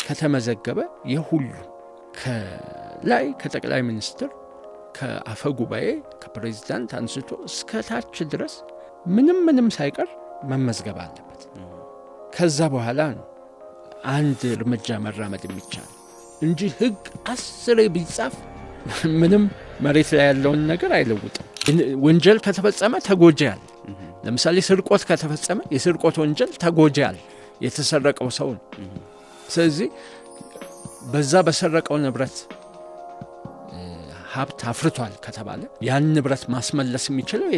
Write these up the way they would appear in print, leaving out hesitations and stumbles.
ከተመዘገበ የሁሉ ከላይ ከጠቅላይ ሚኒስትር ከአፈ ጉባኤ ከፕሬዝዳንት አንስቶ እስከ ታች ድረስ ምንም ሳይቀር መመዝገብ አለበት። ከዛ በኋላ አንድ እርምጃ መራመድ የሚቻል እንጂ ህግ 10 ቢጻፍ ምንም መሬት ላይ ያለውን ነገር አይለውጥም። ወንጀል ከተፈጸመ ተጎጂያል። ለምሳሌ ስርቆት ከተፈጸመ የስርቆት ወንጀል ተጎጂያል የተሰረቀው ሰው። ስለዚህ በዛ በሰረቀው ንብረት ሀብት አፍርቷል ከተባለ ያን ንብረት ማስመለስ የሚችለው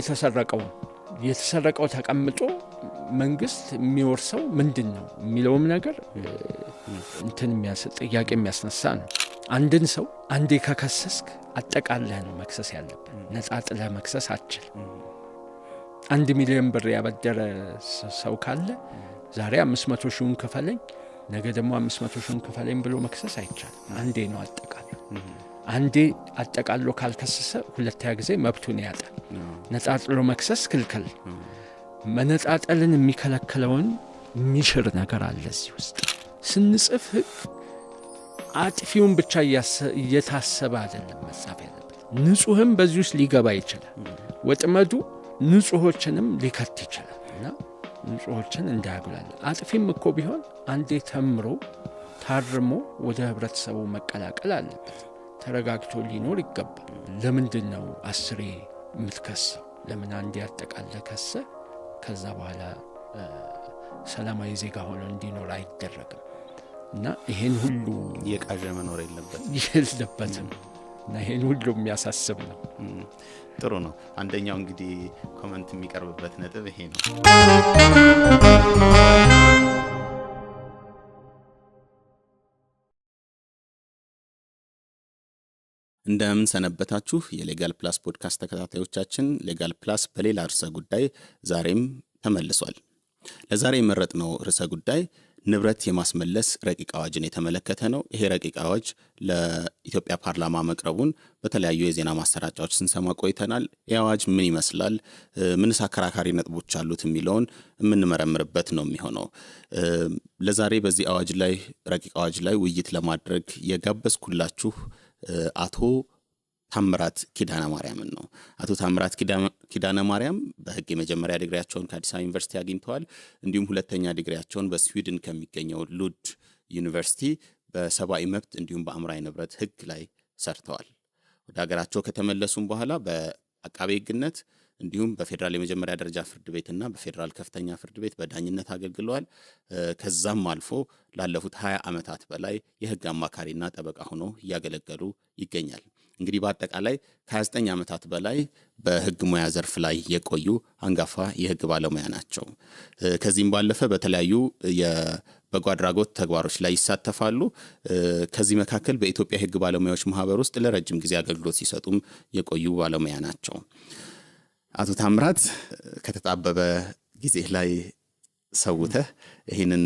የተሰረቀው ተቀምጦ መንግስት የሚወርሰው ምንድነው የሚለውም ነገር እንትን ጥያቄ የሚያስነሳ ነው። አንድን ሰው አንዴ ከከሰስክ አጠቃለህ ነው መክሰስ ያለበት። ነጻጥለህ መክሰስ አትችል። 1 ሚሊዮን ብር ያበደረ ሰው ካለ ዛሬ 500 ሺውን ክፈለኝ ነገ ደግሞ 500 ሺውን ክፈለኝ ብሎ መክሰስ አይቻልም። አንዴ ነው አጠቃለሁ። አንዴ አጠቃሎ ካልከሰሰ ሁለተኛ ጊዜ መብቱን ያጣል። ነጻጥሎ መክሰስ ክልክል። መነጣጠልን የሚከለክለውን የሚሽር ነገር አለ እዚህ ውስጥ። ስንጽፍ አጥፊውን ብቻ እየታሰበ አይደለም መጻፍ ያለበት። ንጹህም በዚህ ውስጥ ሊገባ ይችላል። ወጥመዱ ንጹሆችንም ሊከት ይችላል እና ንጹሆችን እንዳያጉላል። አጥፊም እኮ ቢሆን አንዴ ተምሮ ታርሞ ወደ ህብረተሰቡ መቀላቀል አለበት። ተረጋግቶ ሊኖር ይገባል። ለምንድነው 10 የምትከሰው? ለምን አንዴ ያጠቃለ ከሰ ከዛ በኋላ ሰላማዊ ዜጋ ሆኖ እንዲኖር አይደረግም? እና ይሄን ሁሉ የቃዠ መኖር የለበትም እና ይሄን ሁሉ የሚያሳስብ ነው። ጥሩ ነው። አንደኛው እንግዲህ ኮሜንት የሚቀርብበት ነጥብ ይሄ ነው። እንደምን ሰነበታችሁ የሌጋል ፕላስ ፖድካስት ተከታታዮቻችን። ሌጋል ፕላስ በሌላ ርዕሰ ጉዳይ ዛሬም ተመልሷል። ለዛሬ የመረጥነው ርዕሰ ጉዳይ ንብረት የማስመለስ ረቂቅ አዋጅን የተመለከተ ነው። ይሄ ረቂቅ አዋጅ ለኢትዮጵያ ፓርላማ መቅረቡን በተለያዩ የዜና ማሰራጫዎች ስንሰማ ቆይተናል። ይህ አዋጅ ምን ይመስላል፣ ምንስ አከራካሪ ነጥቦች አሉት የሚለውን የምንመረምርበት ነው የሚሆነው። ለዛሬ በዚህ አዋጅ ላይ ረቂቅ አዋጅ ላይ ውይይት ለማድረግ የጋበዝኩላችሁ አቶ ታምራት ኪዳነ ማርያም ነው። አቶ ታምራት ኪዳነ ማርያም በህግ የመጀመሪያ ዲግሪያቸውን ከአዲስ አበባ ዩኒቨርሲቲ አግኝተዋል። እንዲሁም ሁለተኛ ዲግሪያቸውን በስዊድን ከሚገኘው ሉድ ዩኒቨርሲቲ በሰብአዊ መብት እንዲሁም በአእምሯዊ ንብረት ህግ ላይ ሰርተዋል። ወደ ሀገራቸው ከተመለሱም በኋላ በአቃቤ ህግነት እንዲሁም በፌደራል የመጀመሪያ ደረጃ ፍርድ ቤትና በፌደራል ከፍተኛ ፍርድ ቤት በዳኝነት አገልግለዋል። ከዛም አልፎ ላለፉት 20 ዓመታት በላይ የህግ አማካሪና ጠበቃ ሆኖ እያገለገሉ ይገኛል። እንግዲህ በአጠቃላይ ከ29 ዓመታት በላይ በህግ ሙያ ዘርፍ ላይ የቆዩ አንጋፋ የህግ ባለሙያ ናቸው። ከዚህም ባለፈ በተለያዩ የበጎ አድራጎት ተግባሮች ላይ ይሳተፋሉ። ከዚህ መካከል በኢትዮጵያ ህግ ባለሙያዎች ማህበር ውስጥ ለረጅም ጊዜ አገልግሎት ሲሰጡም የቆዩ ባለሙያ ናቸው። አቶ ታምራት ከተጣበበ ጊዜ ላይ ሰውተህ ይህንን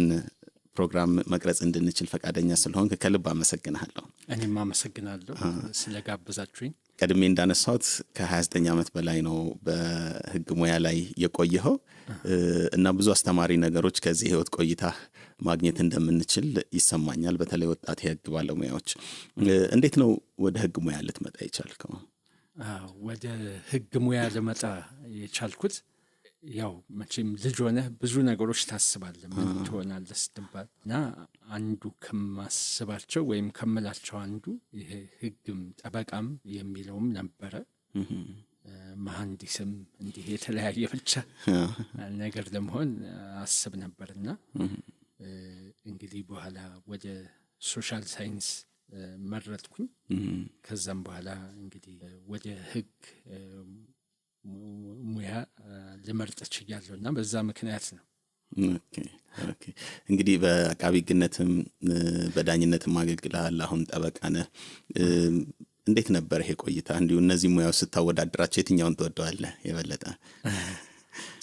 ፕሮግራም መቅረጽ እንድንችል ፈቃደኛ ስለሆንክ ከልብ አመሰግናለሁ። እኔም አመሰግናለሁ ስለጋበዛችሁኝ። ቀድሜ እንዳነሳሁት ከ29 ዓመት በላይ ነው በህግ ሙያ ላይ የቆየኸው እና ብዙ አስተማሪ ነገሮች ከዚህ ህይወት ቆይታ ማግኘት እንደምንችል ይሰማኛል። በተለይ ወጣት የህግ ባለሙያዎች እንዴት ነው ወደ ህግ ሙያ ልትመጣ የቻልከው? ወደ ህግ ሙያ ልመጣ የቻልኩት ያው መቼም ልጅ ሆነህ ብዙ ነገሮች ታስባለህ ምን ትሆናለህ ስትባል እና አንዱ ከማስባቸው ወይም ከመላቸው አንዱ ይሄ ህግም ጠበቃም የሚለውም ነበረ። መሐንዲስም እንዲህ የተለያየ ብቻ ነገር ለመሆን አስብ ነበርና እንግዲህ በኋላ ወደ ሶሻል ሳይንስ መረጥኩኝ። ከዛም በኋላ እንግዲህ ወደ ህግ ሙያ ለመርጠ ችያለሁና በዛ ምክንያት ነው። ኦኬ እንግዲህ በአቃቤ ህግነትም በዳኝነትም አገልግለሃል። አሁን ጠበቃ ነህ። እንዴት ነበር ይሄ ቆይታ? እንዲሁ እነዚህ ሙያዎች ስታወዳድራቸው የትኛውን ትወደዋለህ የበለጠ?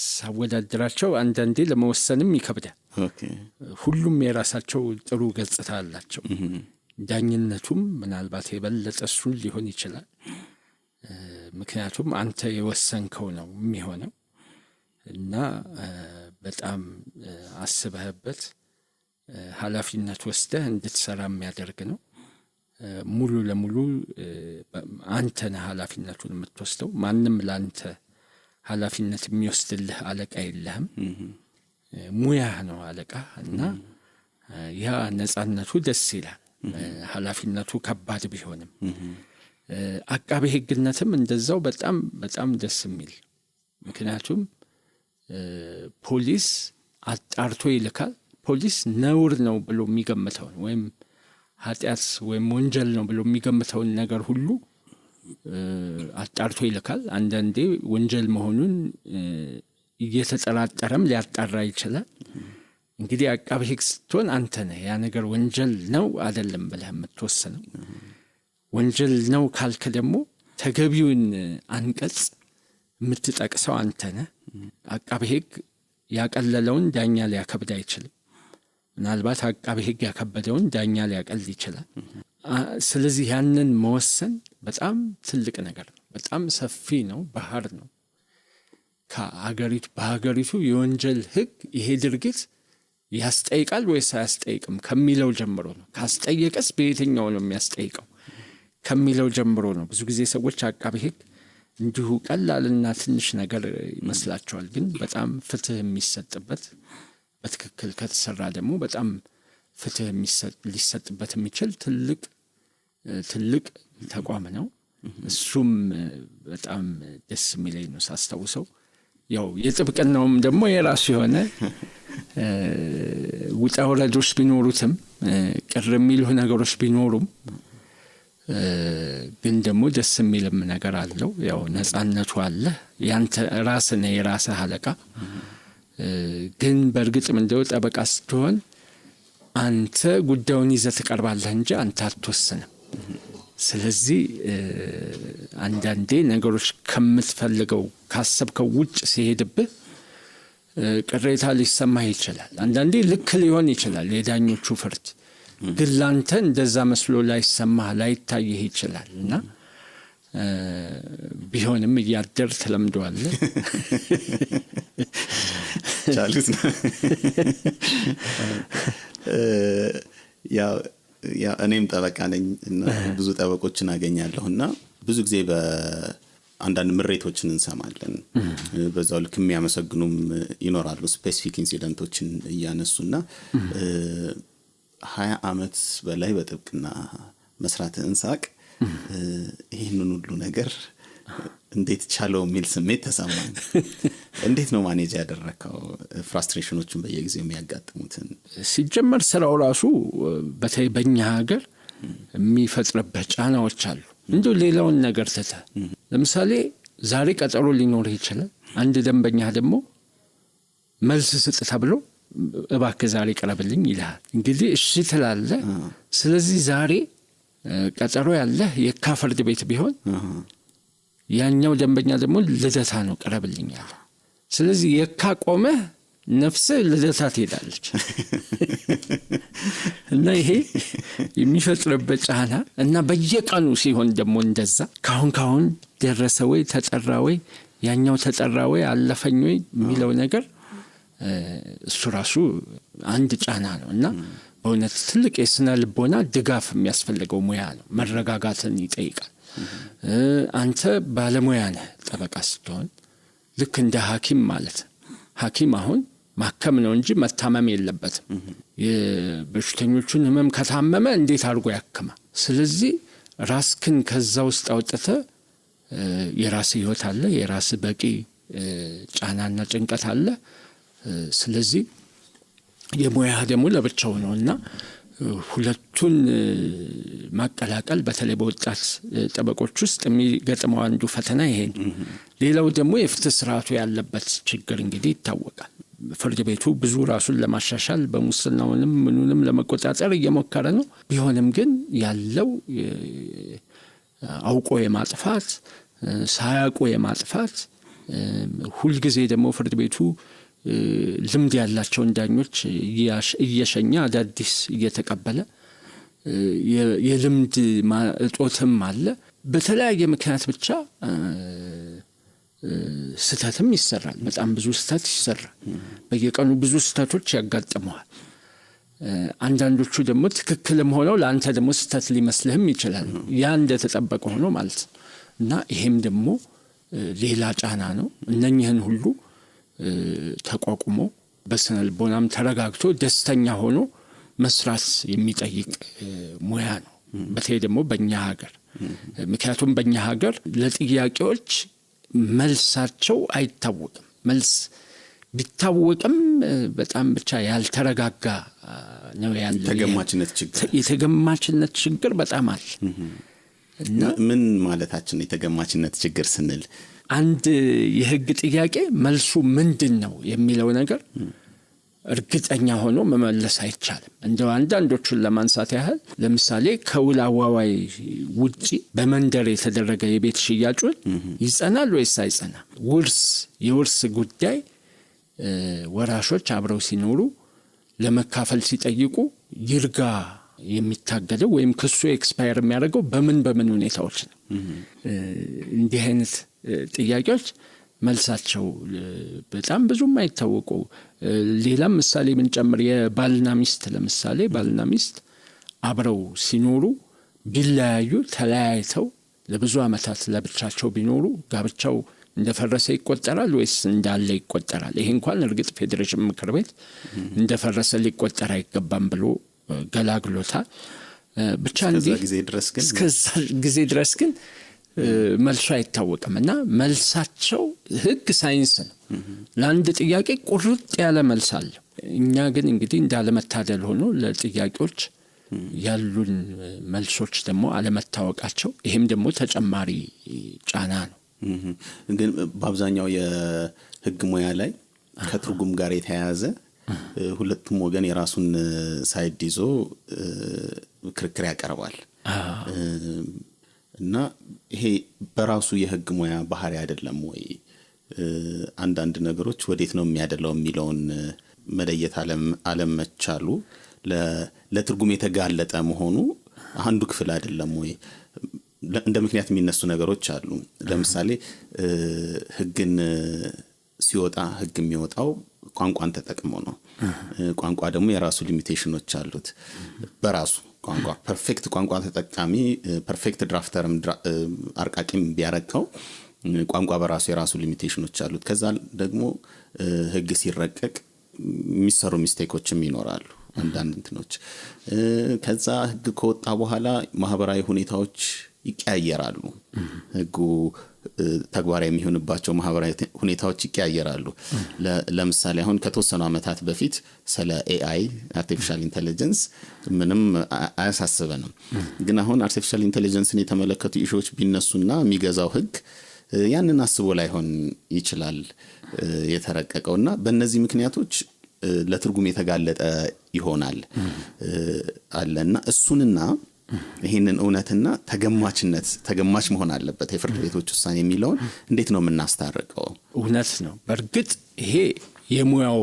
ሳወዳድራቸው አንዳንዴ ለመወሰንም ይከብዳል። ሁሉም የራሳቸው ጥሩ ገጽታ አላቸው። ዳኝነቱም ምናልባት የበለጠ እሱን ሊሆን ይችላል። ምክንያቱም አንተ የወሰንከው ነው የሚሆነው እና በጣም አስበህበት ኃላፊነት ወስደህ እንድትሰራ የሚያደርግ ነው። ሙሉ ለሙሉ አንተ ነህ ኃላፊነቱን የምትወስደው። ማንም ላንተ ኃላፊነት የሚወስድልህ አለቃ የለህም። ሙያህ ነው አለቃ እና ያ ነጻነቱ ደስ ይላል። ኃላፊነቱ ከባድ ቢሆንም አቃቤ ሕግነትም እንደዛው በጣም በጣም ደስ የሚል። ምክንያቱም ፖሊስ አጣርቶ ይልካል። ፖሊስ ነውር ነው ብሎ የሚገምተውን ወይም ኃጢአት ወይም ወንጀል ነው ብሎ የሚገምተውን ነገር ሁሉ አጣርቶ ይልካል። አንዳንዴ ወንጀል መሆኑን እየተጠራጠረም ሊያጣራ ይችላል። እንግዲህ አቃቤ ሕግ ስትሆን አንተ ነህ ያ ነገር ወንጀል ነው አይደለም ብለህ የምትወስነው። ወንጀል ነው ካልክ ደግሞ ተገቢውን አንቀጽ የምትጠቅሰው አንተ ነህ። አቃቤ ሕግ ያቀለለውን ዳኛ ሊያከብድ አይችልም። ምናልባት አቃቤ ሕግ ያከበደውን ዳኛ ሊያቀል ይችላል። ስለዚህ ያንን መወሰን በጣም ትልቅ ነገር ነው። በጣም ሰፊ ነው፣ ባህር ነው። በሀገሪቱ የወንጀል ሕግ ይሄ ድርጊት ያስጠይቃል ወይስ አያስጠይቅም ከሚለው ጀምሮ ነው። ካስጠየቀስ በየትኛው ነው የሚያስጠይቀው ከሚለው ጀምሮ ነው። ብዙ ጊዜ ሰዎች አቃቤ ሕግ እንዲሁ ቀላልና ትንሽ ነገር ይመስላቸዋል። ግን በጣም ፍትህ የሚሰጥበት በትክክል ከተሰራ ደግሞ በጣም ፍትህ ሊሰጥበት የሚችል ትልቅ ተቋም ነው። እሱም በጣም ደስ የሚለኝ ነው ሳስታውሰው። ያው የጥብቅናውም ደግሞ የራሱ የሆነ ውጣ ውረዶች ቢኖሩትም ቅር የሚሉህ ነገሮች ቢኖሩም ግን ደግሞ ደስ የሚልም ነገር አለው። ያው ነጻነቱ አለ። ያንተ ራስህ ነህ የራስህ አለቃ። ግን በእርግጥም እንደው ጠበቃ ስትሆን አንተ ጉዳዩን ይዘህ ትቀርባለህ እንጂ አንተ አትወስንም። ስለዚህ አንዳንዴ ነገሮች ከምትፈልገው ካሰብከው ውጭ ሲሄድብህ ቅሬታ ሊሰማህ ይችላል። አንዳንዴ ልክ ሊሆን ይችላል የዳኞቹ ፍርድ፣ ግን ላንተ እንደዛ መስሎ ላይሰማህ ላይታይህ ይችላል እና ቢሆንም እያደር ትለምደዋለህ። ቻሉት ነው። ያው እኔም ጠበቃ ነኝ እና ብዙ ጠበቆችን አገኛለሁና ብዙ ጊዜ በአንዳንድ ምሬቶችን እንሰማለን። በዛው ልክ የሚያመሰግኑም ይኖራሉ። ስፔሲፊክ ኢንሲደንቶችን እያነሱና 20 ዓመት በላይ በጥብቅና መስራትህን ሳቅ ይህንን ሁሉ ነገር እንዴት ቻለው የሚል ስሜት ተሰማኝ። እንዴት ነው ማኔጅ ያደረከው ፍራስትሬሽኖችን በየጊዜው የሚያጋጥሙትን? ሲጀመር ስራው ራሱ በተለይ በእኛ ሀገር የሚፈጥርበት ጫናዎች አሉ። እንደው ሌላውን ነገር ትተህ ለምሳሌ ዛሬ ቀጠሮ ሊኖርህ ይችላል። አንድ ደንበኛ ደግሞ መልስ ስጥ ተብሎ እባክህ ዛሬ ቀረብልኝ ይልሃል። እንግዲህ እሺ ትላለህ። ስለዚህ ዛሬ ቀጠሮ ያለህ የካ ፍርድ ቤት ቢሆን ያኛው ደንበኛ ደግሞ ልደታ ነው ቀረብልኝ ያለ። ስለዚህ የካ ቆመህ ነፍስህ ልደታ ትሄዳለች እና ይሄ የሚፈጥርበት ጫና እና በየቀኑ ሲሆን ደግሞ እንደዛ ካሁን ደረሰ ወይ ተጠራ ወይ ያኛው ተጠራ ወይ አለፈኝ ወይ የሚለው ነገር እሱ ራሱ አንድ ጫና ነው እና በእውነት ትልቅ የስነ ልቦና ድጋፍ የሚያስፈልገው ሙያ ነው። መረጋጋትን ይጠይቃል። አንተ ባለሙያ ነህ ጠበቃ ስትሆን ልክ እንደ ሐኪም ማለት ሐኪም አሁን ማከም ነው እንጂ መታመም የለበትም። የበሽተኞቹን ህመም ከታመመ እንዴት አድርጎ ያክማል? ስለዚህ ራስክን ከዛ ውስጥ አውጥተህ የራስህ ህይወት አለ፣ የራስህ በቂ ጫናና ጭንቀት አለ። ስለዚህ የሙያህ ደግሞ ለብቻው ነውና ሁለቱን ማቀላቀል በተለይ በወጣት ጠበቆች ውስጥ የሚገጥመው አንዱ ፈተና ይሄ ነው። ሌላው ደግሞ የፍትህ ስርዓቱ ያለበት ችግር እንግዲህ ይታወቃል። ፍርድ ቤቱ ብዙ ራሱን ለማሻሻል በሙስናውንም ምኑንም ለመቆጣጠር እየሞከረ ነው። ቢሆንም ግን ያለው አውቆ የማጥፋት ሳያውቁ የማጥፋት ሁልጊዜ ደግሞ ፍርድ ቤቱ ልምድ ያላቸውን ዳኞች እየሸኘ አዳዲስ እየተቀበለ የልምድ እጦትም አለ። በተለያየ ምክንያት ብቻ ስተትም ይሰራል። በጣም ብዙ ስተት ይሰራል። በየቀኑ ብዙ ስተቶች ያጋጥመዋል አንዳንዶቹ ደግሞ ትክክልም ሆነው ለአንተ ደግሞ ስህተት ሊመስልህም ይችላል። ያ እንደተጠበቀ ሆኖ ማለት ነው። እና ይሄም ደግሞ ሌላ ጫና ነው። እነኚህን ሁሉ ተቋቁሞ በስነ ልቦናም ተረጋግቶ ደስተኛ ሆኖ መስራት የሚጠይቅ ሙያ ነው። በተለይ ደግሞ በእኛ ሀገር ምክንያቱም በእኛ ሀገር ለጥያቄዎች መልሳቸው አይታወቅም። መልስ ቢታወቅም በጣም ብቻ ያልተረጋጋ ነው ያለው። የተገማችነት ችግር በጣም አለ። እና ምን ማለታችን የተገማችነት ችግር ስንል አንድ የህግ ጥያቄ መልሱ ምንድነው የሚለው ነገር እርግጠኛ ሆኖ መመለስ አይቻልም። እንደው አንዳንዶቹን ለማንሳት ያህል ለምሳሌ ከውል አዋዋይ ውጪ በመንደር የተደረገ የቤት ሽያጭ ይጸናል ወይስ አይጸናም? የውርስ ጉዳይ ወራሾች አብረው ሲኖሩ ለመካፈል ሲጠይቁ ይርጋ የሚታገደው ወይም ክሱ ኤክስፓየር የሚያደርገው በምን ሁኔታዎች ነው? እንዲህ አይነት ጥያቄዎች መልሳቸው በጣም ብዙም አይታወቁ። ሌላም ምሳሌ ብንጨምር የባልና ሚስት ለምሳሌ ባልና ሚስት አብረው ሲኖሩ ቢለያዩ ተለያይተው ለብዙ ዓመታት ለብቻቸው ቢኖሩ ጋብቻው እንደፈረሰ ይቆጠራል ወይስ እንዳለ ይቆጠራል? ይሄ እንኳን እርግጥ ፌዴሬሽን ምክር ቤት እንደፈረሰ ሊቆጠር አይገባም ብሎ ገላግሎታል። ብቻ እስከዛ ጊዜ ድረስ ግን መልሱ አይታወቅምና መልሳቸው ህግ ሳይንስ ነው። ለአንድ ጥያቄ ቁርጥ ያለ መልስ አለ። እኛ ግን እንግዲህ እንዳለመታደል ሆኖ ለጥያቄዎች ያሉን መልሶች ደግሞ አለመታወቃቸው ይሄም ደግሞ ተጨማሪ ጫና ነው። ግን በአብዛኛው የህግ ሙያ ላይ ከትርጉም ጋር የተያያዘ ሁለቱም ወገን የራሱን ሳይድ ይዞ ክርክር ያቀርባል። እና ይሄ በራሱ የህግ ሙያ ባህሪ አይደለም ወይ? አንዳንድ ነገሮች ወዴት ነው የሚያደላው የሚለውን መለየት አለመቻሉ ለትርጉም የተጋለጠ መሆኑ አንዱ ክፍል አይደለም ወይ? እንደ ምክንያት የሚነሱ ነገሮች አሉ። ለምሳሌ ህግን ሲወጣ ህግ የሚወጣው ቋንቋን ተጠቅሞ ነው። ቋንቋ ደግሞ የራሱ ሊሚቴሽኖች አሉት። በራሱ ቋንቋ ፐርፌክት ቋንቋ ተጠቃሚ ፐርፌክት ድራፍተርም አርቃቂም ቢያረቀው ቋንቋ በራሱ የራሱ ሊሚቴሽኖች አሉት። ከዛ ደግሞ ህግ ሲረቀቅ የሚሰሩ ሚስቴኮችም ይኖራሉ አንዳንድ እንትኖች። ከዛ ህግ ከወጣ በኋላ ማህበራዊ ሁኔታዎች ይቀያየራሉ። ህጉ ተግባራዊ የሚሆንባቸው ማህበራዊ ሁኔታዎች ይቀያየራሉ። ለምሳሌ አሁን ከተወሰኑ ዓመታት በፊት ስለ AI አርቲፊሻል ኢንተለጀንስ ምንም አያሳስበንም። ግን አሁን አርቲፊሻል ኢንተለጀንስን የተመለከቱ ኢሹዎች ቢነሱና የሚገዛው ህግ ያንን አስቦ ላይሆን ይችላል የተረቀቀውና በእነዚህ ምክንያቶች ለትርጉም የተጋለጠ ይሆናል አለና እሱንና ይሄንን እውነትና ተገማች መሆን አለበት የፍርድ ቤቶች ውሳኔ የሚለውን እንዴት ነው የምናስታርቀው? እውነት ነው። በርግጥ ይሄ የሙያው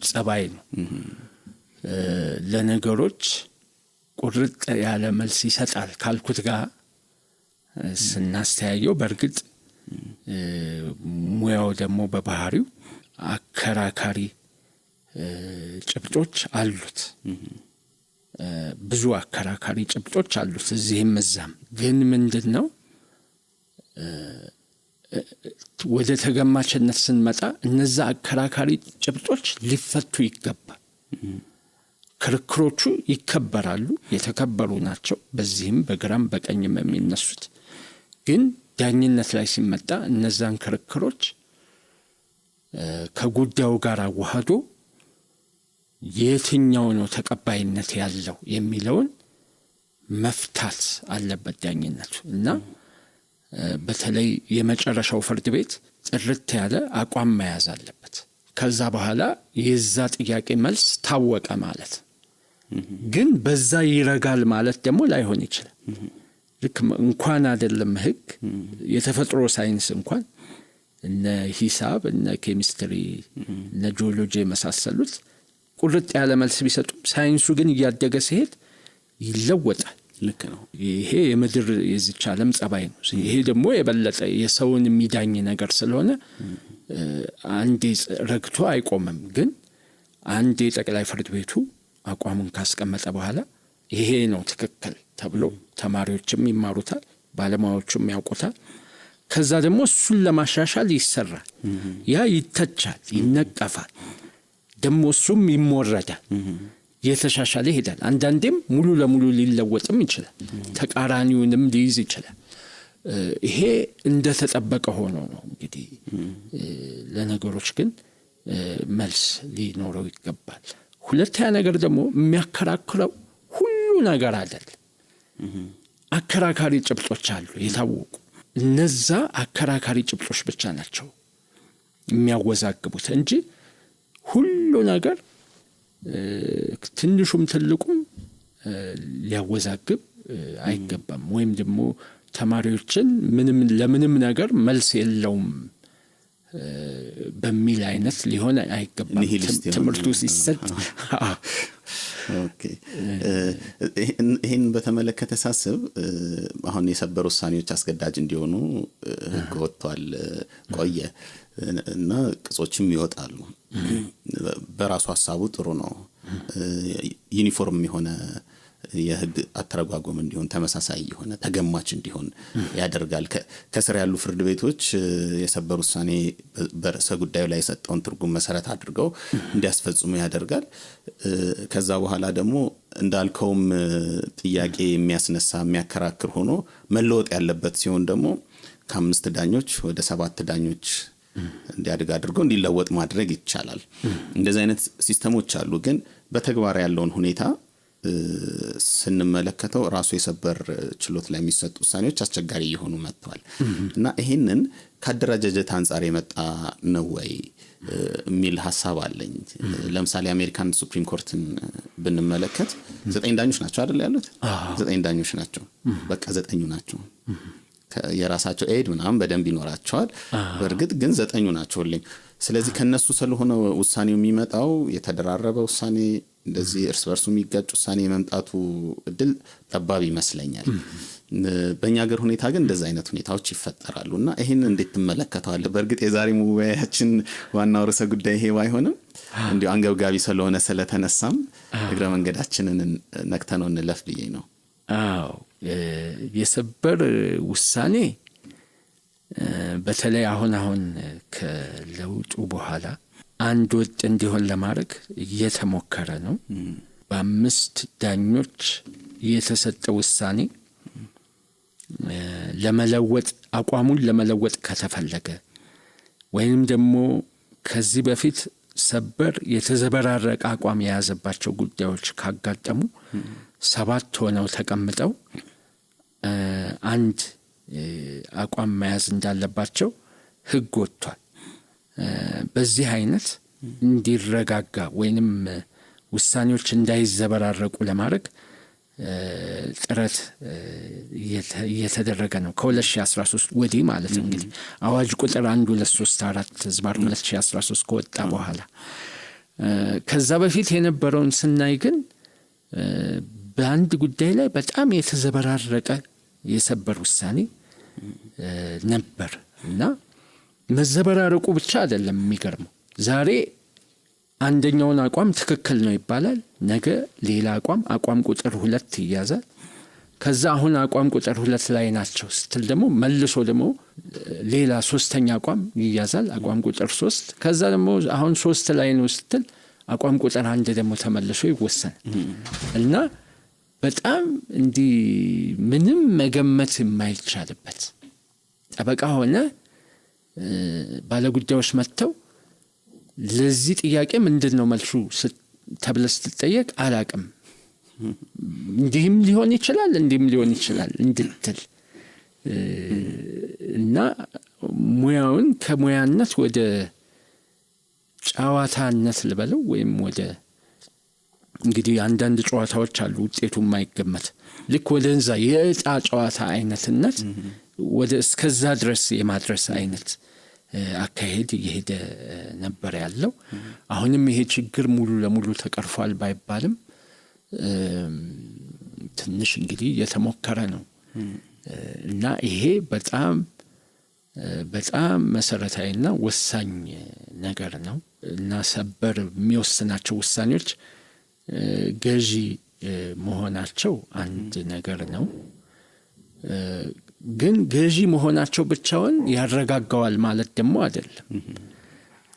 ጸባይ ነው። ለነገሮች ቁርጥ ያለ መልስ ይሰጣል ካልኩት ጋር ስናስተያየው በርግጥ ሙያው ደግሞ በባህሪው አከራካሪ ጭብጦች አሉት። ብዙ አከራካሪ ጭብጦች አሉት እዚህም እዛም። ግን ምንድነው ወደ ተገማችነት ስንመጣ እነዛ አከራካሪ ጭብጦች ሊፈቱ ይገባል። ክርክሮቹ ይከበራሉ፣ የተከበሩ ናቸው። በዚህም በግራም በቀኝም የሚነሱት። ግን ዳኝነት ላይ ሲመጣ እነዛን ክርክሮች ከጉዳዩ ጋር አዋህዶ የትኛው ነው ተቀባይነት ያለው የሚለውን መፍታት አለበት ዳኝነቱ። እና በተለይ የመጨረሻው ፍርድ ቤት ጥርት ያለ አቋም መያዝ አለበት። ከዛ በኋላ የዛ ጥያቄ መልስ ታወቀ ማለት ግን በዛ ይረጋል ማለት ደግሞ ላይሆን ይችላል። ልክ እንኳን አይደለም ህግ የተፈጥሮ ሳይንስ እንኳን እነ ሂሳብ እነ ኬሚስትሪ እነ ጂኦሎጂ መሳሰሉት ቁርጥ ያለ መልስ ቢሰጡም ሳይንሱ ግን እያደገ ሲሄድ ይለወጣል። ልክ ነው። ይሄ የምድር የዚች ዓለም ጸባይ ነው። ይሄ ደግሞ የበለጠ የሰውን የሚዳኝ ነገር ስለሆነ አንዴ ረግቶ አይቆምም። ግን አንዴ ጠቅላይ ፍርድ ቤቱ አቋሙን ካስቀመጠ በኋላ ይሄ ነው ትክክል ተብሎ ተማሪዎችም ይማሩታል፣ ባለሙያዎችም ያውቁታል። ከዛ ደግሞ እሱን ለማሻሻል ይሰራል። ያ ይተቻል፣ ይነቀፋል፣ ደግሞ እሱም ይሞረዳል፣ የተሻሻለ ይሄዳል። አንዳንዴም ሙሉ ለሙሉ ሊለወጥም ይችላል፣ ተቃራኒውንም ሊይዝ ይችላል። ይሄ እንደተጠበቀ ሆኖ ነው እንግዲህ ለነገሮች ግን መልስ ሊኖረው ይገባል። ሁለተኛ ነገር ደግሞ የሚያከራክረው ሁሉ ነገር አይደል። አከራካሪ ጭብጦች አሉ የታወቁ። እነዛ አከራካሪ ጭብጦች ብቻ ናቸው የሚያወዛግቡት እንጂ ሁሉ ነገር ትንሹም ትልቁም ሊያወዛግብ አይገባም። ወይም ደግሞ ተማሪዎችን ለምንም ነገር መልስ የለውም በሚል አይነት ሊሆን አይገባም ትምህርቱ ሲሰጥ። ኦኬ ይሄን በተመለከተ ሳስብ አሁን የሰበር ውሳኔዎች አስገዳጅ እንዲሆኑ ህግ ወጥቷል ቆየ እና ቅጾችም ይወጣሉ። በራሱ ሐሳቡ ጥሩ ነው። ዩኒፎርም የሆነ የህግ አተረጓጎም እንዲሆን ተመሳሳይ የሆነ ተገማች እንዲሆን ያደርጋል። ከስር ያሉ ፍርድ ቤቶች የሰበር ውሳኔ በርዕሰ ጉዳዩ ላይ የሰጠውን ትርጉም መሰረት አድርገው እንዲያስፈጽሙ ያደርጋል። ከዛ በኋላ ደግሞ እንዳልከውም ጥያቄ የሚያስነሳ የሚያከራክር ሆኖ መለወጥ ያለበት ሲሆን ደግሞ ከ5 ዳኞች ወደ 7 ዳኞች እንዲያድግ አድርጎ እንዲለወጥ ማድረግ ይቻላል። እንደዚህ አይነት ሲስተሞች አሉ። ግን በተግባር ያለውን ሁኔታ ስንመለከተው ራሱ የሰበር ችሎት ላይ የሚሰጡ ውሳኔዎች አስቸጋሪ እየሆኑ መጥተዋል እና ይሄንን ከአደረጃጀት አንፃር የመጣ ነው ወይ የሚል ሐሳብ አለኝ። ለምሳሌ አሜሪካን ሱፕሪም ኮርትን ብንመለከት 9 ዳኞች ናቸው አይደል ያሉት? 9 ዳኞች ናቸው። በቃ 9ኙ ናቸው። የራሳቸው ኤድ ምናምን በደንብ ይኖራቸዋል። በእርግጥ ግን 9ኙ ናቸውልኝ። ስለዚህ ከነሱ ስለሆነ ውሳኔው የሚመጣው የተደራረበ ውሳኔ እንደዚህ እርስ በርሱ የሚጋጭ ውሳኔ መምጣቱ እድል ጠባብ ይመስለኛል። በእኛ ሀገር ሁኔታ ግን እንደዚህ አይነት ሁኔታዎች ይፈጠራሉና ይሄን እንዴት ትመለከታለህ? በእርግጥ የዛሬ ሙያችን ዋናው ርዕሰ ጉዳይ ይሄ ባይሆንም እንዲሁ አንገብጋቢ ስለሆነ ስለተነሳም እግረ መንገዳችንን ነክተነው እንለፍ ብዬ ነው። አዎ የሰበር ውሳኔ በተለይ አሁን ከለውጡ በኋላ አንድ ወጥ እንዲሆን ለማድረግ እየተሞከረ ነው። በ5 ዳኞች የተሰጠ ውሳኔ ለመለወጥ አቋሙን ለመለወጥ ከተፈለገ ወይንም ደግሞ ከዚህ በፊት ሰበር የተዘበራረቀ አቋም የያዘባቸው ጉዳዮች ካጋጠሙ 7 ሆነው ተቀምጠው አንድ አቋም መያዝ እንዳለባቸው ህግ ወጥቷል። በዚህ አይነት እንዲረጋጋ ወይንም ውሳኔዎች እንዳይዘበራረቁ ለማድረግ ጥረት እየተደረገ ነው ከ2013 ወዲህ ማለት ነው። እንግዲህ አዋጅ ቁጥር 1234/2013 ከወጣ በኋላ ከዛ በፊት የነበረውን ስናይ ግን በአንድ ጉዳይ ላይ በጣም የተዘበራረቀ የሰበር ውሳኔ ነበር እና መዘበራረቁ ብቻ አይደለም የሚገርመው። ዛሬ አንደኛውን አቋም ትክክል ነው ይባላል፣ ነገ ሌላ አቋም ቁጥር 2 ይያዛል። ከዛ አሁን አቋም ቁጥር 2 ላይ ናቸው ስትል ደግሞ መልሶ ደግሞ ሌላ 3ኛ አቋም ይያዛል፣ አቋም ቁጥር 3። ከዛ ደግሞ አሁን 3 ላይ ነው ስትል አቋም ቁጥር 1 ደግሞ ተመልሶ ይወሰናል እና በጣም እንዲህ ምንም መገመት የማይቻልበት ጠበቃ ሆነ ባለጉዳዮች መጥተው ለዚህ ጥያቄ ምንድነው መልሱ ተብለህ ስትጠየቅ አላቅም፣ እንዲህም ሊሆን ይችላል እንዲህም ሊሆን ይችላል እንድትል እና ሙያውን ከሙያነት ወደ ጨዋታነት ልበለው ወይም ወደ እንግዲህ አንዳንድ ጨዋታዎች አሉ ውጤቱ የማይገመት ልክ ወደዛ የዕጣ ጨዋታ አይነትነት ወደ እስከዛ ድረስ የማድረስ አይነት አካሄድ እየሄደ ነበር ያለው። አሁንም ይሄ ችግር ሙሉ ለሙሉ ተቀርፏል ባይባልም ትንሽ እንግዲህ የተሞከረ ነው እና ይሄ በጣም መሰረታዊና ወሳኝ ነገር ነው እና ሰበር የሚወስናቸው ውሳኔዎች ገዢ መሆናቸው አንድ ነገር ነው። ግን ገዢ መሆናቸው ብቻውን ያረጋጋዋል ማለት ደግሞ አይደለም።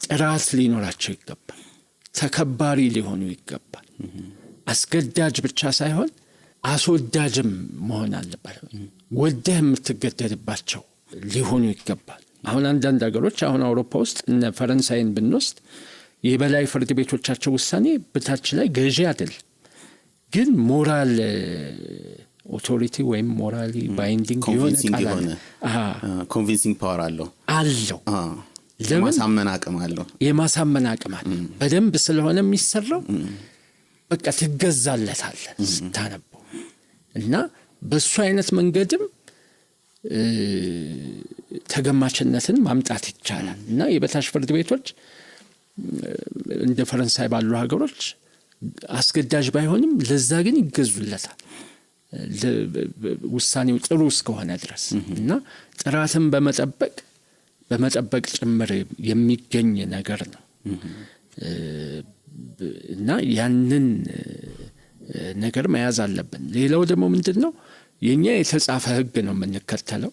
ጥራት ሊኖራቸው ይገባል። ተከባሪ ሊሆኑ ይገባል። አስገዳጅ ብቻ ሳይሆን አስወዳጅም መሆን አለበት። ወደህ የምትገደድባቸው ሊሆኑ ይገባል። አሁን አንዳንድ ሀገሮች አሁን አውሮፓ ውስጥ እነ ፈረንሳይን ብንወስድ የበላይ ፍርድ ቤቶቻቸው ውሳኔ በታች ላይ ገዢ አይደል፣ ግን ሞራል ኦቶሪቲ ወይም ሞራሊ ባይንዲንግ የሆነ ቃል ኮንቪንሲንግ ፓወር አለው። የማሳመን አቅም አለው። በደንብ ስለሆነ የሚሰራው በቃ ትገዛለታለህ ስታነበው እና በሱ አይነት መንገድም ተገማችነትን ማምጣት ይቻላል። እና የበታች ፍርድ ቤቶች እንደ ፈረንሳይ ባሉ ሀገሮች አስገዳጅ ባይሆንም ለዛ ግን ይገዙለታል ውሳኔው ጥሩ እስከሆነ ድረስ እና ጥራትን በመጠበቅ ጭምር የሚገኝ ነገር ነው። እና ያንን ነገር መያዝ አለብን። ሌላው ደግሞ ምንድነው የኛ የተጻፈ ህግ ነው የምንከተለው።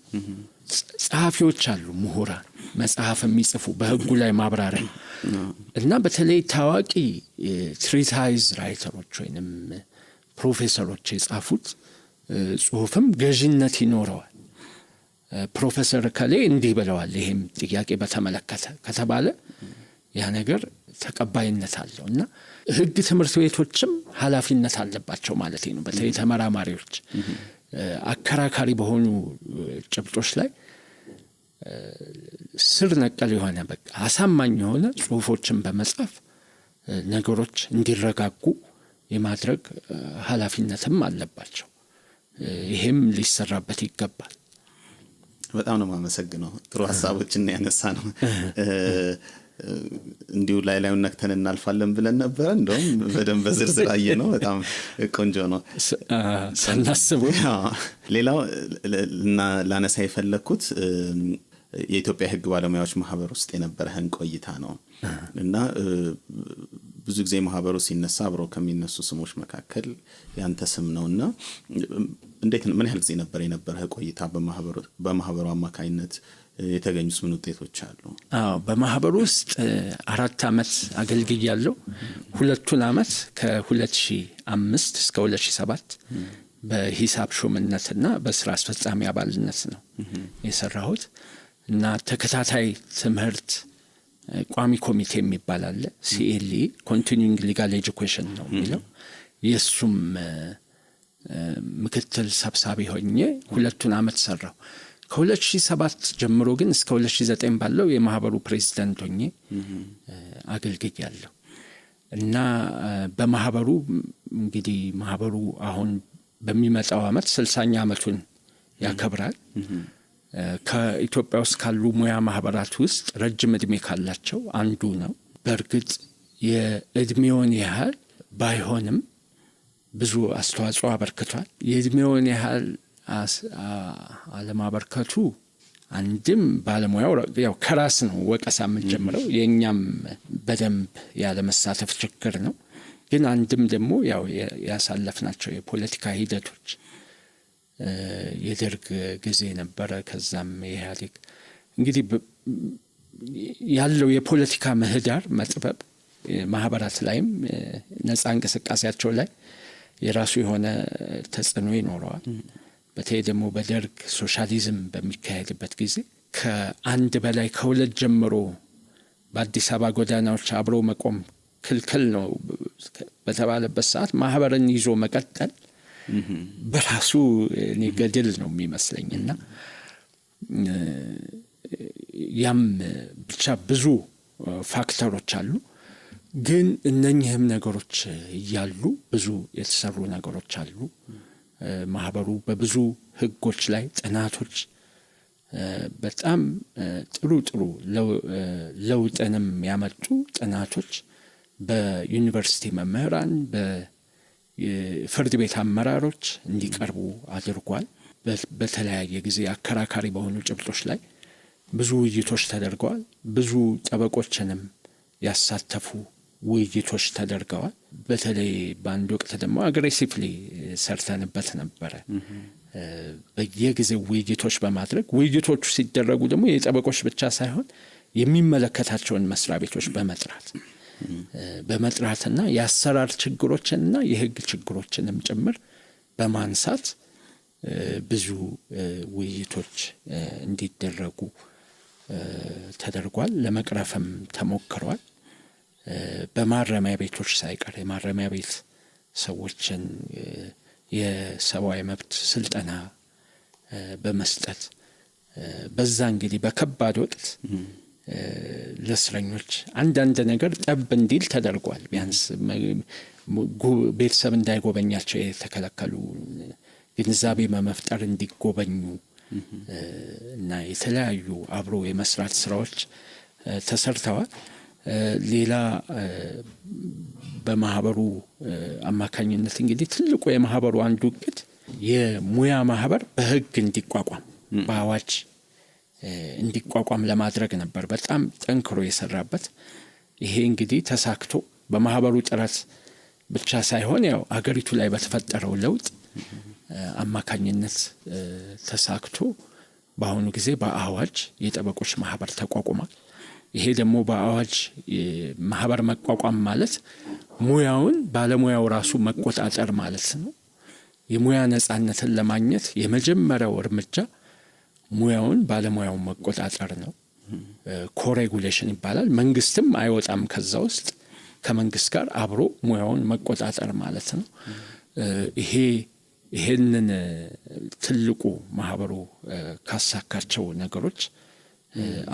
ጸሐፊዎች አሉ፣ ምሁራን መጽሐፍ የሚጽፉ በህጉ ላይ ማብራሪያ እና በተለይ ታዋቂ ትሪታይዝ ራይተሮች ወይንም ፕሮፌሰሮች የጻፉት ጽሁፍም ገዥነት ይኖረዋል። ፕሮፌሰር ከሌ እንዲህ ብለዋል ይሄም ጥያቄ በተመለከተ ከተባለ ያ ነገር ተቀባይነት አለው እና ህግ ትምህርት ቤቶችም ኃላፊነት አለባቸው ማለት ነው። በተለይ ተመራማሪዎች አከራካሪ በሆኑ ጭብጦች ላይ ስር ነቀል የሆነ በቃ አሳማኝ የሆነ ጽሁፎችን በመጻፍ ነገሮች እንዲረጋጉ የማድረግ ኃላፊነትም አለባቸው። ይሄም ሊሰራበት ይገባል። በጣም ነው የማመሰግነው። ጥሩ ሐሳቦችን ያነሳ ነው። እንዲሁ ላይላዩን ነክተን እናልፋለን ብለን ነበር። እንደውም በደንብ በዝርዝር አየነው። በጣም ቆንጆ ነው ሳናስበው። ሌላው ላነሳ የፈለኩት የኢትዮጵያ ህግ ባለሙያዎች ማህበር ውስጥ የነበረህን ቆይታ ነው እና ብዙ ጊዜ ማህበሩ ሲነሳ አብሮ ከሚነሱ ስሞች መካከል ያንተ ስም ነውና እንዴት ምን ያህል ጊዜ ነበር የነበረህ ቆይታ? በማህበሩ አማካይነት የተገኙት ምን ውጤቶች አሉ? በማህበሩ ውስጥ 4 አመት አገልግያለሁ። 2 አመት ከ2005 እስከ 2007 በሂሳብ ሹምነትና በስራ አስፈጻሚ አባልነት ነው የሰራሁት እና ተከታታይ ትምህርት ቋሚ ኮሚቴ የሚባል አለ፣ CLE ኮንቲኒዩንግ ሊጋል ኤጁኬሽን ነው የሚለው። የሱም ምክትል ሰብሳቢ ሆኜ 2 አመት ሰራሁ። ከ2007 ጀምሮ ግን እስከ 2009 ባለው የማህበሩ ፕሬዝዳንት ሆኜ አገልግያለሁ እና በማህበሩ እንግዲህ ማህበሩ አሁን በሚመጣው አመት 60ኛ አመቱን ያከብራል። ከኢትዮጵያ ውስጥ ካሉ ሙያ ማህበራት ውስጥ ረጅም እድሜ ካላቸው አንዱ ነው። በእርግጥ የእድሜውን ያህል ባይሆንም ብዙ አስተዋጽኦ አበርክቷል። የእድሜውን ያህል አለማበርከቱ አንድም ባለሙያው ያው ከራስ ነው ወቀሳ የምንጀምረው፣ የኛም በደንብ ያለ መሳተፍ ችግር ነው። ግን አንድም ደግሞ ያው ያሳለፍናቸው የፖለቲካ ሂደቶች የደርግ ጊዜ ነበረ፣ ከዛም የኢህአዴግ እንግዲህ ያለው የፖለቲካ ምህዳር መጥበብ ማህበራት ላይም ነፃ እንቅስቃሴያቸው ላይ የራሱ የሆነ ተጽዕኖ ይኖረዋል። በተለይ ደግሞ በደርግ ሶሻሊዝም በሚካሄድበት ጊዜ ከአንድ በላይ ከሁለት ጀምሮ በአዲስ አበባ ጎዳናዎች አብሮ መቆም ክልክል ነው በተባለበት ሰዓት ማህበርን ይዞ መቀጠል በራሱ እኔ ገድል ነው የሚመስለኝና ያም ብቻ ብዙ ፋክተሮች አሉ። ግን እነኚህም ነገሮች እያሉ ብዙ የተሰሩ ነገሮች አሉ። ማህበሩ በብዙ ህጎች ላይ ጥናቶች በጣም ጥሩ ለውጥንም ያመጡ ጥናቶች በዩኒቨርሲቲ መምህራን በፍርድ ቤት አመራሮች እንዲቀርቡ አድርጓል። በተለያየ ጊዜ አከራካሪ በሆኑ ጭብጦች ላይ ብዙ ውይይቶች ተደርገዋል። ብዙ ጠበቆችንም ያሳተፉ ውይይቶች ተደርገዋል። በተለይ በአንድ ወቅት ደግሞ አግሬሲቭሊ ሰርተንበት ነበረ። በየጊዜው ውይይቶች በማድረግ ውይይቶቹ ሲደረጉ ደግሞ የጠበቆች ብቻ ሳይሆን የሚመለከታቸውን መስሪያ ቤቶች በመጥራትና የአሰራር ችግሮችንና የሕግ ችግሮችንም ጭምር በማንሳት ብዙ ውይይቶች እንዲደረጉ ተደርጓል። ለመቅረፍም ተሞክሯል። በማረሚያ ቤቶች ሳይቀር የማረሚያ ቤት ሰዎችን የሰብአዊ መብት ስልጠና በመስጠት በዛ እንግዲህ በከባድ ወቅት ለእስረኞች አንዳንድ ነገር ጠብ እንዲል ተደርጓል። ቢያንስ ቤተሰብ እንዳይጎበኛቸው የተከለከሉ ግንዛቤ በመፍጠር እንዲጎበኙ እና የተለያዩ አብሮ የመስራት ስራዎች ተሰርተዋል። ሌላ በማህበሩ አማካኝነት እንግዲህ ትልቁ የማህበሩ አንዱ እቅድ የሙያ ማህበር በሕግ እንዲቋቋም በአዋጅ እንዲቋቋም ለማድረግ ነበር በጣም ጠንክሮ የሰራበት። ይሄ እንግዲህ ተሳክቶ በማህበሩ ጥረት ብቻ ሳይሆን ያው አገሪቱ ላይ በተፈጠረው ለውጥ አማካኝነት ተሳክቶ በአሁኑ ጊዜ በአዋጅ የጠበቆች ማህበር ተቋቁሟል። ይሄ ደግሞ በአዋጅ ማህበር መቋቋም ማለት ሙያውን ባለሙያው ራሱ መቆጣጠር ማለት ነው። የሙያ ነጻነትን ለማግኘት የመጀመሪያው እርምጃ ሙያውን ባለሙያውን መቆጣጠር ነው። ኮሬጉሌሽን ይባላል። መንግስትም አይወጣም ከዛ ውስጥ ከመንግስት ጋር አብሮ ሙያውን መቆጣጠር ማለት ነው። ይሄንን ትልቁ ማህበሩ ካሳካቸው ነገሮች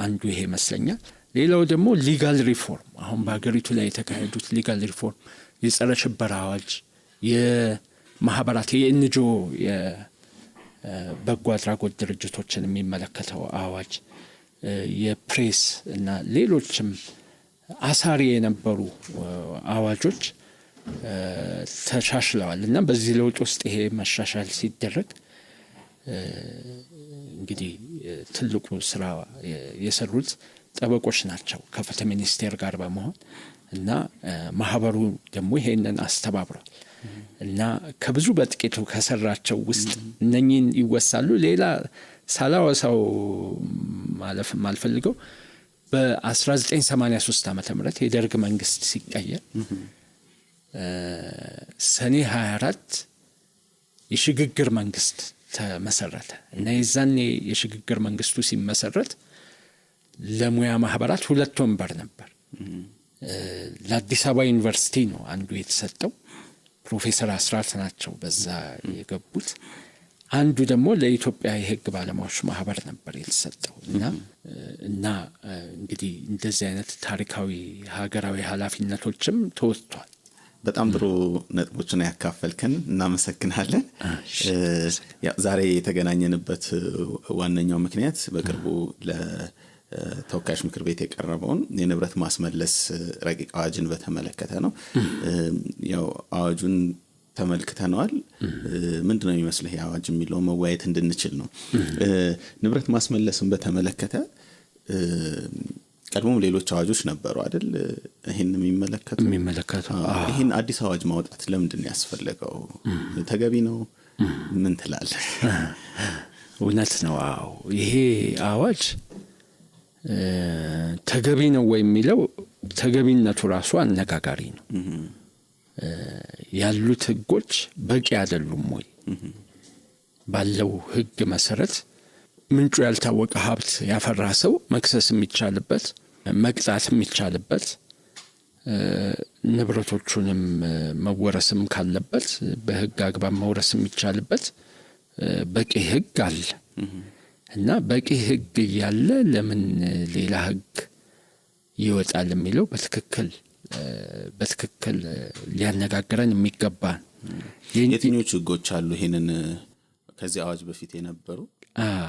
አንዱ ይሄ ይመስለኛል። ሌላው ደግሞ ሊጋል ሪፎርም አሁን በአገሪቱ ላይ የተካሄዱት ሊጋል ሪፎርም የጸረ ሽብር አዋጅ፣ የማህበራት የኤንጂኦ የበጎ አድራጎት ድርጅቶችን የሚመለከተው አዋጅ፣ የፕሬስ እና ሌሎችም አሳሪ የነበሩ አዋጆች ተሻሽለዋል እና በዚህ ለውጥ ውስጥ ይሄ መሻሻል ሲደረግ እንግዲህ ትልቁ ስራ የሰሩት ጠበቆች ናቸው ከፍትህ ሚኒስቴር ጋር በመሆን እና ማህበሩ ደግሞ ይሄንን አስተባብሯል እና ከብዙ በጥቂቱ ከሰራቸው ውስጥ እነኚህን ይወሳሉ። ሌላ ሳላወሳው ማለፍ ማልፈልገው በ1983 ዓመተ ምህረት የደርግ መንግስት ሲቀየር ሰኔ 24 የሽግግር መንግስት ተመሰረተ እና የዛኔ የሽግግር መንግስቱ ሲመሰረት ለሙያ ማህበራት 2 ወንበር ነበር። ለአዲስ አበባ ዩኒቨርሲቲ ነው አንዱ የተሰጠው፣ ፕሮፌሰር አስራት ናቸው በዛ የገቡት። አንዱ ደግሞ ለኢትዮጵያ የሕግ ባለሙያዎች ማህበር ነበር የተሰጠው እና እንግዲህ እንደዚህ አይነት ታሪካዊ ሀገራዊ ኃላፊነቶችም ተወጥቷል። በጣም ጥሩ ነጥቦችን ያካፈልከን፣ እናመሰግናለን። ዛሬ የተገናኘንበት ዋነኛው ምክንያት በቅርቡ ለተወካዮች ምክር ቤት የቀረበውን የንብረት ማስመለስ ረቂቅ አዋጅን በተመለከተ ነው። ያው አዋጁን ተመልክተናል። ምንድነው የሚመስለው አዋጅ የሚለው መወያየት እንድንችል ነው። ንብረት ማስመለስን በተመለከተ ቀድሞም ሌሎች አዋጆች ነበሩ አይደል? ይሄን የሚመለከቱ ይሄን አዲስ አዋጅ ማውጣት ለምንድን ያስፈልገው? ተገቢ ነው? ምን ትላለህ? እውነት ነው። አዎ ይሄ አዋጅ ተገቢ ነው ወይ የሚለው ተገቢነቱ ራሱ አነጋጋሪ ነው። ያሉት ህጎች በቂ አይደሉም ወይ? ባለው ህግ መሰረት ምንጩ ያልታወቀ ሀብት ያፈራ ሰው መክሰስ የሚቻልበት፣ መቅጣት የሚቻልበት፣ ንብረቶቹንም መወረስም ካለበት በህግ አግባብ መውረስ የሚቻልበት በቂ ህግ አለ እና በቂ ህግ ያለ ለምን ሌላ ህግ ይወጣል የሚለው በትክክል ሊያነጋግረን የሚገባ። የትኞቹ ህጎች አሉ? ይሄንን ከዚህ አዋጅ በፊት የነበሩ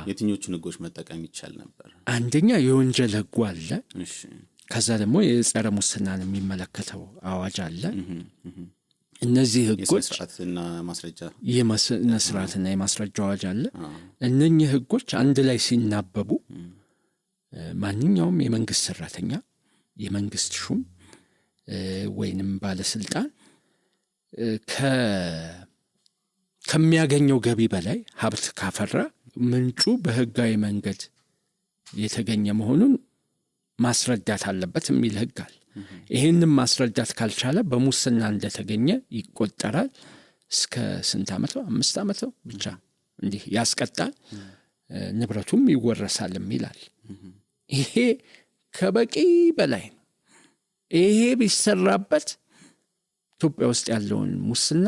የትኞቹን ህጎች መጠቀም ይቻል ነበር? አንደኛ የወንጀል ህጉ አለ። እሺ። ከዛ ደግሞ የጸረ ሙስናን የሚመለከተው አዋጅ አለ። እነዚህ ህጎች የስርዓትና ማስረጃ የመስራትና የማስረጃ አዋጅ አለ። እነኚህ ህጎች አንድ ላይ ሲናበቡ ማንኛውም የመንግስት ሰራተኛ፣ የመንግስት ሹም ወይንም ባለስልጣን ከሚያገኘው ገቢ በላይ ሀብት ካፈራ ምንጩ በህጋዊ መንገድ የተገኘ መሆኑን ማስረዳት አለበት የሚል ህግ አለ። ይሄንን ማስረዳት ካልቻለ በሙስና እንደተገኘ ይቆጠራል። እስከ ስንት ዓመት ነው? 5 ዓመት ነው ብቻ እንዲህ ያስቀጣል። ንብረቱም ይወረሳል ይላል። ይሄ ከበቂ በላይ ነው። ይሄ ቢሰራበት ኢትዮጵያ ውስጥ ያለውን ሙስና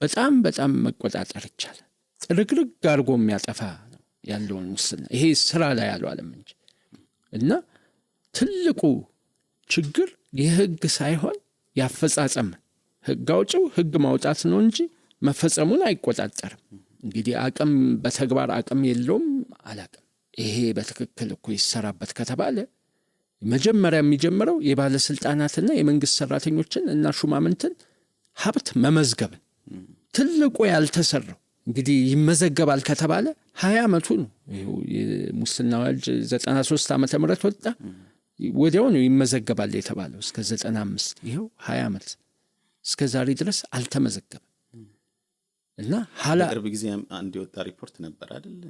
በጣም በጣም መቆጣጠር ይቻላል። ጥርግርግ አድርጎ የሚያጠፋ ነው ያለውን ሙስና። ይሄ ስራ ላይ አልዋለም እንጂ እና ትልቁ ችግር የህግ ሳይሆን ያፈጻጸም። ህግ አውጪው ህግ ማውጣት ነው እንጂ መፈጸሙን አይቆጣጠርም። እንግዲህ አቅም በተግባር አቅም የለውም አላቅም። ይሄ በትክክል እኮ ይሰራበት ከተባለ መጀመሪያ የሚጀምረው የባለስልጣናትና የመንግስት ሰራተኞችን እና ሹማምንትን ሀብት መመዝገብ። ትልቁ ያልተሰራው እንግዲህ ይመዘገባል ከተባለ 20 ዓመቱ ነው። የሙስና አዋጅ 93 ዓመተ ምህረት ወጣ። ወዲያው ነው ይመዘገባል የተባለው እስከ 95። ይሄው 20 ዓመት እስከ ዛሬ ድረስ አልተመዘገበም። እና ቅርብ ጊዜ አንድ የወጣ ሪፖርት ነበር አይደል?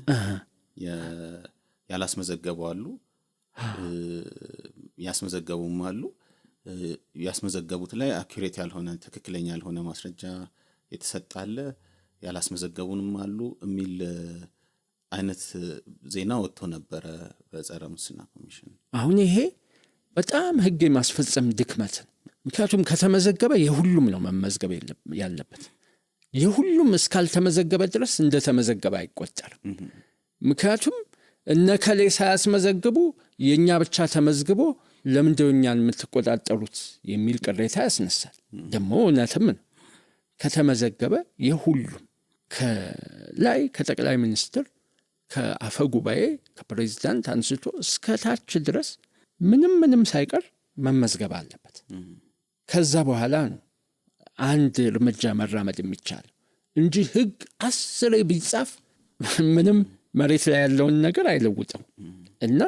ያላስመዘገቡ አሉ፣ ያስመዘገቡም አሉ። ያስመዘገቡት ላይ አኩሬት ያልሆነ ትክክለኛ ያልሆነ ማስረጃ የተሰጣለ፣ ያላስመዘገቡንም አሉ የሚል አይነት ዜና ወጥቶ ነበረ በጸረ ሙስና ኮሚሽን። አሁን ይሄ በጣም ህግ የማስፈጸም ድክመት። ምክንያቱም ከተመዘገበ የሁሉም ነው መመዝገብ ያለበት። የሁሉም እስካልተመዘገበ ድረስ እንደተመዘገበ አይቆጠርም። ምክንያቱም እነከሌ ሳያስመዘግቡ የኛ ብቻ ተመዝግቦ ለምንድነው እኛን የምትቆጣጠሩት የሚል ቅሬታ ያስነሳል። ደግሞ እውነትም ነው። ከተመዘገበ የሁሉም ከላይ ከጠቅላይ ሚኒስትር ከአፈ ጉባኤ ከፕሬዝዳንት አንስቶ እስከ ታች ድረስ ምንም ሳይቀር መመዝገብ አለበት። ከዛ በኋላ ነው አንድ እርምጃ መራመድ የሚቻለው እንጂ ህግ 10 ቢጻፍ ምንም መሬት ላይ ያለውን ነገር አይለውጥም። እና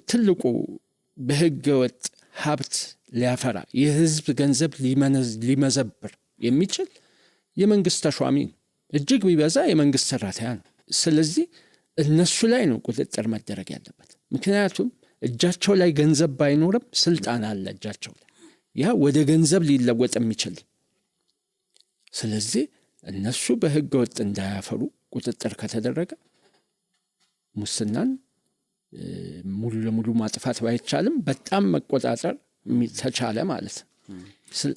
ትልቁ በህገ ወጥ ሀብት ሊያፈራ የህዝብ ገንዘብ ሊመዘብር የሚችል የመንግስት ተሿሚ ነው። እጅግ ቢበዛ የመንግስት ሰራተኛ ነው። ስለዚህ እነሱ ላይ ነው ቁጥጥር መደረግ ያለበት። ምክንያቱም እጃቸው ላይ ገንዘብ ባይኖርም ስልጣን አለ እጃቸው ላይ፣ ያ ወደ ገንዘብ ሊለወጥ የሚችል። ስለዚህ እነሱ በህገ ወጥ እንዳያፈሩ ቁጥጥር ከተደረገ ሙስናን ሙሉ ለሙሉ ማጥፋት ባይቻልም በጣም መቆጣጠር ተቻለ ማለት ነው።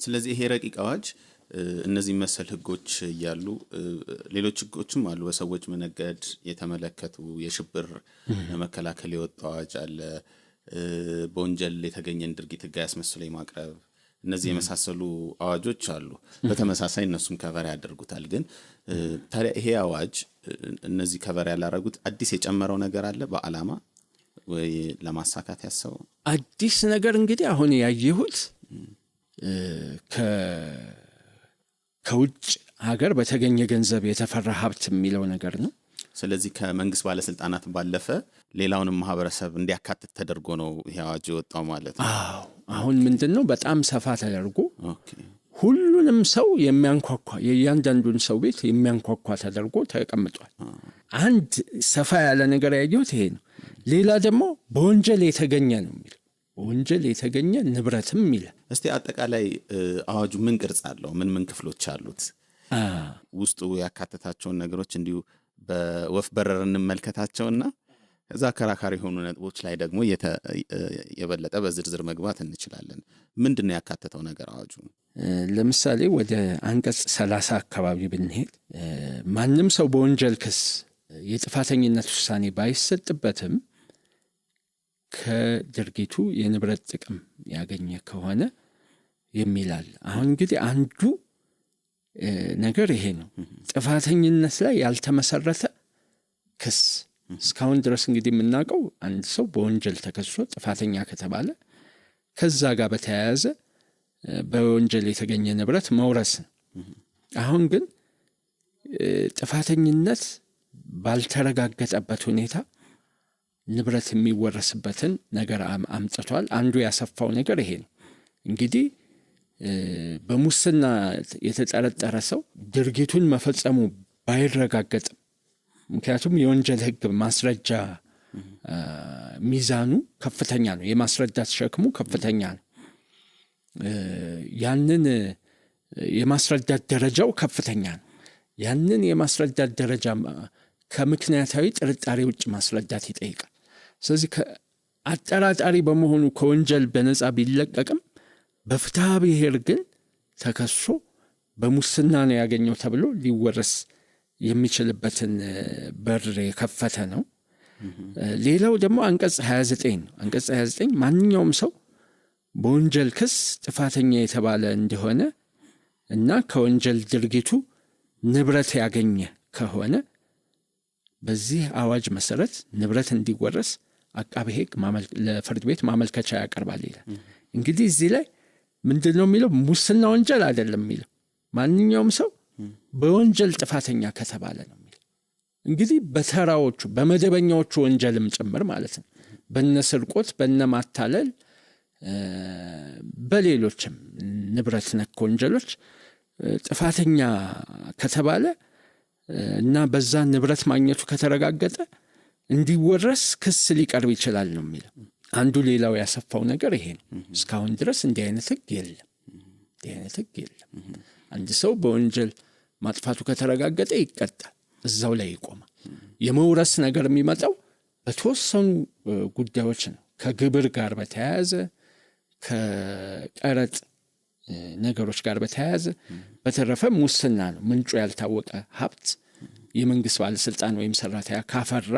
ስለዚህ ይሄ ረቂቅ አዋጅ እነዚህ መሰል ህጎች እያሉ ሌሎች ህጎችም አሉ። በሰዎች መነገድ የተመለከቱ የሽብር መከላከል የወጣው አዋጅ አለ። በወንጀል የተገኘን ድርጊት ህጋዊ አስመስሎ ማቅረብ፣ እነዚህ የመሳሰሉ አዋጆች አሉ። በተመሳሳይ እነሱም ከቨር ያደርጉታል። ግን ታዲያ ይሄ አዋጅ እነዚህ ከቨር ያላረጉት አዲስ የጨመረው ነገር አለ በአላማ ወይ ለማሳካት ያሰበው አዲስ ነገር? እንግዲህ አሁን ያየሁት ከውጭ ሀገር በተገኘ ገንዘብ የተፈራ ሀብት የሚለው ነገር ነው። ስለዚህ ከመንግስት ባለስልጣናት ባለፈ ሌላውንም ማህበረሰብ እንዲያካትት ተደርጎ ነው ይሄ አዋጅ የወጣው ማለት ነው። አሁን ምንድነው በጣም ሰፋ ተደርጎ ሁሉንም ሰው የሚያንኳኳ የእያንዳንዱን ሰው ቤት የሚያንኳኳ ተደርጎ ተቀምጧል። አንድ ሰፋ ያለ ነገር ያየሁት ይሄ ነው። ሌላ ደግሞ በወንጀል የተገኘ ነው የሚል በወንጀል የተገኘ ንብረትም ይላል። እስቲ አጠቃላይ አዋጁ ምን ቅርጽ አለው? ምን ክፍሎች አሉት? ውስጡ ያካተታቸውን ነገሮች እንዲሁ በወፍ በረር እንመልከታቸውና እዛ አከራካሪ የሆኑ ነጥቦች ላይ ደግሞ የበለጠ በዝርዝር መግባት እንችላለን። ምንድነው ያካተተው ነገር አዋጁ? ለምሳሌ ወደ አንቀጽ 30 አካባቢ ብንሄድ ማንም ሰው በወንጀል ክስ የጥፋተኝነት ውሳኔ ባይሰጥበትም ከድርጊቱ የንብረት ጥቅም ያገኘ ከሆነ የሚላል። አሁን እንግዲህ አንዱ ነገር ይሄ ነው። ጥፋተኝነት ላይ ያልተመሰረተ ክስ እስካሁን ድረስ እንግዲህ የምናውቀው አንድ ሰው በወንጀል ተከሶ ጥፋተኛ ከተባለ ከዛ ጋር በተያያዘ በወንጀል የተገኘ ንብረት መውረስ ነው። አሁን ግን ጥፋተኝነት ባልተረጋገጠበት ሁኔታ ንብረት የሚወረስበትን ነገር አምጥቷል። አንዱ ያሰፋው ነገር ይሄ ነው። እንግዲህ በሙስና የተጠረጠረ ሰው ድርጊቱን መፈጸሙ ባይረጋገጥም ምክንያቱም የወንጀል ሕግ ማስረጃ ሚዛኑ ከፍተኛ ነው፣ የማስረዳት ሸክሙ ከፍተኛ ነው። ያንን የማስረዳት ደረጃው ከፍተኛ ነው። ያንን የማስረዳት ደረጃ ከምክንያታዊ ጥርጣሬ ውጭ ማስረዳት ይጠይቃል። ስለዚህ አጠራጣሪ በመሆኑ ከወንጀል በነጻ ቢለቀቅም በፍትሐ ብሔር ግን ተከሶ በሙስና ነው ያገኘው ተብሎ ሊወረስ የሚችልበትን በር የከፈተ ነው። ሌላው ደግሞ አንቀጽ 29 ነው። አንቀጽ 29 ማንኛውም ሰው በወንጀል ክስ ጥፋተኛ የተባለ እንደሆነ እና ከወንጀል ድርጊቱ ንብረት ያገኘ ከሆነ በዚህ አዋጅ መሰረት ንብረት እንዲወረስ አቃቤ ሕግ ለፍርድ ቤት ማመልከቻ ያቀርባል ይላል። እንግዲህ እዚህ ላይ ምንድነው የሚለው? ሙስና ወንጀል አይደለም የሚለው፣ ማንኛውም ሰው በወንጀል ጥፋተኛ ከተባለ ነው የሚለው። እንግዲህ በተራዎቹ በመደበኛዎቹ ወንጀልም ጭምር ማለት ነው፣ በነስርቆት በነማታለል በሌሎችም ንብረት ነክ ወንጀሎች ጥፋተኛ ከተባለ እና በዛ ንብረት ማግኘቱ ከተረጋገጠ እንዲወረስ ክስ ሊቀርብ ይችላል ነው የሚለው። አንዱ ሌላው ያሰፋው ነገር ይሄ ነው። እስካሁን ድረስ እንዲህ አይነት ሕግ የለም። አንድ ሰው በወንጀል ማጥፋቱ ከተረጋገጠ ይቀጣል፣ እዛው ላይ ይቆማል። የመውረስ ነገር የሚመጣው በተወሰኑ ጉዳዮች ነው፣ ከግብር ጋር በተያያዘ ከቀረጥ ነገሮች ጋር በተያያዘ። በተረፈ ሙስና ነው፣ ምንጩ ያልታወቀ ሀብት የመንግስት ባለስልጣን ወይም ሰራተኛ ካፈራ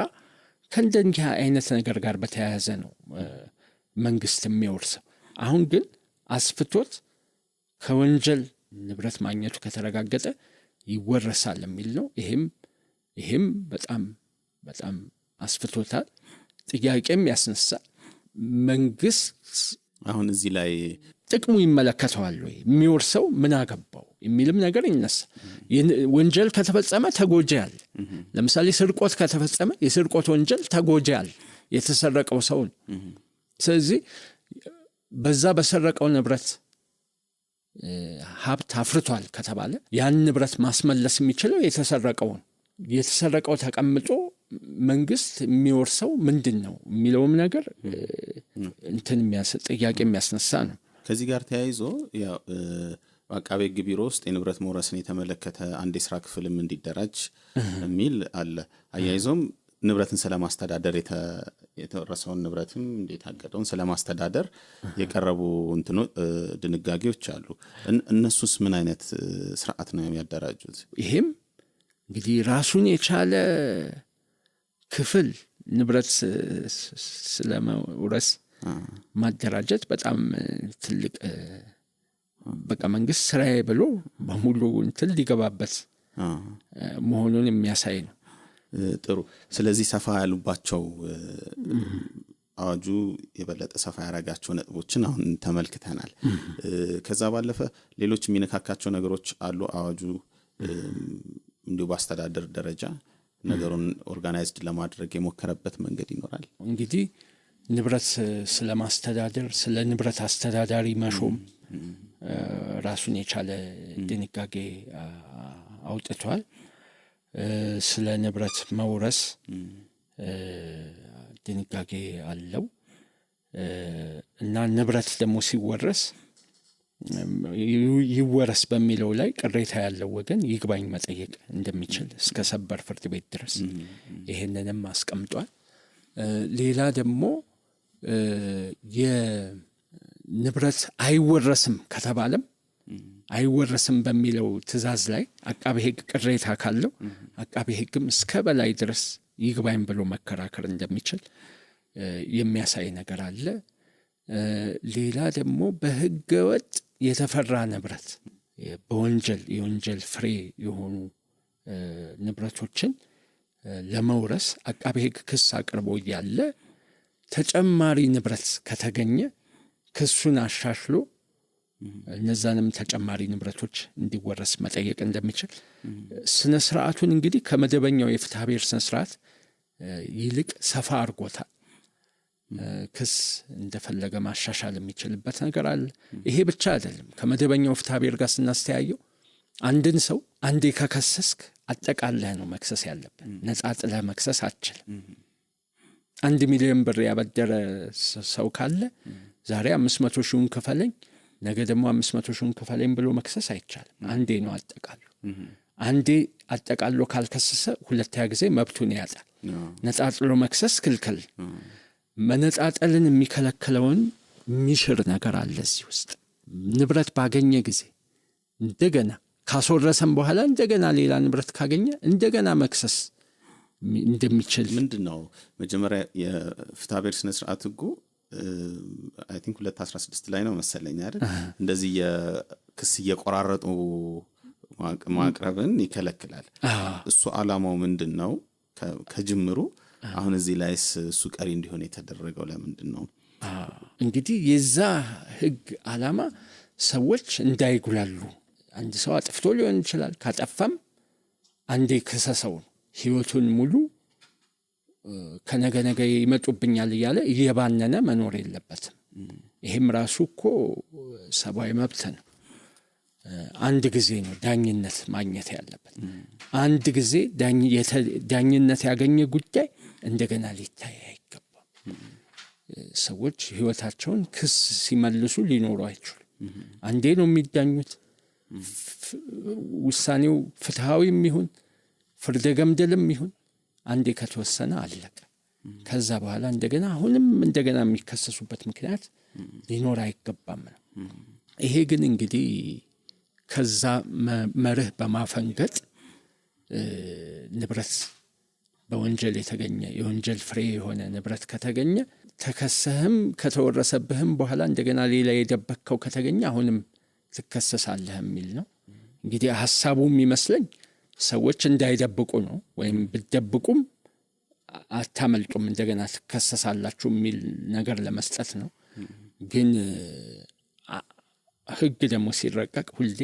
ከእንደዚህ አይነት ነገር ጋር በተያያዘ ነው መንግስት የሚወርሰው። አሁን ግን አስፍቶት ከወንጀል ንብረት ማግኘቱ ከተረጋገጠ ይወረሳል የሚል ነው። ይሄም በጣም አስፍቶታል፣ ጥያቄም ያስነሳል። መንግስት አሁን እዚህ ላይ ጥቅሙ ይመለከተዋል ወይ፣ የሚወርሰው ምን አገባው የሚልም ነገር ይነሳ። ወንጀል ከተፈጸመ ተጎጂያል። ለምሳሌ ስርቆት ከተፈጸመ የስርቆት ወንጀል ተጎጂያል የተሰረቀው ሰው። ስለዚህ በዛ በሰረቀው ንብረት ሀብት አፍርቷል ከተባለ ያን ንብረት ማስመለስ የሚችለው የተሰረቀው ተቀምጦ መንግስት የሚወርሰው ምንድን ነው የሚለውም ነገር ጥያቄ የሚያስነሳ ነው። ከዚህ ጋር ተያይዞ ያው አቃቤ ሕግ ቢሮ ውስጥ የንብረት መውረስን የተመለከተ አንድ የሥራ ክፍልም እንዲደራጅ የሚል አለ። አያይዞም ንብረትን ስለማስተዳደር የተወረሰውን ንብረትም የታገደውን ስለማስተዳደር የቀረቡ ድንጋጌዎች አሉ። እነሱስ ምን አይነት ስርዓት ነው የሚያደራጁት? ይሄም እንግዲህ ራሱን የቻለ ክፍል ንብረት ስለመውረስ ማደራጀት በጣም ትልቅ በቃ መንግስት ስራዬ ብሎ በሙሉ ሊገባበት መሆኑን የሚያሳይ ነው። ጥሩ። ስለዚህ ሰፋ ያሉባቸው አዋጁ የበለጠ ሰፋ ያረጋቸው ነጥቦችን አሁን ተመልክተናል። ከዛ ባለፈ ሌሎች የሚነካካቸው ነገሮች አሉ። አዋጁ እንዲሁ በአስተዳደር ደረጃ ነገሩን ኦርጋናይዝድ ለማድረግ የሞከረበት መንገድ ይኖራል። እንግዲህ ንብረት ስለማስተዳደር ስለ ንብረት አስተዳዳሪ መሾም ራሱን የቻለ ድንጋጌ አውጥቷል። ስለ ንብረት መውረስ ድንጋጌ አለው እና ንብረት ደግሞ ሲወረስ ይወረስ በሚለው ላይ ቅሬታ ያለው ወገን ይግባኝ መጠየቅ እንደሚችል እስከ ሰበር ፍርድ ቤት ድረስ ይሄንንም አስቀምጧል። ሌላ ደግሞ የንብረት አይወረስም ከተባለም አይወረስም በሚለው ትእዛዝ ላይ አቃቤ ሕግ ቅሬታ ካለው አቃቤ ሕግም እስከ በላይ ድረስ ይግባኝ ብሎ መከራከር እንደሚችል የሚያሳይ ነገር አለ። ሌላ ደግሞ በሕገ ወጥ የተፈራ ንብረት የወንጀል ፍሬ የሆኑ ንብረቶችን ለመውረስ አቃቤ ሕግ ክስ አቅርቦ እያለ ተጨማሪ ንብረት ከተገኘ ክሱን አሻሽሎ እነዛንም ተጨማሪ ንብረቶች እንዲወረስ መጠየቅ እንደሚችል ስነ ስርዓቱን እንግዲህ ከመደበኛው የፍትሐ ብሔር ስነ ስርዓት ይልቅ ሰፋ አድርጎታል። ክስ እንደፈለገ ማሻሻል የሚችልበት ነገር አለ። ይሄ ብቻ አይደለም። ከመደበኛው ፍትሐ ብሔር ጋር ስናስተያየው አንድን ሰው አንዴ ከከሰስክ አጠቃለህ ነው መክሰስ ያለበት። ነጻጥለህ መክሰስ አትችልም። 1 ሚሊዮን ብር ያበደረ ሰው ካለ ዛሬ 500 ሺውን ክፈለኝ፣ ነገ ደግሞ 500 ሺውን ክፈለኝ ብሎ መክሰስ አይቻልም። አንዴ ነው አጠቃሉ። አንዴ አጠቃሎ ካልከሰሰ ሁለተኛ ጊዜ መብቱን ያጣል። ነጻጥሎ መክሰስ ክልክል። መነጻጠልን የሚከለክለውን የሚሽር ነገር አለ እዚህ ውስጥ። ንብረት ባገኘ ጊዜ እንደገና ካስወረሰም በኋላ እንደገና ሌላ ንብረት ካገኘ እንደገና መክሰስ እንደሚችል ምንድነው መጀመሪያ የፍትሐ ብሔር ስነ ስርዓት ህጉ አይ ቲንክ 216 ላይ ነው መሰለኝ አይደል? እንደዚህ የክስ እየቆራረጡ ማቅረብን ይከለክላል። እሱ ዓላማው ምንድነው? ከጅምሩ አሁን እዚህ ላይስ እሱ ቀሪ እንዲሆን የተደረገው ለምንድን ነው? እንግዲህ የዛ ህግ ዓላማ ሰዎች እንዳይጉላሉ። አንድ ሰው አጥፍቶ ሊሆን ይችላል። ካጠፋም አንዴ ከሰሰው ህይወቱን ሙሉ ከነገ ነገ ይመጡብኛል እያለ እየባነነ መኖር የለበትም። ይሄም ራሱ እኮ ሰብአዊ መብት ነው። አንድ ጊዜ ነው ዳኝነት ማግኘት ያለበት። አንድ ጊዜ ዳኝነት ያገኘ ጉዳይ እንደገና ሊታይ አይገባም። ሰዎች ህይወታቸውን ክስ ሲመልሱ ሊኖሩ አይችሉም። አንዴ ነው የሚዳኙት። ውሳኔው ፍትሃዊም ይሁን ፍርደ ገምድልም ይሁን አንዴ ከተወሰነ አለቀ። ከዛ በኋላ እንደገና አሁንም እንደገና የሚከሰሱበት ምክንያት ሊኖር አይገባም ነው። ይሄ ግን እንግዲህ ከዛ መርህ በማፈንገጥ ንብረት በወንጀል የተገኘ የወንጀል ፍሬ የሆነ ንብረት ከተገኘ ተከሰህም ከተወረሰብህም በኋላ እንደገና ሌላ የደበከው ከተገኘ አሁንም ትከሰሳለህ የሚል ነው። እንግዲህ ሐሳቡ የሚመስለኝ ሰዎች እንዳይደብቁ ነው። ወይም ብትደብቁም አታመልጡም እንደገና ትከሰሳላችሁ የሚል ነገር ለመስጠት ነው። ግን ህግ ደግሞ ሲረቀቅ ሁሌ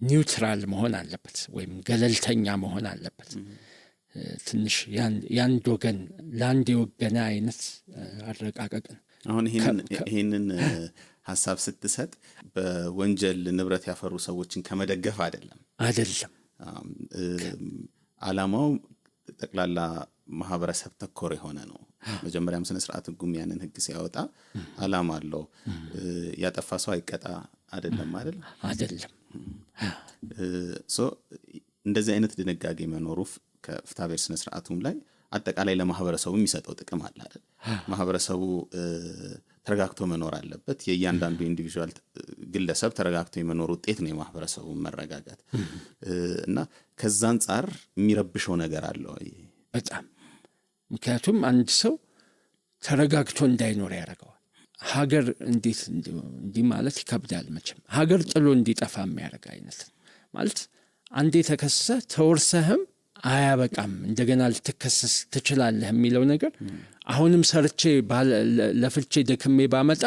ኒውትራል መሆን አለበት ወይም ገለልተኛ መሆን አለበት። ትንሽ ያንድ ወገን ለአንድ የወገነ አይነት አረቃቀቅ ነው። አሁን ይሄንን ሐሳብ ስትሰጥ በወንጀል ንብረት ያፈሩ ሰዎችን ከመደገፍ አይደለም። ዓላማው ጠቅላላ ማህበረሰብ ተኮር የሆነ ነው። መጀመሪያም ስነ ስርዓት ህጉም ያንን ህግ ሲያወጣ ዓላማ አለው። ያጠፋ ሰው አይቀጣ አይደለም አይደለም። እንደዚህ አይነት ድንጋጌ መኖሩ ከፍትሐ ብሔር ስነ ስርዓቱም ላይ አጠቃላይ ለማህበረሰቡ የሚሰጠው ጥቅም አለ አይደል? ማህበረሰቡ ተረጋግቶ መኖር አለበት። የእያንዳንዱ ኢንዲቪጁዋል ግለሰብ ተረጋግቶ የመኖር ውጤት ነው የማህበረሰቡ መረጋጋት። እና ከዛ አንፃር የሚረብሸው ነገር አለ ወይ? በጣም። ምክንያቱም አንድ ሰው ተረጋግቶ እንዳይኖር ያደርገዋል። ሀገር እንዴት እንዲህ ማለት ይከብዳል መቼም። ሀገር ጥሎ እንዲጠፋ የሚያደርግ አይነት ማለት አንዴ ተከሰሰ ተወርሰህም አያበቃም እንደገና ልትከሰስ ትችላለህ የሚለው ነገር አሁንም ሰርቼ ለፍቼ ደክሜ ባመጣ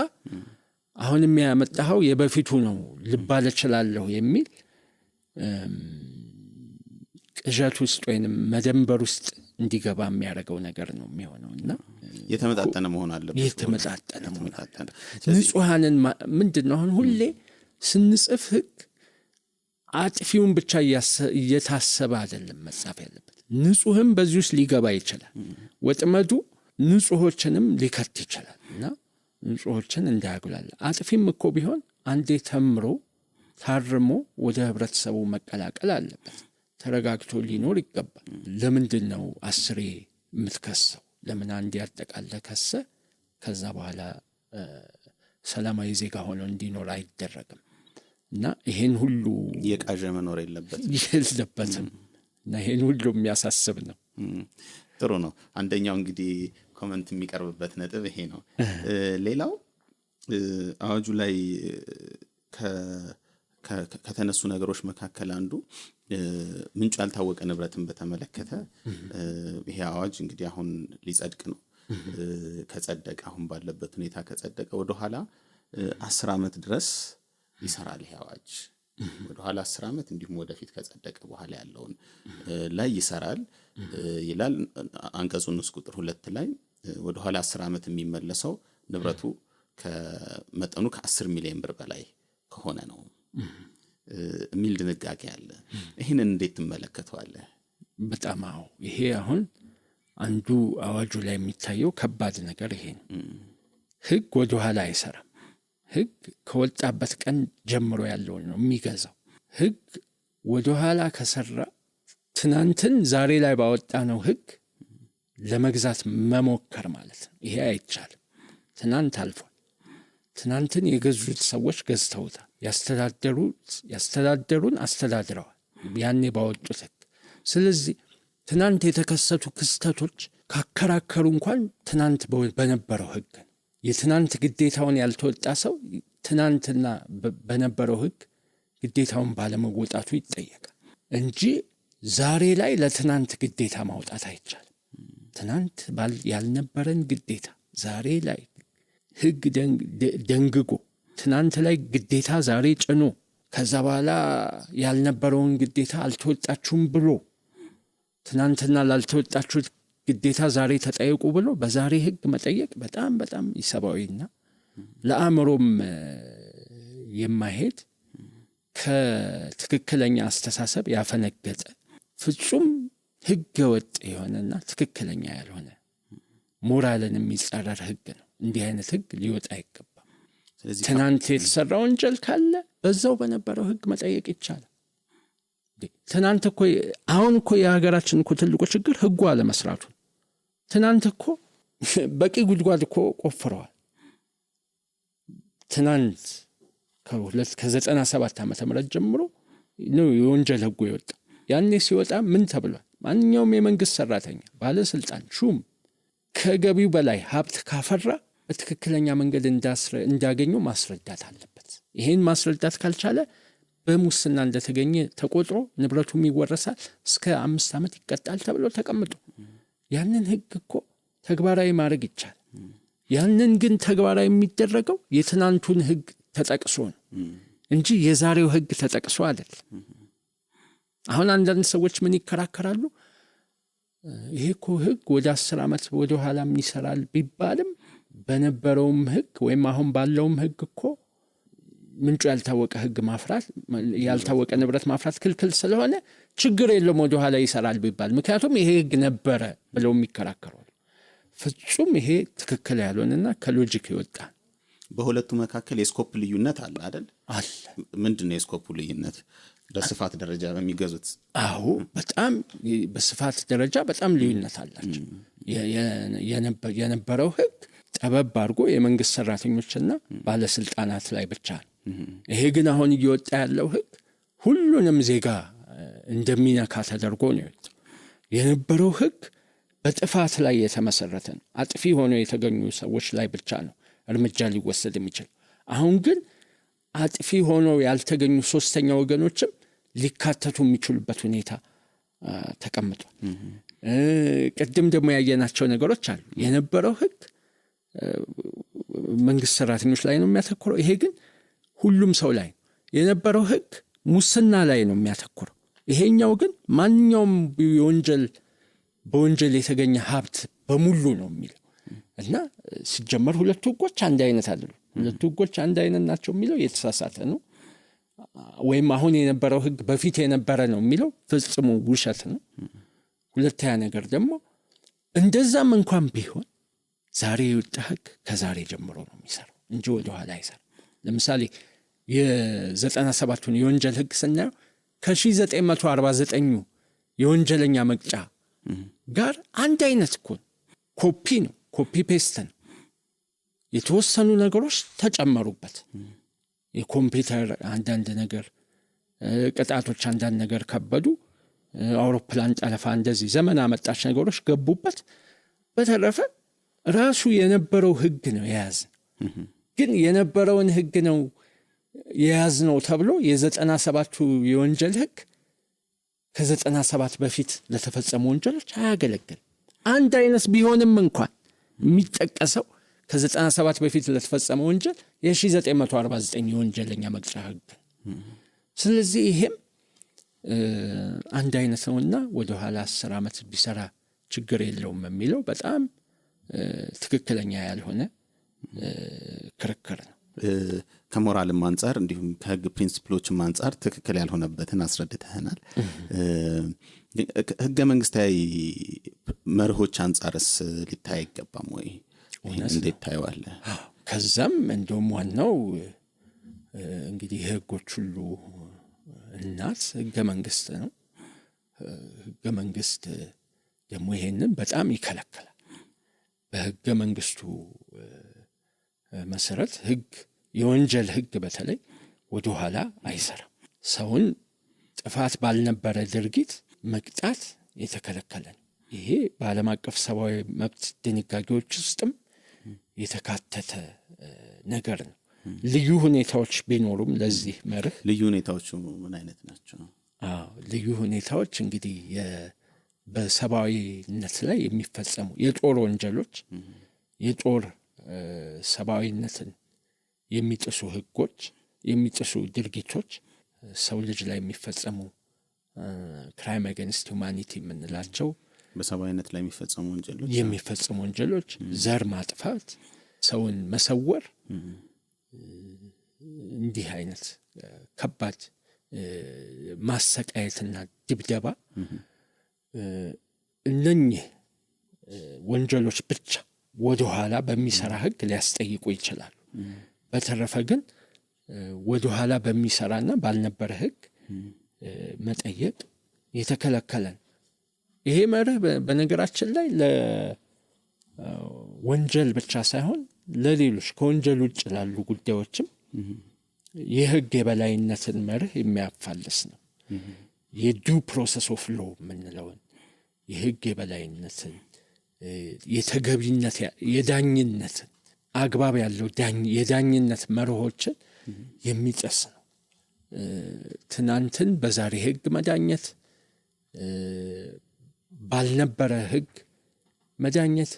አሁንም ያመጣው የበፊቱ ነው ልባል እችላለሁ የሚል ቅዠት ውስጥ ወይንም መደንበር ውስጥ እንዲገባ የሚያደርገው ነገር ነው የሚሆነውና የተመጣጠነ መሆን አለበት። የተመጣጠነ መሆን አለበት። ንጹሃንን ምንድነው አሁን ሁሌ ስንጽፍ ህግ አጥፊውን ብቻ እየታሰበ አይደለም መጻፍ ያለበት። ንጹህም በዚህ ውስጥ ሊገባ ይችላል። ወጥመዱ ንጹሆችንም ሊከት ይችላል እና ንጹሆችን እንዳያጉላል። አጥፊም እኮ ቢሆን አንዴ ተምሮ ታርሞ ወደ ህብረተሰቡ መቀላቀል አለበት። ተረጋግቶ ሊኖር ይገባል። ለምንድነው 10 የምትከሰው? ለምን አንዴ ያጠቃለ ከሰ ከዛ በኋላ ሰላማዊ ዜጋ ሆኖ እንዲኖር አይደረግም? እና ይሄን ሁሉ የቃዠ መኖር የለበትም እና ይሄን ሁሉ የሚያሳስብ ነው። ጥሩ ነው። አንደኛው እንግዲህ ኮሜንት የሚቀርብበት ነጥብ ይሄ ነው። ሌላው አዋጁ ላይ ከተነሱ ነገሮች መካከል አንዱ ምንጩ ያልታወቀ ንብረትን በተመለከተ ይሄ አዋጅ እንግዲህ አሁን ሊጸድቅ ነው። ከጸደቀ አሁን ባለበት ሁኔታ ከጸደቀ ወደ ኋላ 10 ዓመት ድረስ ይሰራል ይሄ አዋጅ። ወደ ኋላ 10 ዓመት እንዲሁም ወደፊት ከጸደቀ በኋላ ያለውን ላይ ይሰራል ይላል። አንቀጹ ንዑስ ቁጥር 2 ላይ ወደ ኋላ 10 ዓመት የሚመለሰው ንብረቱ ከመጠኑ ከ10 ሚሊዮን ብር በላይ ከሆነ ነው የሚል ድንጋጌ አለ። ይሄንን እንዴት ትመለከተዋለህ? በጣም አዎ፣ ይሄ አሁን አንዱ አዋጁ ላይ የሚታየው ከባድ ነገር ይሄ ነው። ህግ ወደ ኋላ አይሰራም። ህግ ከወጣበት ቀን ጀምሮ ያለውን ነው የሚገዛው። ህግ ወደ ኋላ ከሰራ ትናንትን ዛሬ ላይ ባወጣነው ህግ ለመግዛት መሞከር ማለት ነው። ይሄ አይቻልም። ትናንት አልፏል። ትናንትን የገዙት ሰዎች ገዝተውታል። ያስተዳደሩን አስተዳድረዋል ያኔ ባወጡት ህግ። ስለዚህ ትናንት የተከሰቱ ክስተቶች ካከራከሩ እንኳን ትናንት በነበረው ህግ ነው። የትናንት ግዴታውን ያልተወጣ ሰው ትናንትና በነበረው ህግ ግዴታውን ባለመወጣቱ ይጠየቃል እንጂ ዛሬ ላይ ለትናንት ግዴታ ማውጣት አይቻልም። ትናንት ያልነበረን ግዴታ ዛሬ ላይ ህግ ደንግጎ ትናንት ላይ ግዴታ ዛሬ ጭኖ ከዛ በኋላ ያልነበረውን ግዴታ አልተወጣችሁም ብሎ ትናንትና ላልተወጣችሁት ግዴታ ዛሬ ተጠየቁ ብሎ በዛሬ ህግ መጠየቅ በጣም በጣም ኢሰብአዊና ለአእምሮም የማይሄድ ከትክክለኛ አስተሳሰብ ያፈነገጠ ፍጹም ህገ ወጥ የሆነና ትክክለኛ ያልሆነ ሞራልን የሚጻረር ህግ ነው። እንዲህ አይነት ህግ ሊወጣ አይገባም። ስለዚህ ትናንት የተሰራ ወንጀል ካለ በዛው በነበረው ህግ መጠየቅ ይቻላል። ትናንት እኮ አሁን እኮ የሀገራችን እኮ ትልቁ ችግር ህጉ አለመስራቱ። ትናንት እኮ በቂ ጉድጓድ እኮ ቆፍረዋል። ትናንት ከ97 ዓመተ ምህረት ጀምሮ ነው የወንጀል ህጉ የወጣ። ያኔ ሲወጣ ምን ተብሏል? ማንኛውም የመንግስት ሰራተኛ፣ ባለስልጣን፣ ሹም ከገቢው በላይ ሀብት ካፈራ በትክክለኛ መንገድ እንዳገኙ ማስረዳት አለበት። ይሄን ማስረዳት ካልቻለ በሙስና እንደተገኘ ተቆጥሮ ንብረቱም ይወረሳል፣ እስከ 5 ዓመት ይቀጣል ተብሎ ተቀምጦ ያንን ህግ እኮ ተግባራዊ ማድረግ ይቻላል። ያንን ግን ተግባራዊ የሚደረገው የትናንቱን ህግ ተጠቅሶ ነው እንጂ የዛሬው ህግ ተጠቅሶ አይደለም። አሁን አንዳንድ ሰዎች ምን ይከራከራሉ? ይሄ እኮ ህግ ወደ 10 ዓመት ወደ ኋላም ይሰራል ቢባልም በነበረውም ህግ ወይም አሁን ባለውም ህግ እኮ ምንጩ ያልታወቀ ህግ ማፍራት ያልታወቀ ንብረት ማፍራት ክልክል ስለሆነ ችግር የለም ወደ ኋላ ይሰራል ቢባል፣ ምክንያቱም ይሄ ህግ ነበረ ብለው የሚከራከራሉ። ፍጹም ይሄ ትክክል ያልሆነና ከሎጂክ ይወጣ። በሁለቱ መካከል የስኮፕ ልዩነት አለ አይደል? አለ። ምንድነው የስኮፕ ልዩነት? በስፋት ደረጃ በሚገዙት አዎ፣ በጣም በስፋት ደረጃ በጣም ልዩነት አላቸው። የነበረው ህግ ጠበብ አድርጎ የመንግስት ሰራተኞችና ባለስልጣናት ላይ ብቻ ነው። ይሄ ግን አሁን እየወጣ ያለው ህግ ሁሉንም ዜጋ እንደሚነካ ተደርጎ ነው የወጣው። የነበረው ህግ በጥፋት ላይ የተመሰረተ ነው። አጥፊ ሆነው የተገኙ ሰዎች ላይ ብቻ ነው እርምጃ ሊወሰድ የሚችል። አሁን ግን አጥፊ ሆነው ያልተገኙ ሶስተኛ ወገኖችም ሊካተቱ የሚችሉበት ሁኔታ ተቀምጧል። ቅድም ደግሞ ያየናቸው ነገሮች አሉ። የነበረው ህግ መንግስት ሰራተኞች ላይ ነው የሚያተኩረው። ይሄ ግን ሁሉም ሰው ላይ ነው። የነበረው ህግ ሙስና ላይ ነው የሚያተኩረው። ይሄኛው ግን ማንኛውም በወንጀል የተገኘ ሀብት በሙሉ ነው የሚለው እና ሲጀመር ሁለቱ ህጎች አንድ አይነት አይደሉም። ሁለቱ ህጎች አንድ አይነት ናቸው የሚለው የተሳሳተ ነው። ወይም አሁን የነበረው ህግ በፊት የነበረ ነው የሚለው ፍጹም ውሸት ነው። ሁለተኛ ነገር ደግሞ እንደዛም እንኳን ቢሆን ዛሬ የወጣ ህግ ከዛሬ ጀምሮ ነው የሚሰራው እንጂ ወደ ኋላ አይሰራም። ለምሳሌ የ97ቱን የወንጀል ህግ ስናየው ከ1949 የወንጀለኛ መቅጫ ጋር አንድ አይነት ኮፒ ነው፣ ኮፒ ፔስት ነው። የተወሰኑ ነገሮች ተጨመሩበት። የኮምፒውተር አንዳንድ ነገር ቅጣቶች አንዳንድ ነገር ከበዱ፣ አውሮፕላን ጠለፋ፣ እንደዚህ ዘመን አመጣች ነገሮች ገቡበት። በተረፈ ራሱ የነበረው ህግ ነው የያዝ። ግን የነበረውን ህግ ነው የያዝ ነው ተብሎ የ97ቱ የወንጀል ህግ ከ97 በፊት ለተፈጸሙ ወንጀሎች አያገለግል። አንድ አይነት ቢሆንም እንኳን የሚጠቀሰው ከ97 በፊት ለተፈጸመ ወንጀል የ1949 የወንጀለኛ መቅጫ ህግ። ስለዚህ ይሄም አንድ አይነት ነውና ወደ ኋላ 10 ዓመት ቢሰራ ችግር የለውም የሚለው በጣም ትክክለኛ ያልሆነ ክርክር ነው። ከሞራልም አንጻር እንዲሁም ከህግ ፕሪንሲፕሎችም አንጻር ትክክል ያልሆነበትን አስረድተናል። ህገ መንግስታዊ መርሆች አንጻርስ ሊታይ አይገባም ወይ? እንዴት ታየዋለህ? ከዛም እንደውም ዋናው እንግዲህ ህጎች ሁሉ እናት ህገ መንግስት ነው። ህገ መንግስት ደግሞ ይሄንን በጣም ይከለክላል። በህገ መንግስቱ መሰረት ህግ የወንጀል ህግ በተለይ ወደ ኋላ አይሰራም። ሰውን ጥፋት ባልነበረ ድርጊት መቅጣት የተከለከለ ነው። ይሄ በዓለም አቀፍ ሰብአዊ መብት ድንጋጌዎች ውስጥም የተካተተ ነገር ነው። ልዩ ሁኔታዎች ቢኖሩም ለዚህ መርህ ልዩ ሁኔታዎቹ ምን አይነት ናቸው? ልዩ ሁኔታዎች እንግዲህ በሰብአዊነት ላይ የሚፈጸሙ የጦር ወንጀሎች፣ የጦር ሰብአዊነትን የሚጥሱ ህጎች፣ የሚጥሱ ድርጊቶች፣ ሰው ልጅ ላይ የሚፈጸሙ ክራይም አጌንስት ሁማኒቲ የምንላቸው በሰብአዊነት ላይ የሚፈጸሙ ወንጀሎች፣ ዘር ማጥፋት፣ ሰውን መሰወር፣ እንዲህ አይነት ከባድ ማሰቃየትና ድብደባ እነኚህ ወንጀሎች ብቻ ወደ ኋላ በሚሰራ ህግ ሊያስጠይቁ ይችላሉ። በተረፈ ግን ወደ ኋላ በሚሰራና ባልነበረ ህግ መጠየቅ የተከለከለን። ይሄ መርህ በነገራችን ላይ ለወንጀል ብቻ ሳይሆን ለሌሎች ከወንጀል ውጭ ላሉ ጉዳዮችም የህግ የበላይነትን መርህ የሚያፋልስ ነው። የዱ ፕሮሰስ ኦፍ ሎ የምንለውን የህግ የበላይነትን፣ የተገቢነት፣ የዳኝነትን አግባብ ያለው የዳኝነት መርሆችን የሚጥስ ነው። ትናንትን በዛሬ ህግ መዳኘት፣ ባልነበረ ህግ መዳኘት፣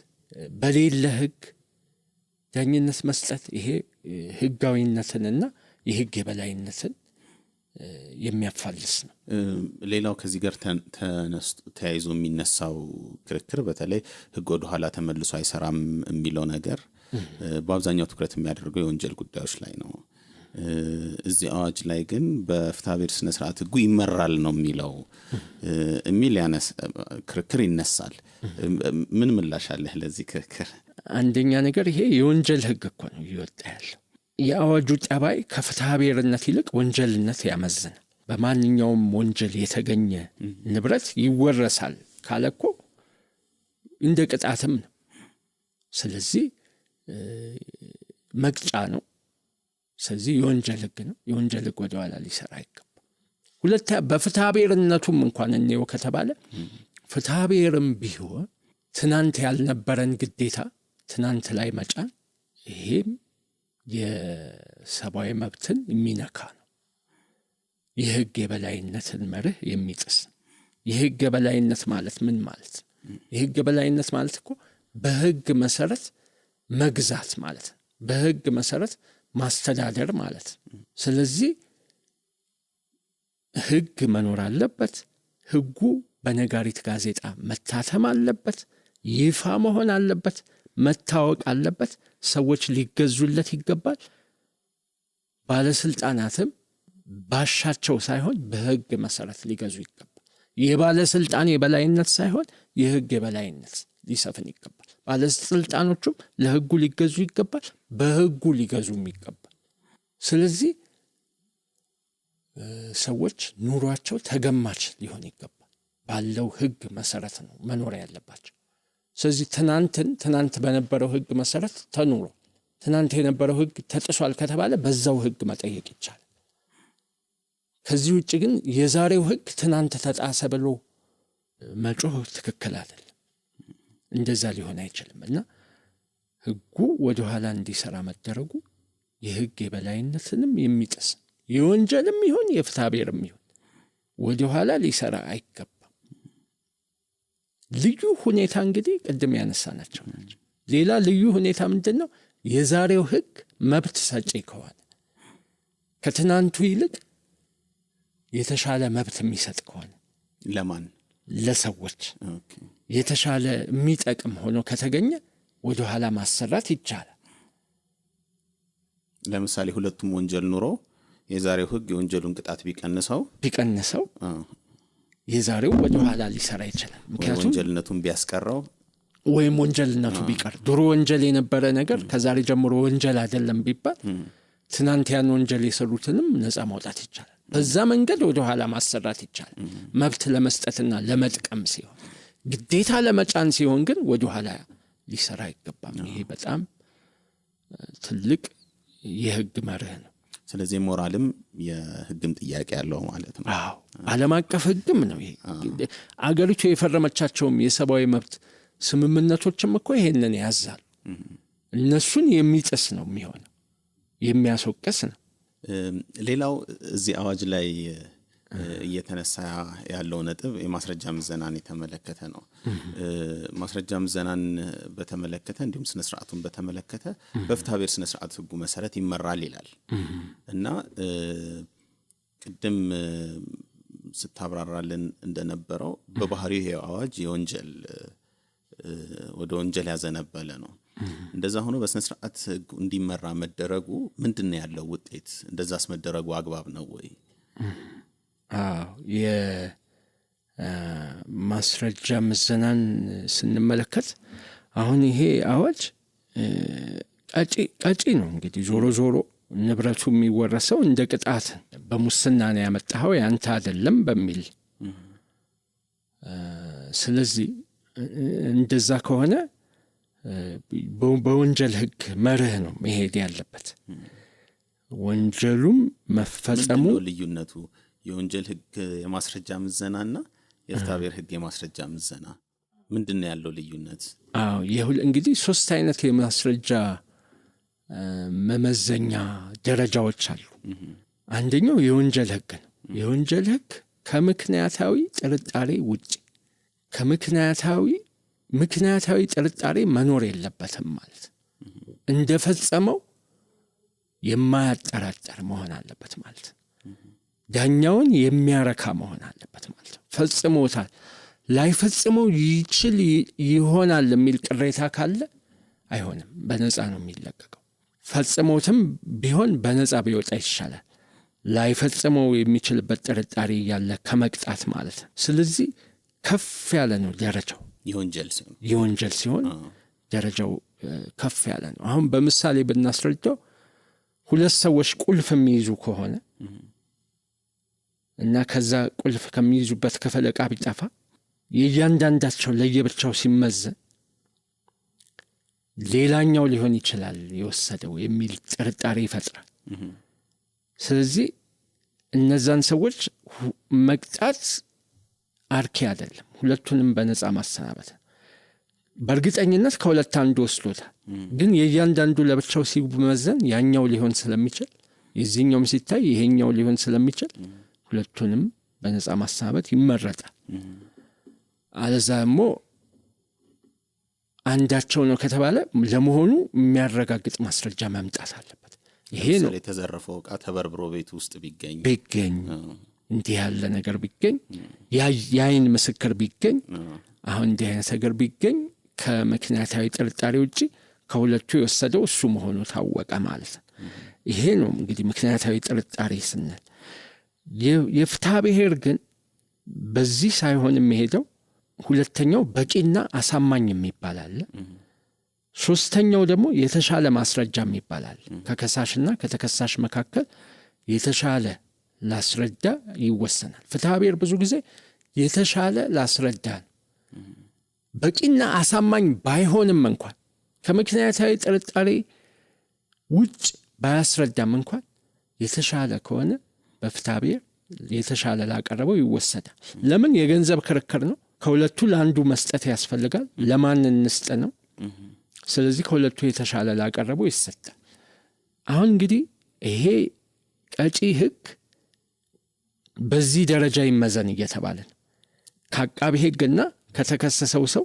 በሌለ ህግ ዳኝነት መስጠት፣ ይሄ ህጋዊነትንና የህግ የበላይነትን የሚያፋልስ ነው። ሌላው ከዚህ ጋር ተያይዞ የሚነሳው ክርክር በተለይ ህግ ወደ ኋላ ተመልሶ አይሰራም የሚለው ነገር በአብዛኛው ትኩረት የሚያደርገው የወንጀል ጉዳዮች ላይ ነው። እዚህ አዋጅ ላይ ግን በፍትሐብሔር ስነ ስርዓት ህጉ ይመራል ነው የሚለው የሚል ክርክር ይነሳል። ምን ምላሽ አለህ ለዚህ ክርክር? አንደኛ ነገር ይሄ የወንጀል ህግ እኮ ነው ይወጣ ያለው። የአዋጁ ጠባይ ከፍትሐብሔርነት ይልቅ ወንጀልነት ያመዝናል። በማንኛውም ወንጀል የተገኘ ንብረት ይወረሳል ካለኮ እንደ ቅጣትም ነው። ስለዚህ መቅጫ ነው። ስለዚህ የወንጀል ህግ ነው። የወንጀል ህግ ወደ ኋላ ሊሰራ አይገባም። ሁለተኛ በፍትሐብሔርነቱም እንኳን እንየው ከተባለ ፍትሐብሔርም ቢሆን ትናንት ያልነበረን ግዴታ ትናንት ላይ መጫን፣ ይሄም የሰብአዊ መብትን የሚነካ ነው። የህግ የበላይነትን መርህ የሚጥስ። የህግ የበላይነት ማለት ምን ማለት ነው? የህግ የበላይነት ማለት እኮ በህግ መሰረት መግዛት ማለት ነው። በህግ መሰረት ማስተዳደር ማለት ነው። ስለዚህ ህግ መኖር አለበት። ህጉ በነጋሪት ጋዜጣ መታተም አለበት። ይፋ መሆን አለበት። መታወቅ አለበት። ሰዎች ሊገዙለት ይገባል። ባለስልጣናትም ባሻቸው ሳይሆን በህግ መሰረት ሊገዙ ይገባል። የባለስልጣን የበላይነት ሳይሆን የህግ የበላይነት ሊሰፍን ይገባል። ባለስልጣኖቹም ለህጉ ሊገዙ ይገባል፣ በህጉ ሊገዙም ይገባል። ስለዚህ ሰዎች ኑሯቸው ተገማች ሊሆን ይገባል። ባለው ህግ መሰረት ነው መኖር ያለባቸው። ስለዚህ ትናንት በነበረው ህግ መሰረት ተኑሮ ትናንት የነበረው ህግ ተጥሷል ከተባለ በዛው ህግ መጠየቅ ይቻላል። ከዚህ ውጭ ግን የዛሬው ህግ ትናንት ተጣሰ ብሎ መጮህ ትክክል አይደለም። እንደዛ ሊሆን አይችልም እና ህጉ ወደ ኋላ እንዲሰራ መደረጉ የህግ የበላይነትንም የሚጥስ የወንጀልም ይሁን የፍትሐብሔርም ይሁን ወደ ኋላ ሊሰራ አይገባም። ልዩ ሁኔታ እንግዲህ ቅድም ያነሳናቸው ናቸው። ሌላ ልዩ ሁኔታ ምንድነው? የዛሬው ህግ መብት ሰጪ ከሆነ ከትናንቱ ይልቅ የተሻለ መብት የሚሰጥ ከሆነ ለማን? ለሰዎች የተሻለ የሚጠቅም ሆኖ ከተገኘ ወደ ኋላ ማሰራት ይቻላል። ለምሳሌ ሁለቱም ወንጀል ኑሮ የዛሬው ህግ የወንጀሉን ቅጣት ቢቀንሰው የዛሬው ወደ ኋላ ሊሰራ ይችላል። ምክንያቱም ወንጀልነቱን ቢያስቀረው ወይም ወንጀልነቱ ቢቀር ድሮ ወንጀል የነበረ ነገር ከዛሬ ጀምሮ ወንጀል አይደለም ቢባል ትናንት ያን ወንጀል የሰሩትንም ነፃ ማውጣት ይቻላል። በዛ መንገድ ወደ ኋላ ማሰራት ይቻላል። መብት ለመስጠትና ለመጥቀም ሲሆን፣ ግዴታ ለመጫን ሲሆን ግን ወደ ኋላ ሊሰራ አይገባም። ይሄ በጣም ትልቅ የህግ መርህ ነው። ስለዚህ ሞራልም የህግም ጥያቄ ያለው ማለት ነው። አዎ ዓለም አቀፍ ህግም ነው ይሄ። አገሪቱ የፈረመቻቸውም የሰብአዊ መብት ስምምነቶችም እኮ ይሄንን ያዛሉ። እነሱን የሚጥስ ነው የሚሆነው፣ የሚያስወቅስ ነው። ሌላው እዚህ አዋጅ ላይ እየተነሳ ያለው ነጥብ የማስረጃ ምዘናን የተመለከተ ነው። ማስረጃ ምዘናን በተመለከተ እንዲሁም ስነ ስርዓቱን በተመለከተ በፍትሐብሔር ስነ ስርዓት ህጉ መሰረት ይመራል ይላል እና ቅድም ስታብራራልን እንደነበረው በባህሪው ይሄ አዋጅ የወንጀል ወደ ወንጀል ያዘነበለ ነው። እንደዛ ሆኖ በስነ ስርዓት ህጉ እንዲመራ መደረጉ ምንድነው ያለው ውጤት? እንደዛስ መደረጉ አግባብ ነው ወይ? የማስረጃ ምዘናን ስንመለከት አሁን ይሄ አዋጅ ቀጪ ነው። እንግዲህ ዞሮ ዞሮ ንብረቱ የሚወረሰው እንደ ቅጣት በሙስና ነው ያመጣው ያንተ አይደለም በሚል ስለዚህ እንደዛ ከሆነ በወንጀል ህግ መርህ ነው መሄድ ያለበት። ወንጀሉም መፈጸሙ ልዩነቱ የወንጀል ህግ የማስረጃ ምዘናና የፍትሐብሔር ህግ የማስረጃ ምዘና ምንድነው ያለው ልዩነት? እንግዲህ ሶስት አይነት የማስረጃ መመዘኛ ደረጃዎች አሉ። አንደኛው የወንጀል ህግ ነው። የወንጀል ህግ ከምክንያታዊ ጥርጣሬ ውጪ ምክንያታዊ ጥርጣሬ መኖር የለበትም ማለት እንደፈጸመው የማያጠራጥር መሆን አለበት ማለት ዳኛውን የሚያረካ መሆን አለበት ማለት ፈጽሞታል ላይፈጽመው ይችል ይሆናል የሚል ቅሬታ ካለ አይሆንም፣ በነፃ ነው የሚለቀቀው። ፈጽሞትም ቢሆን በነፃ ቢወጣ ይሻላል ላይፈጽመው የሚችልበት ጥርጣሬ ያለ ከመቅጣት ማለት ነው። ስለዚህ ከፍ ያለ ነው ደረጃው። የወንጀል ሲሆን ደረጃው ከፍ ያለ ነው። አሁን በምሳሌ ብናስረዳው ሁለት ሰዎች ቁልፍ የሚይዙ ከሆነ እና ከዛ ቁልፍ ከሚይዙበት ክፍል ዕቃ ቢጠፋ የእያንዳንዳቸው ለየብቻው ሲመዘን ሌላኛው ሊሆን ይችላል የወሰደው የሚል ጥርጣሬ ይፈጥራል። ስለዚህ እነዛን ሰዎች መቅጣት አርኪ አይደለም፣ ሁለቱንም በነፃ ማሰናበት። በእርግጠኝነት ከሁለት አንዱ ወስዶታል፣ ግን የእያንዳንዱ ለብቻው ሲመዘን ያኛው ሊሆን ስለሚችል የዚህኛውም ሲታይ ይሄኛው ሊሆን ስለሚችል ሁለቱንም በነፃ ማሰናበት ይመረጣል። አለዛሞ አንዳቸው ነው ከተባለ ለመሆኑ የሚያረጋግጥ ማስረጃ መምጣት አለበት። ይሄ ነው የተዘረፈው ዕቃ ተበርብሮ ቤት ውስጥ ቢገኝ እንዲህ ያለ ነገር ቢገኝ የአይን ምስክር ቢገኝ አሁን እንዲህ አይነት ነገር ቢገኝ ከምክንያታዊ ጥርጣሬ ውጪ ከሁለቱ የወሰደው እሱ መሆኑ ታወቀ ማለት ነው። ይሄ ነው እንግዲህ ምክንያታዊ ጥርጣሬ ስንል። የፍትሐብሔር ግን በዚህ ሳይሆን የሚሄደው ሁለተኛው በቂና አሳማኝ የሚባል አለ። ሶስተኛው ደግሞ የተሻለ ማስረጃ የሚባል አለ። ከከሳሽና ከተከሳሽ መካከል የተሻለ ላስረዳ ይወሰናል። ፍትሐብሔር ብዙ ጊዜ የተሻለ ላስረዳ በቂና አሳማኝ ባይሆንም እንኳን ከምክንያታዊ ጥርጣሬ ውጭ ባያስረዳም እንኳን የተሻለ ከሆነ በፍትሐብሔር የተሻለ ላቀረበው ይወሰዳል። ለምን? የገንዘብ ክርክር ነው። ከሁለቱ ለአንዱ መስጠት ያስፈልጋል። ለማን እንስጥ ነው። ስለዚህ ከሁለቱ የተሻለ ላቀረበው ይሰጣል። አሁን እንግዲህ ይሄ ቀጪ ህግ በዚህ ደረጃ ይመዘን እየተባለ ነው። ከአቃቢ ህግና ከተከሰሰው ሰው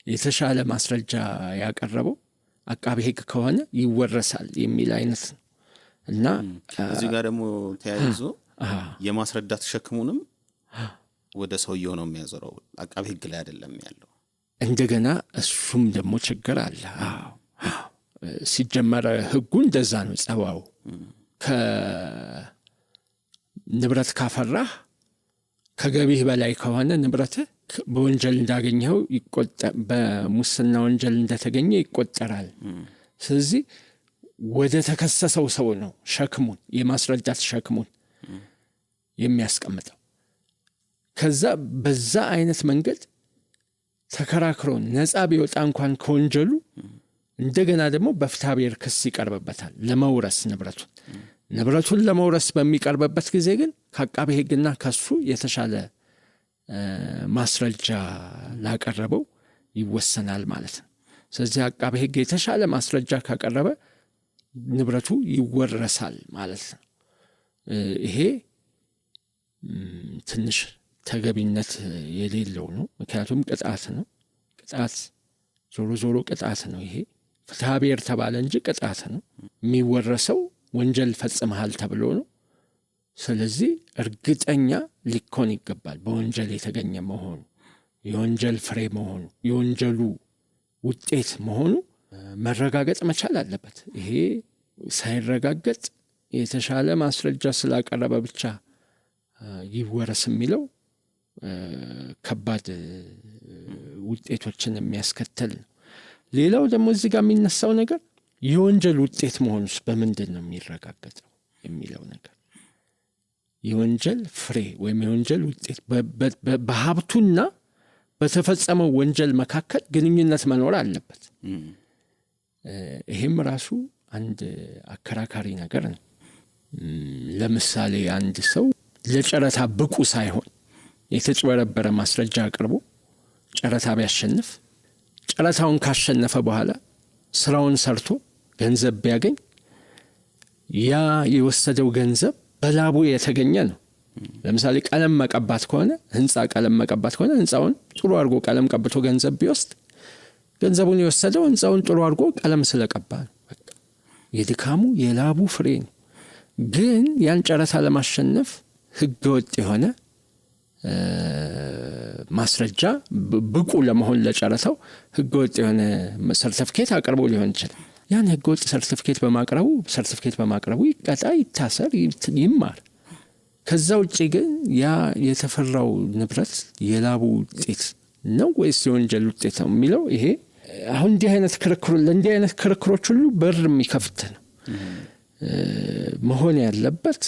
የተሻለ ማስረጃ ያቀረበው አቃቢ ህግ ከሆነ ይወረሳል የሚል አይነት ነው እና እዚህ ጋር ደግሞ ተያይዞ የማስረዳት ሸክሙንም ወደ ሰውየው ነው የሚያዘረው፣ አቃቢ ህግ ላይ አይደለም ያለው። እንደገና እሱም ደግሞ ችግር አለ። ሲጀመር ህጉ እንደዛ ነው ጸባው። ከንብረት ካፈራህ ከገቢህ በላይ ከሆነ ንብረትህ በወንጀል እንዳገኘው በሙስና ወንጀል እንደተገኘ ይቆጠራል። ስለዚህ ወደ ተከሰሰው ሰው ነው ሸክሙን የማስረዳት ሸክሙን የሚያስቀምጠው። ከዛ በዛ አይነት መንገድ ተከራክሮ ነፃ ቢወጣ እንኳን ከወንጀሉ እንደገና ደግሞ በፍትሐ ብሔር ክስ ይቀርብበታል ለመውረስ ንብረቱን ለመውረስ በሚቀርብበት ጊዜ ግን ከአቃቤ ሕግና ከሱ የተሻለ ማስረጃ ላቀረበው ይወሰናል ማለት ነው። ስለዚህ አቃቤ ሕግ የተሻለ ማስረጃ ካቀረበ ንብረቱ ይወረሳል ማለት ነው። ይሄ ትንሽ ተገቢነት የሌለው ነው። ምክንያቱም ቅጣት ነው። ቅጣት ዞሮ ቅጣት ነው። ይሄ ፍትሐ ብሔር ተባለ እንጂ ቅጣት ነው። የሚወረሰው ወንጀል ፈጽመሃል ተብሎ ነው። ስለዚህ እርግጠኛ ሊኮን ይገባል በወንጀል የተገኘ መሆኑ፣ የወንጀል ፍሬ መሆኑ፣ የወንጀሉ ውጤት መሆኑ መረጋገጥ መቻል አለበት። ይሄ ሳይረጋገጥ የተሻለ ማስረጃ ስላቀረበ ብቻ ይወረስ የሚለው ከባድ ውጤቶችን የሚያስከትል ነው። ሌላው ደግሞ እዚህ ጋር የሚነሳው ነገር የወንጀል ውጤት መሆኑስ በምንድን ነው የሚረጋገጠው የሚለው ነገር። የወንጀል ፍሬ ወይም የወንጀል ውጤት በሀብቱና በተፈጸመው ወንጀል መካከል ግንኙነት መኖር አለበት። ይሄም ራሱ አንድ አከራካሪ ነገር ነው። ለምሳሌ አንድ ሰው ለጨረታ ብቁ ሳይሆን የተጭበረበረ ማስረጃ አቅርቦ ጨረታ ቢያሸንፍ ጨረታውን ካሸነፈ በኋላ ስራውን ሰርቶ ገንዘብ ቢያገኝ ያ የወሰደው ገንዘብ በላቡ የተገኘ ነው። ለምሳሌ ቀለም መቀባት ከሆነ ህንጻ ቀለም መቀባት ከሆነ ህንጻውን ጥሩ አድርጎ ቀለም ቀብቶ ገንዘብ ቢወስድ ገንዘቡን የወሰደው ህንጻውን ጥሩ አድርጎ ቀለም ስለቀባ ነው። በቃ የድካሙ የላቡ ፍሬ ነው። ግን ያን ጨረታ ለማሸነፍ ህገወጥ የሆነ ማስረጃ ብቁ ለመሆን ለጨረታው ህገወጥ የሆነ ሰርቲፊኬት አቅርቦ ሊሆን ይችላል። ያን ህገወጥ ሰርቲፊኬት በማቅረቡ ይቀጣ፣ ይታሰር፣ ይማር። ከዛ ውጪ ግን ያ የተፈራው ንብረት የላቡ ውጤት ነው ወይስ የወንጀል ውጤት ነው የሚለው ይሄ አሁን እንዲህ አይነት ክርክሮች ሁሉ በር የሚከፍት ነው መሆን ያለበት።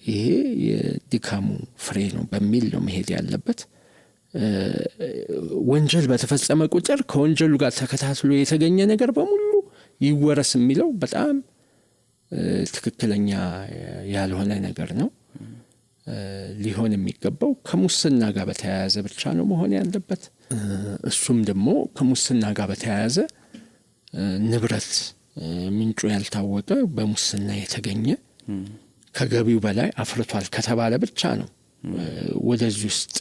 ይሄ የድካሙ ፍሬ ነው በሚል ነው መሄድ ያለበት። ወንጀል በተፈጸመ ቁጥር ከወንጀሉ ጋር ተከታትሎ የተገኘ ነገር በሙሉ ይወረስ የሚለው በጣም ትክክለኛ ያልሆነ ነገር ነው። ሊሆን የሚገባው ከሙስና ጋር በተያያዘ ብቻ ነው መሆን ያለበት። እሱም ደግሞ ከሙስና ጋር በተያያዘ ንብረት ምንጩ ያልታወቀ በሙስና የተገኘ ከገቢው በላይ አፍርቷል ከተባለ ብቻ ነው ወደዚህ ውስጥ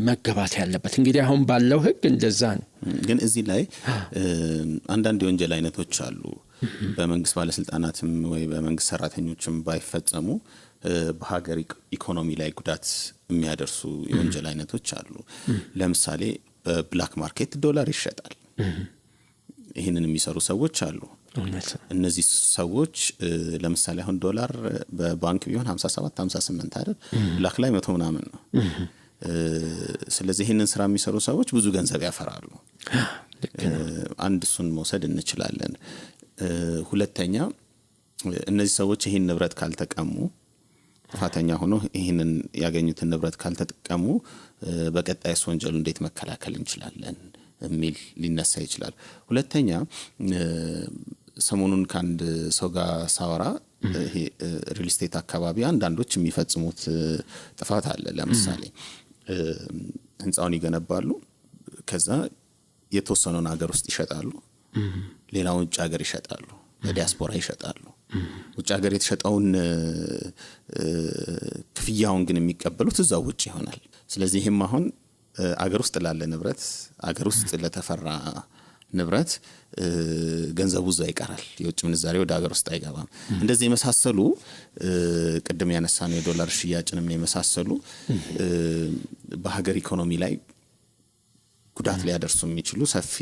መገባት ያለበት። እንግዲህ አሁን ባለው ህግ እንደዛ ነው። ግን እዚህ ላይ አንዳንድ የወንጀል አይነቶች አሉ በመንግስት ባለስልጣናትም ወይ በመንግስት ሰራተኞችም ባይፈጸሙ በሀገር ኢኮኖሚ ላይ ጉዳት የሚያደርሱ የወንጀል አይነቶች አሉ። ለምሳሌ በብላክ ማርኬት ዶላር ይሸጣል። ይሄንን የሚሰሩ ሰዎች አሉ። እነዚህ ሰዎች ለምሳሌ አሁን ዶላር በባንክ ቢሆን 57 58 አይደል፣ ብላክ ላይ 100 ምናምን ነው። ስለዚህ ይሄንን ስራ የሚሰሩ ሰዎች ብዙ ገንዘብ ያፈራሉ። አንድ እሱን መውሰድ እንችላለን። ሁለተኛ እነዚህ ሰዎች ይሄን ንብረት ካልተቀሙ ጥፋተኛ ሆኖ ይሄንን ያገኙትን ንብረት ካልተጠቀሙ በቀጣይ ወንጀሉ እንዴት መከላከል እንችላለን የሚል ሊነሳ ይችላል። ሁለተኛ ሰሞኑን ካንድ ሰው ጋር ሳወራ ይሄ ሪል ስቴት አካባቢ አንዳንዶች የሚፈጽሙት ጥፋት አለ። ለምሳሌ ህንጻውን ይገነባሉ፣ ከዛ የተወሰነውን ሀገር ውስጥ ይሸጣሉ፣ ሌላውን ውጭ ሀገር ይሸጣሉ፣ ለዲያስፖራ ይሸጣሉ። ውጭ ሀገር የተሸጠውን ክፍያውን ግን የሚቀበሉት እዛው ውጭ ይሆናል። ስለዚህ ይሄም አሁን አገር ውስጥ ላለ ንብረት አገር ውስጥ ለተፈራ ንብረት ገንዘቡ እዛው ይቀራል፣ የውጭ ምንዛሬ ወደ አገር ውስጥ አይገባም። እንደዚህ የመሳሰሉ ቅድም ያነሳነው የዶላር ሽያጭንም የመሳሰሉ በሀገር ኢኮኖሚ ላይ ጉዳት ሊያደርሱ የሚችሉ ሰፊ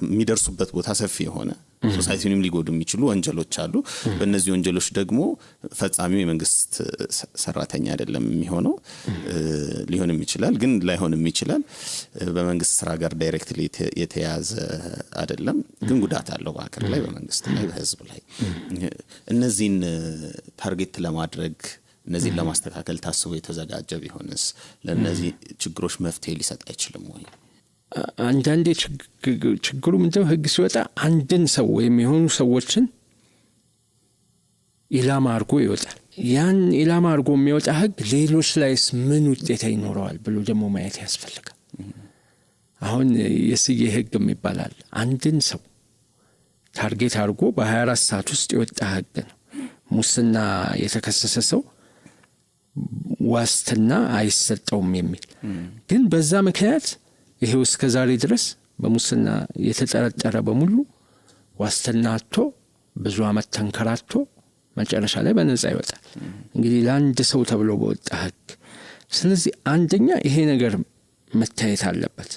የሚደርሱበት ቦታ ሰፊ የሆነ ሶሳይቲንም ሊጎዱ የሚችሉ ወንጀሎች አሉ። በእነዚህ ወንጀሎች ደግሞ ፈጻሚው የመንግስት ሰራተኛ አይደለም የሚሆነው፣ ሊሆንም ይችላል ግን ላይሆንም ይችላል። በመንግስት ስራ ጋር ዳይሬክትሊ የተያዘ አይደለም ግን ጉዳት አለው በአገር ላይ፣ በመንግስት ላይ፣ በህዝብ ላይ። እነዚህን ታርጌት ለማድረግ እነዚህን ለማስተካከል ታስቦ የተዘጋጀ ቢሆንስ ለእነዚህ ችግሮች መፍትሄ ሊሰጥ አይችልም ወይ? አንዳንዴ ችግሩ ምንድነው? ህግ ሲወጣ አንድን ሰው ወይም የሆኑ ሰዎችን ኢላማ አድርጎ ይወጣል። ያን ኢላማ አድርጎ የሚወጣ ህግ ሌሎች ላይስ ምን ውጤት ይኖረዋል ብሎ ደግሞ ማየት ያስፈልጋል። አሁን የስዬ ህግ ይባላል። አንድን ሰው ታርጌት አድርጎ በ24 ሰዓት ውስጥ የወጣ ህግ ነው። ሙስና የተከሰሰ ሰው ዋስትና አይሰጠውም የሚል ግን በዛ ምክንያት ይሄው እስከ ዛሬ ድረስ በሙስና የተጠረጠረ በሙሉ ዋስትና አጥቶ ብዙ አመት ተንከራቶ መጨረሻ ላይ በነፃ ይወጣል። እንግዲህ ለአንድ ሰው ተብሎ በወጣ ህግ። ስለዚህ አንደኛ ይሄ ነገር መታየት አለበት።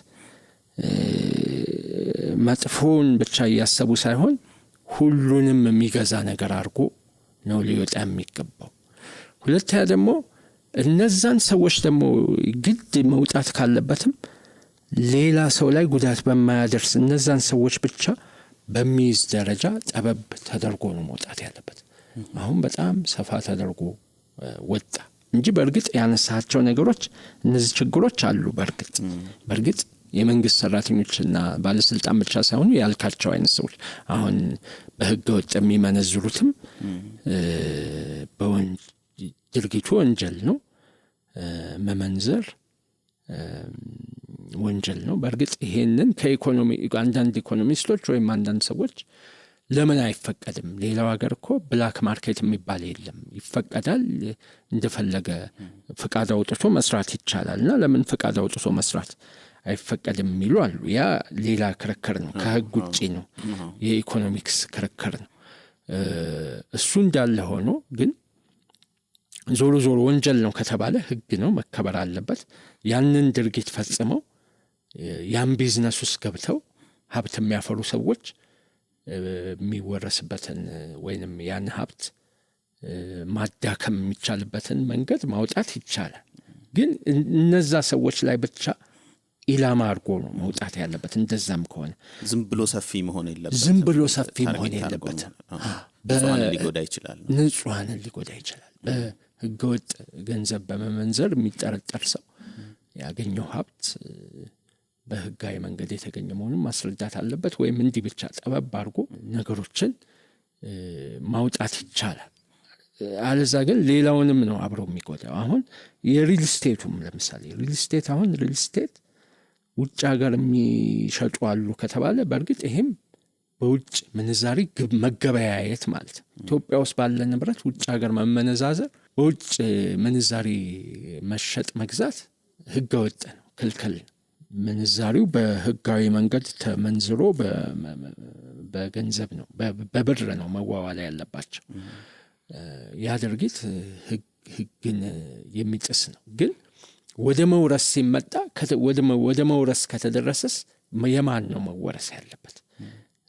መጥፎን ብቻ ያሰቡ ሳይሆን ሁሉንም የሚገዛ ነገር አድርጎ ነው ሊወጣ የሚገባው። ሁለተኛ ደግሞ እነዛን ሰዎች ደግሞ ግድ መውጣት ካለበትም ሌላ ሰው ላይ ጉዳት በማያደርስ እነዛን ሰዎች ብቻ በሚይዝ ደረጃ ጠበብ ተደርጎ ነው መውጣት ያለበት። አሁን በጣም ሰፋ ተደርጎ ወጣ እንጂ በእርግጥ ያነሳቸው ነገሮች እነዚህ ችግሮች አሉ። በእርግጥ የመንግስት ሰራተኞችና ባለስልጣን ብቻ ሳይሆኑ ያልካቸው አይነት ሰዎች አሁን በህገ ወጥ የሚመነዝሩትም ድርጊቱ ወንጀል ነው። መመንዘር ወንጀል ነው። በእርግጥ ይሄንን ከኢኮኖሚ አንዳንድ ኢኮኖሚስቶች ወይም አንዳንድ ሰዎች ለምን አይፈቀድም? ሌላው ሀገር እኮ ብላክ ማርኬት የሚባል የለም፣ ይፈቀዳል፣ እንደፈለገ ፍቃድ አውጥቶ መስራት ይቻላልና ለምን ፍቃድ አውጥቶ መስራት አይፈቀድም የሚሉ አሉ። ያ ሌላ ክርክር ነው፣ ከህግ ውጪ ነው፣ የኢኮኖሚክስ ክርክር ነው። እሱ እንዳለ ሆኖ ግን ዞሮ ወንጀል ነው ከተባለ ህግ ነው መከበር አለበት። ያንን ድርጊት ፈጽመው ያን ቢዝነስ ውስጥ ገብተው ሀብት የሚያፈሩ ሰዎች የሚወረስበትን ወይንም ያን ሀብት ማዳከም የሚቻልበትን መንገድ ማውጣት ይቻላል። ግን እነዛ ሰዎች ላይ ብቻ ኢላማ አድርጎ ነው መውጣት ያለበት። እንደዛም ከሆነ ዝም ብሎ ሰፊ መሆን የለበትም። ንጹሃንን ሊጎዳ ይችላል። በህገወጥ ገንዘብ በመመንዘር የሚጠረጠር ሰው ያገኘው ሀብት በህጋዊ መንገድ የተገኘ መሆኑን ማስረዳት አለበት። ወይም እንዲህ ብቻ ጠበብ አድርጎ ነገሮችን ማውጣት ይቻላል። አለዛ ግን ሌላውንም ነው አብረው የሚጎዳው። አሁን የሪል ስቴቱም ለምሳሌ ሪል ስቴት ውጭ ሀገር የሚሸጡ አሉ ከተባለ በእርግጥ ይሄም በውጭ ምንዛሪ መገበያየት ማለት ነው። ኢትዮጵያ ውስጥ ባለ ንብረት ውጭ ሀገር መመነዛዘር፣ በውጭ ምንዛሪ መሸጥ መግዛት ህገወጥ ነው፣ ክልክል ነው። ምንዛሪው በህጋዊ መንገድ ተመንዝሮ በገንዘብ ነው በብር ነው መዋዋል ያለባቸው። ያ ድርጊት ህግን የሚጥስ ነው። ግን ወደ መውረስ ሲመጣ ወደ መውረስ ከተደረሰስ የማን ነው መወረስ ያለበት?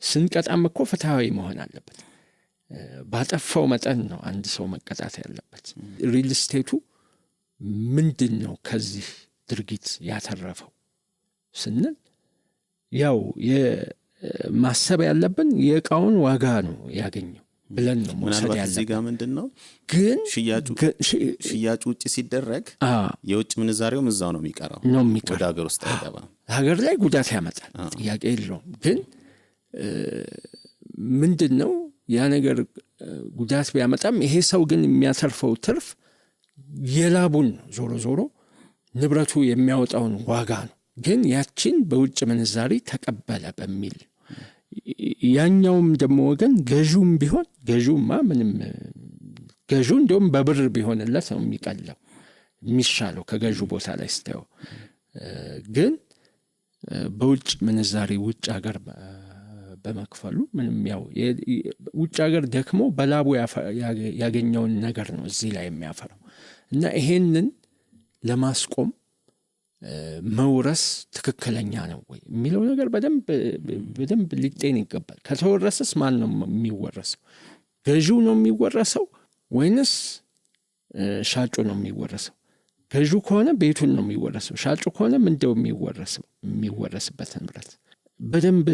ስንቀጣም እኮ ፍትሃዊ መሆን አለበት። ባጠፋው መጠን ነው አንድ ሰው መቀጣት ያለበት። ሪል ስቴቱ ምንድነው ከዚህ ድርጊት ያተረፈው ስንል ያው ማሰብ ያለብን የእቃውን ዋጋ ነው ያገኘው ብለን ነው መውሰድ ያለብን። እዚህ ጋር ምንድነው ግን ሽያጩ ውጭ ሲደረግ የውጭ ምንዛሬውም እዛው ነው የሚቀረው፣ ወደ ሀገር ውስጥ አይገባም። ሀገር ላይ ጉዳት ያመጣል፣ ጥያቄ የለውም። ግን ምንድነው ያ ነገር ጉዳት ቢያመጣም ይሄ ሰው ግን የሚያተርፈው ትርፍ የላቡን ዞሮ ንብረቱ የሚያወጣውን ዋጋ ነው። ግን ያችን በውጭ ምንዛሪ ተቀበለ በሚል ያኛውም ደግሞ ወገን ገዥውም ቢሆን ገዥውማ ምንም ገዥው እንደውም በብር ቢሆንለት ነው የሚቀለው የሚሻለው ከገዥው ቦታ ላይ ስታየው። ግን በውጭ ምንዛሪ ውጭ ሀገር በመክፈሉ ምንም ያው ውጭ ሀገር ደክሞ በላቡ ያገኘውን ነገር ነው እዚህ ላይ የሚያፈራው። እና ይሄንን ለማስቆም መውረስ ትክክለኛ ነው ወይ የሚለው ነገር በደንብ ሊጤን ይገባል። ከተወረሰስ ማን ነው የሚወረሰው? ገዢው ነው የሚወረሰው ወይንስ ሻጩ ነው የሚወረሰው? ገዢው ከሆነ ቤቱን ነው የሚወረሰው፣ ሻጩ ከሆነ ምንድነው የሚወረስበት ንብረት? በደንብ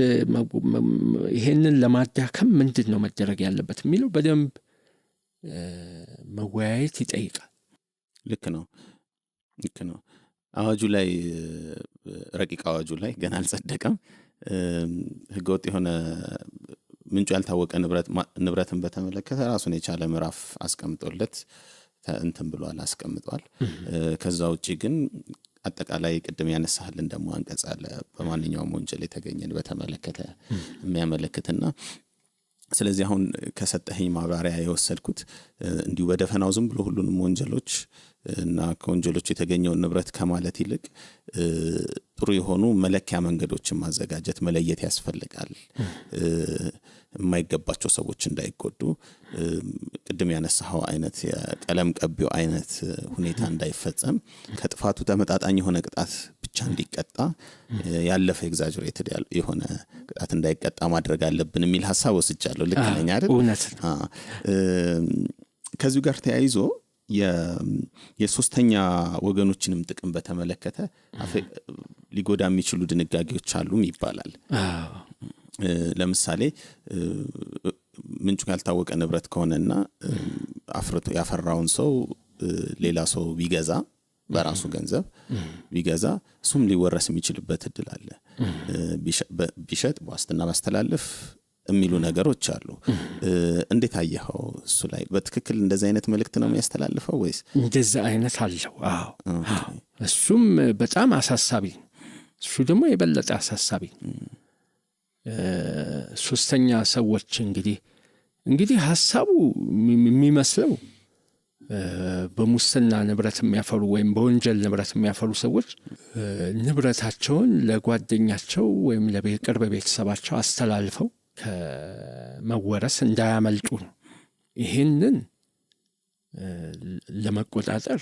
ይሄንን ለማዳከም ምንድነው መደረግ ያለበት የሚለው በደንብ መወያየት ይጠይቃል። ልክ ነው። አዋጁ ላይ ረቂቅ አዋጁ ላይ ገና አልጸደቀም። ህገወጥ የሆነ ምንጩ ያልታወቀ ንብረትን በተመለከተ ራሱን የቻለ ምዕራፍ አስቀምጦለት እንትን ብሏል አስቀምጧል። ከዛ ውጪ ግን አጠቃላይ ቅድም ያነሳልን ደግሞ አንቀጽ አለ በማንኛውም ወንጀል የተገኘን በተመለከተ የሚያመለክትና ስለዚህ አሁን ከሰጠኸኝ ማብራሪያ የወሰድኩት እንዲሁ በደፈናው ዝም ብሎ ሁሉንም ወንጀሎች እና ከወንጀሎች የተገኘው ንብረት ከማለት ይልቅ ጥሩ የሆኑ መለኪያ መንገዶችን ማዘጋጀት መለየት ያስፈልጋል። የማይገባቸው ሰዎች እንዳይጎዱ ቅድም ያነሳው አይነት የቀለም ቀቢው አይነት ሁኔታ እንዳይፈጸም ከጥፋቱ ተመጣጣኝ የሆነ ቅጣት ብቻ እንዲቀጣ ያለፈ ኤግዛጀሬትድ የሆነ ቅጣት እንዳይቀጣ ማድረግ አለብን የሚል ሐሳብ ወስጃለሁ። ልክ ነኝ አይደል? እውነት። ከዚህ ጋር ተያይዞ የሶስተኛ ወገኖችንም ጥቅም በተመለከተ ሊጎዳ የሚችሉ ድንጋጌዎች አሉም ይባላል። ለምሳሌ ምንጩ ያልታወቀ ንብረት ከሆነና አፍርቶ ያፈራውን ሰው ሌላ ሰው ቢገዛ በራሱ ገንዘብ ቢገዛ እሱም ሊወረስ የሚችልበት እድል አለ። ቢሸጥ በዋስትና ማስተላለፍ የሚሉ ነገሮች አሉ። እንዴት አየኸው? እሱ ላይ በትክክል እንደዚህ አይነት መልእክት ነው የሚያስተላልፈው ወይስ እንደዛ አይነት አለው? አዎ እሱም በጣም አሳሳቢ። እሱ ደግሞ የበለጠ አሳሳቢ። ሶስተኛ ሰዎች እንግዲህ ሐሳቡ የሚመስለው በሙስና ንብረት የሚያፈሩ ወይም በወንጀል ንብረት የሚያፈሩ ሰዎች ንብረታቸውን ለጓደኛቸው ወይም ለቅርብ ቤተሰባቸው አስተላልፈው ከመወረስ እንዳያመልጡ ነው። ይሄንን ለመቆጣጠር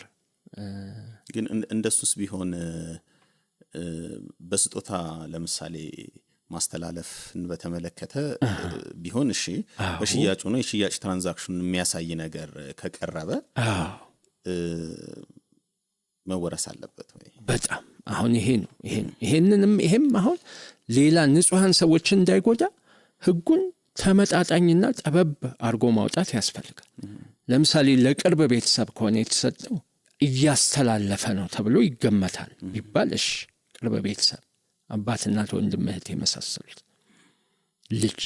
ግን እንደሱስ ቢሆን በስጦታ ለምሳሌ ማስተላለፍን በተመለከተ ቢሆን እሺ፣ በሽያጭ ነው የሽያጭ ትራንዛክሽን የሚያሳይ ነገር ከቀረበ መወረስ አለበት ወይ? በጣም አሁን ይሄም አሁን ሌላ ንጹሃን ሰዎችን እንዳይጎዳ ህጉን ተመጣጣኝና ጠበብ አርጎ ማውጣት ያስፈልጋል። ለምሳሌ ለቅርብ ቤተሰብ ከሆነ የተሰጠው እያስተላለፈ ነው ተብሎ ይገመታል ቢባል እሺ፣ ቅርብ ቤተሰብ አባት፣ እናት፣ ወንድም፣ እህት የመሳሰሉት ልጅ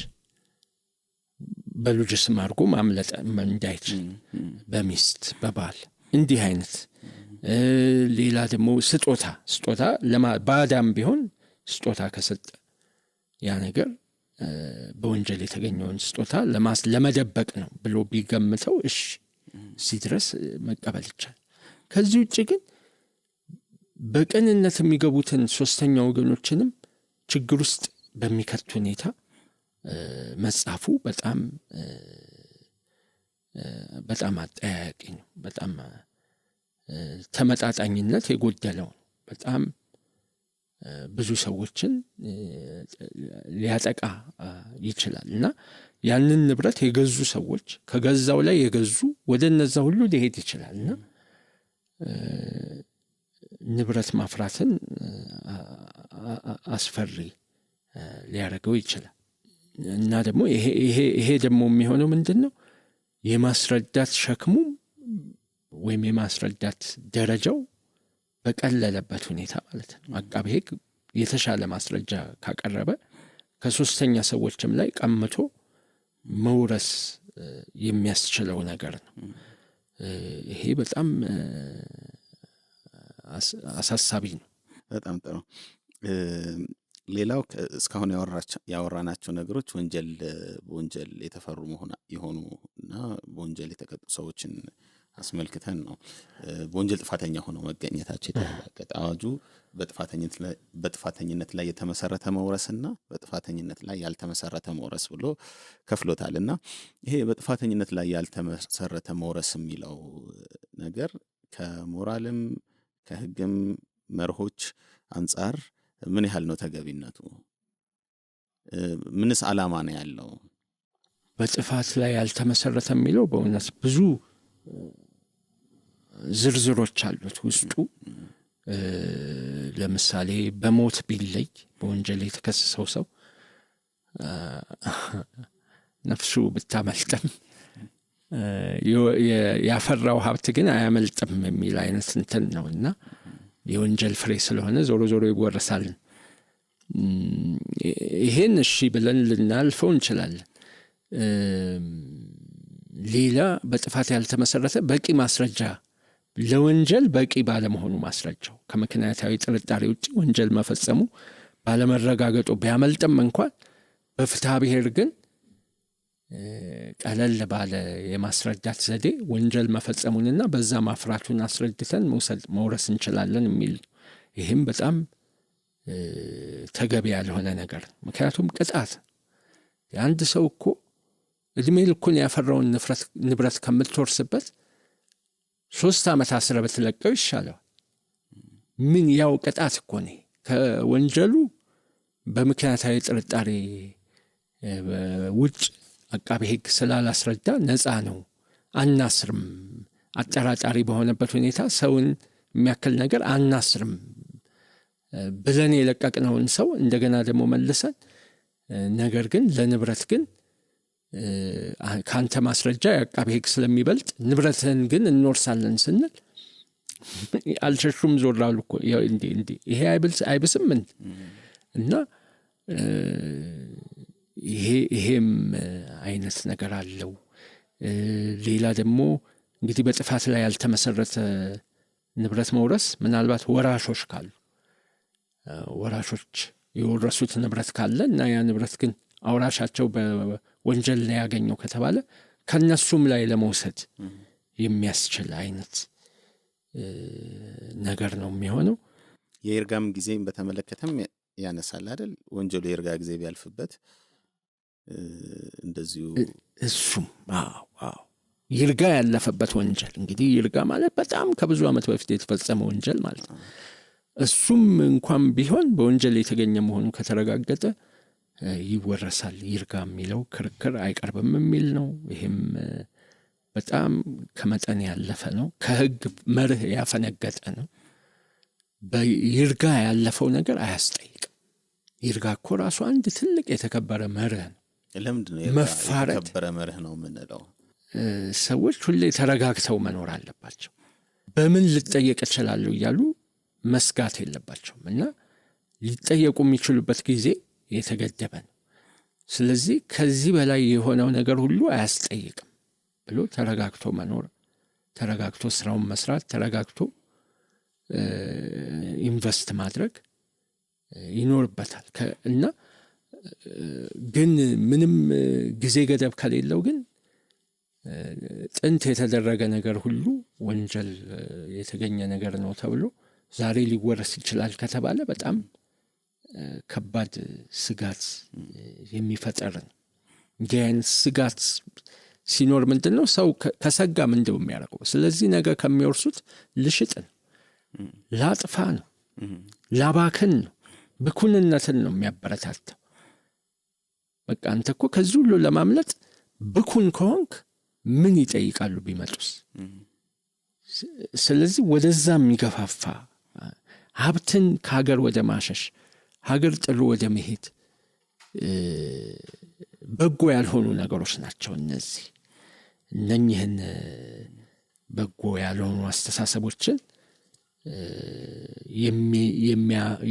በልጅ ስም አርጎ ማምለጥ እንዳይችል በሚስት በባል እንዲህ አይነት ሌላ ደግሞ ስጦታ ባዳም ቢሆን ስጦታ ከሰጠ ያ ነገር በወንጀል የተገኘውን ስጦታ ለመደበቅ ነው ብሎ ቢገምተው እሺ እዚህ ድረስ መቀበል ይቻላል። ከዚህ ውጭ ግን በቅንነት የሚገቡትን ሶስተኛ ወገኖችንም ችግር ውስጥ በሚከት ሁኔታ መጻፉ በጣም አጠያያቂ ነው። በጣም ተመጣጣኝነት የጎደለው ነው። በጣም ብዙ ሰዎችን ሊያጠቃ ይችላል እና ያንን ንብረት የገዙ ሰዎች ከገዛው ላይ የገዙ ወደ እነዛ ሁሉ ሊሄድ ይችላልና ንብረት ማፍራትን አስፈሪ ሊያደርገው ይችላል። እና ደግሞ ይሄ ደግሞ የሚሆነው ምንድነው? የማስረዳት ሸክሙ ወይም የማስረዳት ደረጃው በቀለለበት ሁኔታ ማለት ነው። አቃቤ ሕግ የተሻለ ማስረጃ ካቀረበ ከሶስተኛ ሰዎችም ላይ ቀምቶ መውረስ የሚያስችለው ነገር ነው። ይሄ በጣም አሳሳቢ ነው። በጣም ጥሩ። ሌላው እስካሁን ያወራናቸው ነገሮች በወንጀል የተፈሩ የሆኑና በወንጀል የተቀጡ ሰዎችን አስመልክተን ነው። በወንጀል ጥፋተኛ ሆነው መገኘታቸው የተረጋገጠ አዋጁ በጥፋተኝነት ላይ የተመሰረተ መውረስና በጥፋተኝነት ላይ ያልተመሰረተ መውረስ ብሎ ከፍሎታልና ይሄ በጥፋተኝነት ላይ ያልተመሰረተ መውረስ የሚለው ነገር ከሞራልም ከሕግም መርሆች አንጻር ምን ያህል ነው ተገቢነቱ? ምንስ ዓላማ ነው ያለው? በጥፋት ላይ ያልተመሰረተ የሚለው በእውነት ብዙ ዝርዝሮች አሉት ውስጡ። ለምሳሌ በሞት ቢለይ በወንጀል የተከሰሰው ሰው ነፍሱ ብታመልጥም ያፈራው ሀብት ግን አያመልጥም የሚል አይነት እንትን ነውና የወንጀል ፍሬ ስለሆነ ዞሮ ዞሮ ይወረሳል። ይሄን እሺ ብለን ልናልፈው እንችላለን። ሌላ በጥፋት ያልተመሰረተ በቂ ማስረጃ ለወንጀል በቂ ባለመሆኑ ማስረጃው ከምክንያታዊ ጥርጣሬ ውጪ ወንጀል መፈጸሙ ባለመረጋገጡ ቢያመልጥም እንኳን በፍትሐ ብሔር ግን ቀለል ባለ የማስረዳት ዘዴ ወንጀል መፈጸሙንና በዛ ማፍራቱን አስረድተን መውረስ እንችላለን የሚል። ይህም በጣም ተገቢ ያልሆነ ነገር። ምክንያቱም ቅጣት አንድ ሰው እኮ እድሜ ልኩን ያፈራውን ንብረት ከምትወርስበት 3 ዓመት አስረ ብትለቀው ይሻላል። ምን ያው ቅጣት እኮ ነው። ከወንጀሉ በምክንያታዊ ጥርጣሬ ውጭ አቃቤ ሕግ ስላላስረዳ ነፃ ነው አናስርም፣ አጠራጣሪ በሆነበት ሁኔታ ሰውን የሚያክል ነገር አናስርም ብለን የለቀቅነውን ሰው እንደገና ደግሞ መልሰን ነገር ግን ለንብረት ግን ካንተ ማስረጃ የአቃቤ ሕግ ስለሚበልጥ ንብረትን ግን እንወርሳለን ስንል አልሸሹም ዞራሉ እኮ እንዴ ይሄ አይብስም እና ይሄም አይነት ነገር አለው። ሌላ ደግሞ እንግዲህ በጥፋት ላይ ያልተመሰረተ ንብረት መውረስ ምናልባት ወራሾች ካሉ ወራሾች የወረሱት ንብረት ካለ እና ያ ንብረት ግን አውራሻቸው በወንጀል ላይ ያገኘው ከተባለ ከነሱም ላይ ለመውሰድ የሚያስችል አይነት ነገር ነው የሚሆነው። የይርጋም ጊዜን በተመለከተም ያነሳል አይደል? ወንጀሉ የይርጋ ጊዜ ቢያልፍበት እንደዚሁ እሱም ይርጋ ያለፈበት ወንጀል እንግዲህ ይርጋ ማለት በጣም ከብዙ ዓመት በፊት የተፈጸመ ወንጀል ማለት ነው። እሱም እንኳን ቢሆን በወንጀል የተገኘ መሆኑ ከተረጋገጠ ይወረሳል። ይርጋ የሚለው ክርክር አይቀርብም የሚል ነው። ይሄም በጣም ከመጠን ያለፈ ነው። ከሕግ መርህ ያፈነገጠ ነው። በይርጋ ያለፈው ነገር አያስጠይቅም። ይርጋ እኮ ራሱ አንድ ትልቅ የተከበረ መርህ ነው። ለምንድን ነው የተከበረ መርህ ነው የምንለው? ሰዎች ሁሌ ተረጋግተው መኖር አለባቸው። በምን ልጠየቅ እችላለሁ እያሉ መስጋት የለባቸውም እና ሊጠየቁ የሚችሉበት ጊዜ የተገደበ ነው። ስለዚህ ከዚህ በላይ የሆነው ነገር ሁሉ አያስጠይቅም ብሎ ተረጋግቶ መኖር፣ ተረጋግቶ ስራውን መስራት፣ ተረጋግቶ ኢንቨስት ማድረግ ይኖርበታል። እና ግን ምንም ጊዜ ገደብ ከሌለው ግን ጥንት የተደረገ ነገር ሁሉ ወንጀል የተገኘ ነገር ነው ተብሎ ዛሬ ሊወረስ ይችላል ከተባለ በጣም ከባድ ስጋት የሚፈጠር ነው። እንዲህ አይነት ስጋት ሲኖር ምንድነው ሰው ከሰጋ ምንድነው የሚያደርገው? ስለዚህ ነገር ከሚወርሱት ልሽጥ ነው፣ ላጥፋ ነው፣ ላባክን ነው፣ ብኩንነትን ነው የሚያበረታታው። በቃ አንተ እኮ ከዚህ ሁሉ ለማምለጥ ብኩን ከሆንክ ምን ይጠይቃሉ ቢመጡስ? ስለዚህ ወደዛ የሚገፋፋ ሀብትን ከሀገር ወደ ማሸሽ፣ ሀገር ጥሎ ወደ መሄድ በጎ ያልሆኑ ነገሮች ናቸው እነዚህ። እነኝህን በጎ ያልሆኑ አስተሳሰቦችን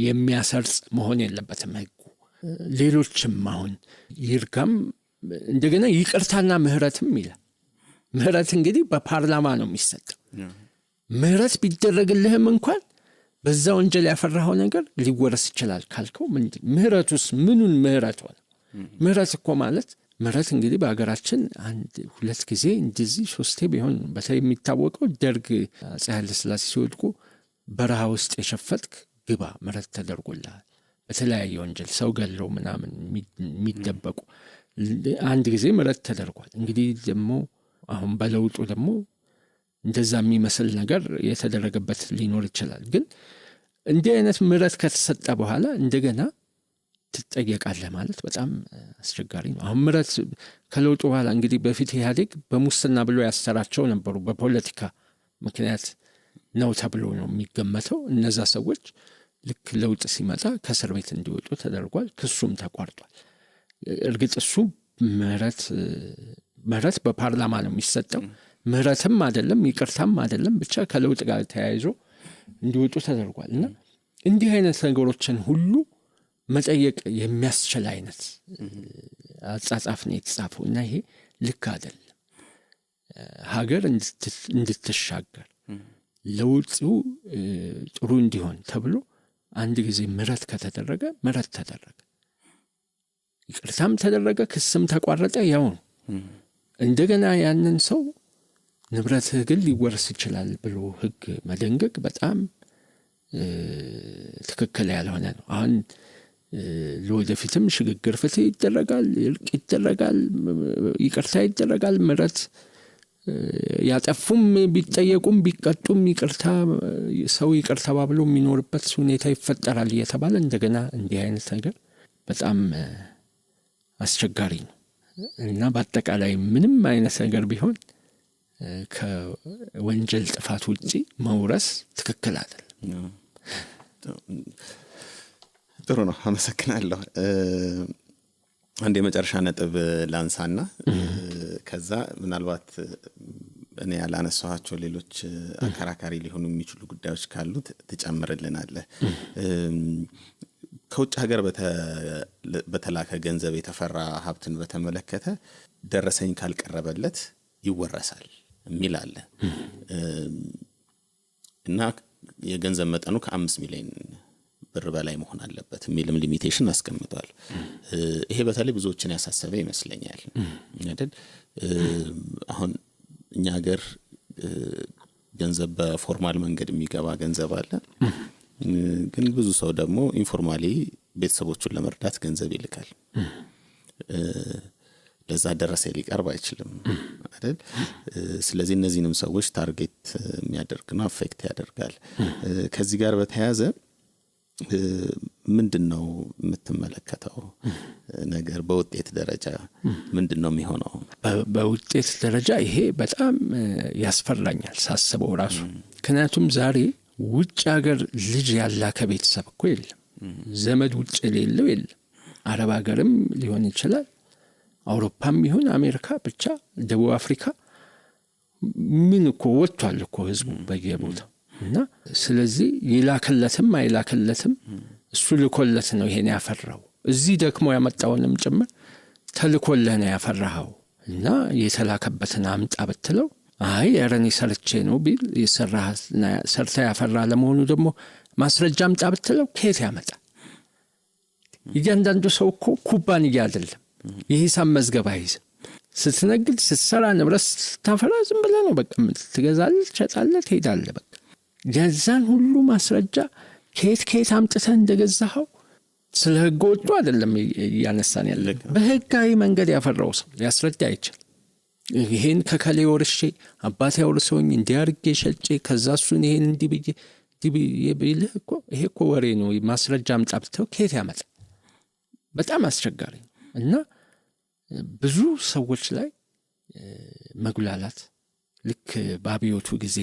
የሚያሰርጽ መሆን የለበትም ሕጉ። ሌሎችም አሁን ይርጋም እንደገና ይቅርታና ምህረትም ይላል። ምህረት እንግዲህ በፓርላማ ነው የሚሰጠው። ምህረት ቢደረግልህም እንኳን በዛ ወንጀል ያፈራኸው ነገር ሊወረስ ይችላል ካልከው ምንድን ምህረቱስ ምኑን ምህረት ሆነ? ምህረት እኮ ማለት ምህረት እንግዲህ በሀገራችን 1-2 ጊዜ እንደዚህ 3 ቢሆን በተለይ የሚታወቀው ደርግ አፄ ኃይለ ሥላሴ ሲወድቁ በረሃ ውስጥ የሸፈትክ ግባ ምህረት ተደርጎልሃል። በተለያየ ወንጀል ሰው ገለው ምናምን የሚደበቁ አንድ ጊዜ ምህረት ተደርጓል። እንግዲህ ደግሞ አሁን በለውጡ ደግሞ እንደዛ የሚመስል ነገር የተደረገበት ሊኖር ይችላል። ግን እንዲህ አይነት ምህረት ከተሰጠ በኋላ እንደገና ትጠየቃለህ ማለት በጣም አስቸጋሪ ነው። አሁን ምህረት ከለውጡ በኋላ እንግዲህ በፊት ኢህአዴግ በሙስና ብሎ ያሰራቸው ነበሩ። በፖለቲካ ምክንያት ነው ተብሎ ነው የሚገመተው። እነዛ ሰዎች ልክ ለውጥ ሲመጣ ከእስር ቤት እንዲወጡ ተደርጓል። ክሱም ተቋርጧል። እርግጥ እሱ ምህረት በፓርላማ ነው የሚሰጠው። ምህረትም አይደለም ይቅርታም አይደለም፣ ብቻ ከለውጥ ጋር ተያይዞ እንዲወጡ ተደርጓል። እና እንዲህ አይነት ነገሮችን ሁሉ መጠየቅ የሚያስችል አይነት አጻጻፍ ነው የተጻፈው እና ይሄ ልክ አይደለም። ሀገር እንድትሻገር ለውጡ ጥሩ እንዲሆን ተብሎ አንድ ጊዜ ምህረት ከተደረገ ምህረት ተደረገ፣ ይቅርታም ተደረገ፣ ክስም ተቋረጠ፣ ያው ነው። እንደገና ያንን ሰው ንብረትህ ግን ሊወርስ ይችላል ብሎ ህግ መደንገግ በጣም ትክክል ያልሆነ ነው። አሁን ለወደፊትም ሽግግር ፍትህ ይደረጋል፣ እርቅ ይደረጋል፣ ይቅርታ ይደረጋል፣ ምህረት ያጠፉም ቢጠየቁም ቢቀጡም ይቅርታ ሰው ይቅርታ ባብሎ የሚኖርበት ሁኔታ ይፈጠራል እየተባለ እንደገና እንዲህ አይነት ነገር በጣም አስቸጋሪ ነው እና በአጠቃላይ ምንም አይነት ነገር ቢሆን ከወንጀል ጥፋት ውጪ መውረስ ትክክል አይደለም። ጥሩ ነው፣ አመሰግናለሁ። አንድ የመጨረሻ ነጥብ ላንሳና ከዛ ምናልባት እኔ ያላነሳኋቸው ሌሎች አከራካሪ ሊሆኑ የሚችሉ ጉዳዮች ካሉት ትጨምርልናለህ። ከውጭ ሀገር በተላከ ገንዘብ የተፈራ ሀብትን በተመለከተ ደረሰኝ ካልቀረበለት ይወረሳል የሚል አለ እና የገንዘብ መጠኑ ከ5 ሚሊዮን ብር በላይ መሆን አለበት የሚልም ሊሚቴሽን አስቀምጧል። ይሄ በተለይ ብዙዎችን ያሳሰበ ይመስለኛል አይደል? አሁን እኛ ሀገር ገንዘብ በፎርማል መንገድ የሚገባ ገንዘብ አለ፣ ግን ብዙ ሰው ደግሞ ኢንፎርማሊ ቤተሰቦቹን ለመርዳት ገንዘብ ይልካል። ለዛ ደረሰ ሊቀርብ አይችልም አይደል? ስለዚህ እነዚህንም ሰዎች ታርጌት የሚያደርግና አፌክት ያደርጋል። ከዚህ ጋር በተያያዘ ምንድነው የምትመለከተው ነገር? በውጤት ደረጃ ምንድነው የሚሆነው? በውጤት ደረጃ ይሄ በጣም ያስፈራኛል ሳስበው ራሱ። ምክንያቱም ዛሬ ውጭ ሀገር ልጅ ያላከ ቤተሰብ እኮ የለም፣ ዘመድ ውጭ የሌለው የለም። አረብ ሀገርም ሊሆን ይችላል፣ አውሮፓም ይሁን አሜሪካ፣ ብቻ ደቡብ አፍሪካ ምን እኮ ወጥቷል እኮ ህዝቡ በየቦታው እና ስለዚህ ይላከለትም አይላከለትም እሱ ልኮለት ነው ይሄን ያፈራው። እዚህ ደግሞ ያመጣውንም ጭምር ተልኮለህ ነው ያፈራው እና የተላከበትን አምጣ ብትለው አይ ያረኒ ሰርቼ ነው ቢል ይሰራህና ሰርታ ያፈራ ለመሆኑ ደግሞ ማስረጃ አምጣ ብትለው ከየት ያመጣ? እያንዳንዱ ሰው እኮ ኩባንያ አይደለም፣ የሂሳብ መዝገብ አይዝም። ስትነግድ ስትሰራ ንብረት ስታፈራ ዝም ብለህ ነው በቃ ትገዛለህ፣ ትሸጣለህ፣ ትሄዳለህ። በቃ የዛን ሁሉ ማስረጃ ከየት አምጥተህ እንደገዛኸው ስለ ህግ ወጥቶ አይደለም ያነሳን ያለ። በህጋዊ መንገድ ያፈራው ሰው ሊያስረዳ አይችል። ይሄን ከከሌ ወርሼ አባቴ አውርሶኝ እንዲያርጌ ሸጬ ከዛ እሱን ይሄን እንዲህ ቢልህ እኮ ይሄ እኮ ወሬ ነው። ማስረጃ አምጣ ብትለው ከየት ያመጣ? በጣም አስቸጋሪ እና ብዙ ሰዎች ላይ መጉላላት ልክ በአብዮቱ ጊዜ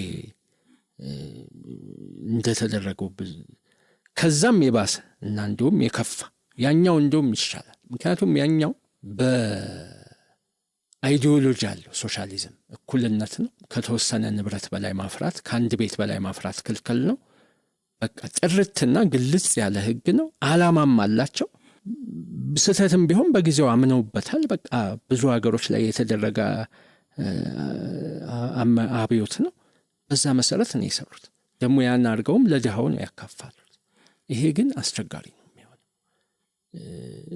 እንደተደረገው ከዛም የባሰ እና እንደውም የከፋ ያኛው እንደውም ይሻላል። ምክንያቱም ያኛው በአይዲዮሎጂ አለው። ሶሻሊዝም እኩልነት ነው። ከተወሰነ ንብረት በላይ ማፍራት፣ ከአንድ ቤት በላይ ማፍራት ክልክል ነው። በቃ ጥርትና ግልጽ ያለ ህግ ነው። አላማም አላቸው። ስህተትም ቢሆን በጊዜው አምነውበታል። በቃ ብዙ ሀገሮች ላይ የተደረገ አብዮት ነው። በዛ መሰረት ነው የሰሩት። ደግሞ ያን አድርገውም ለድሃው ነው ያካፋሉት። ይሄ ግን አስቸጋሪ ነው የሚሆነው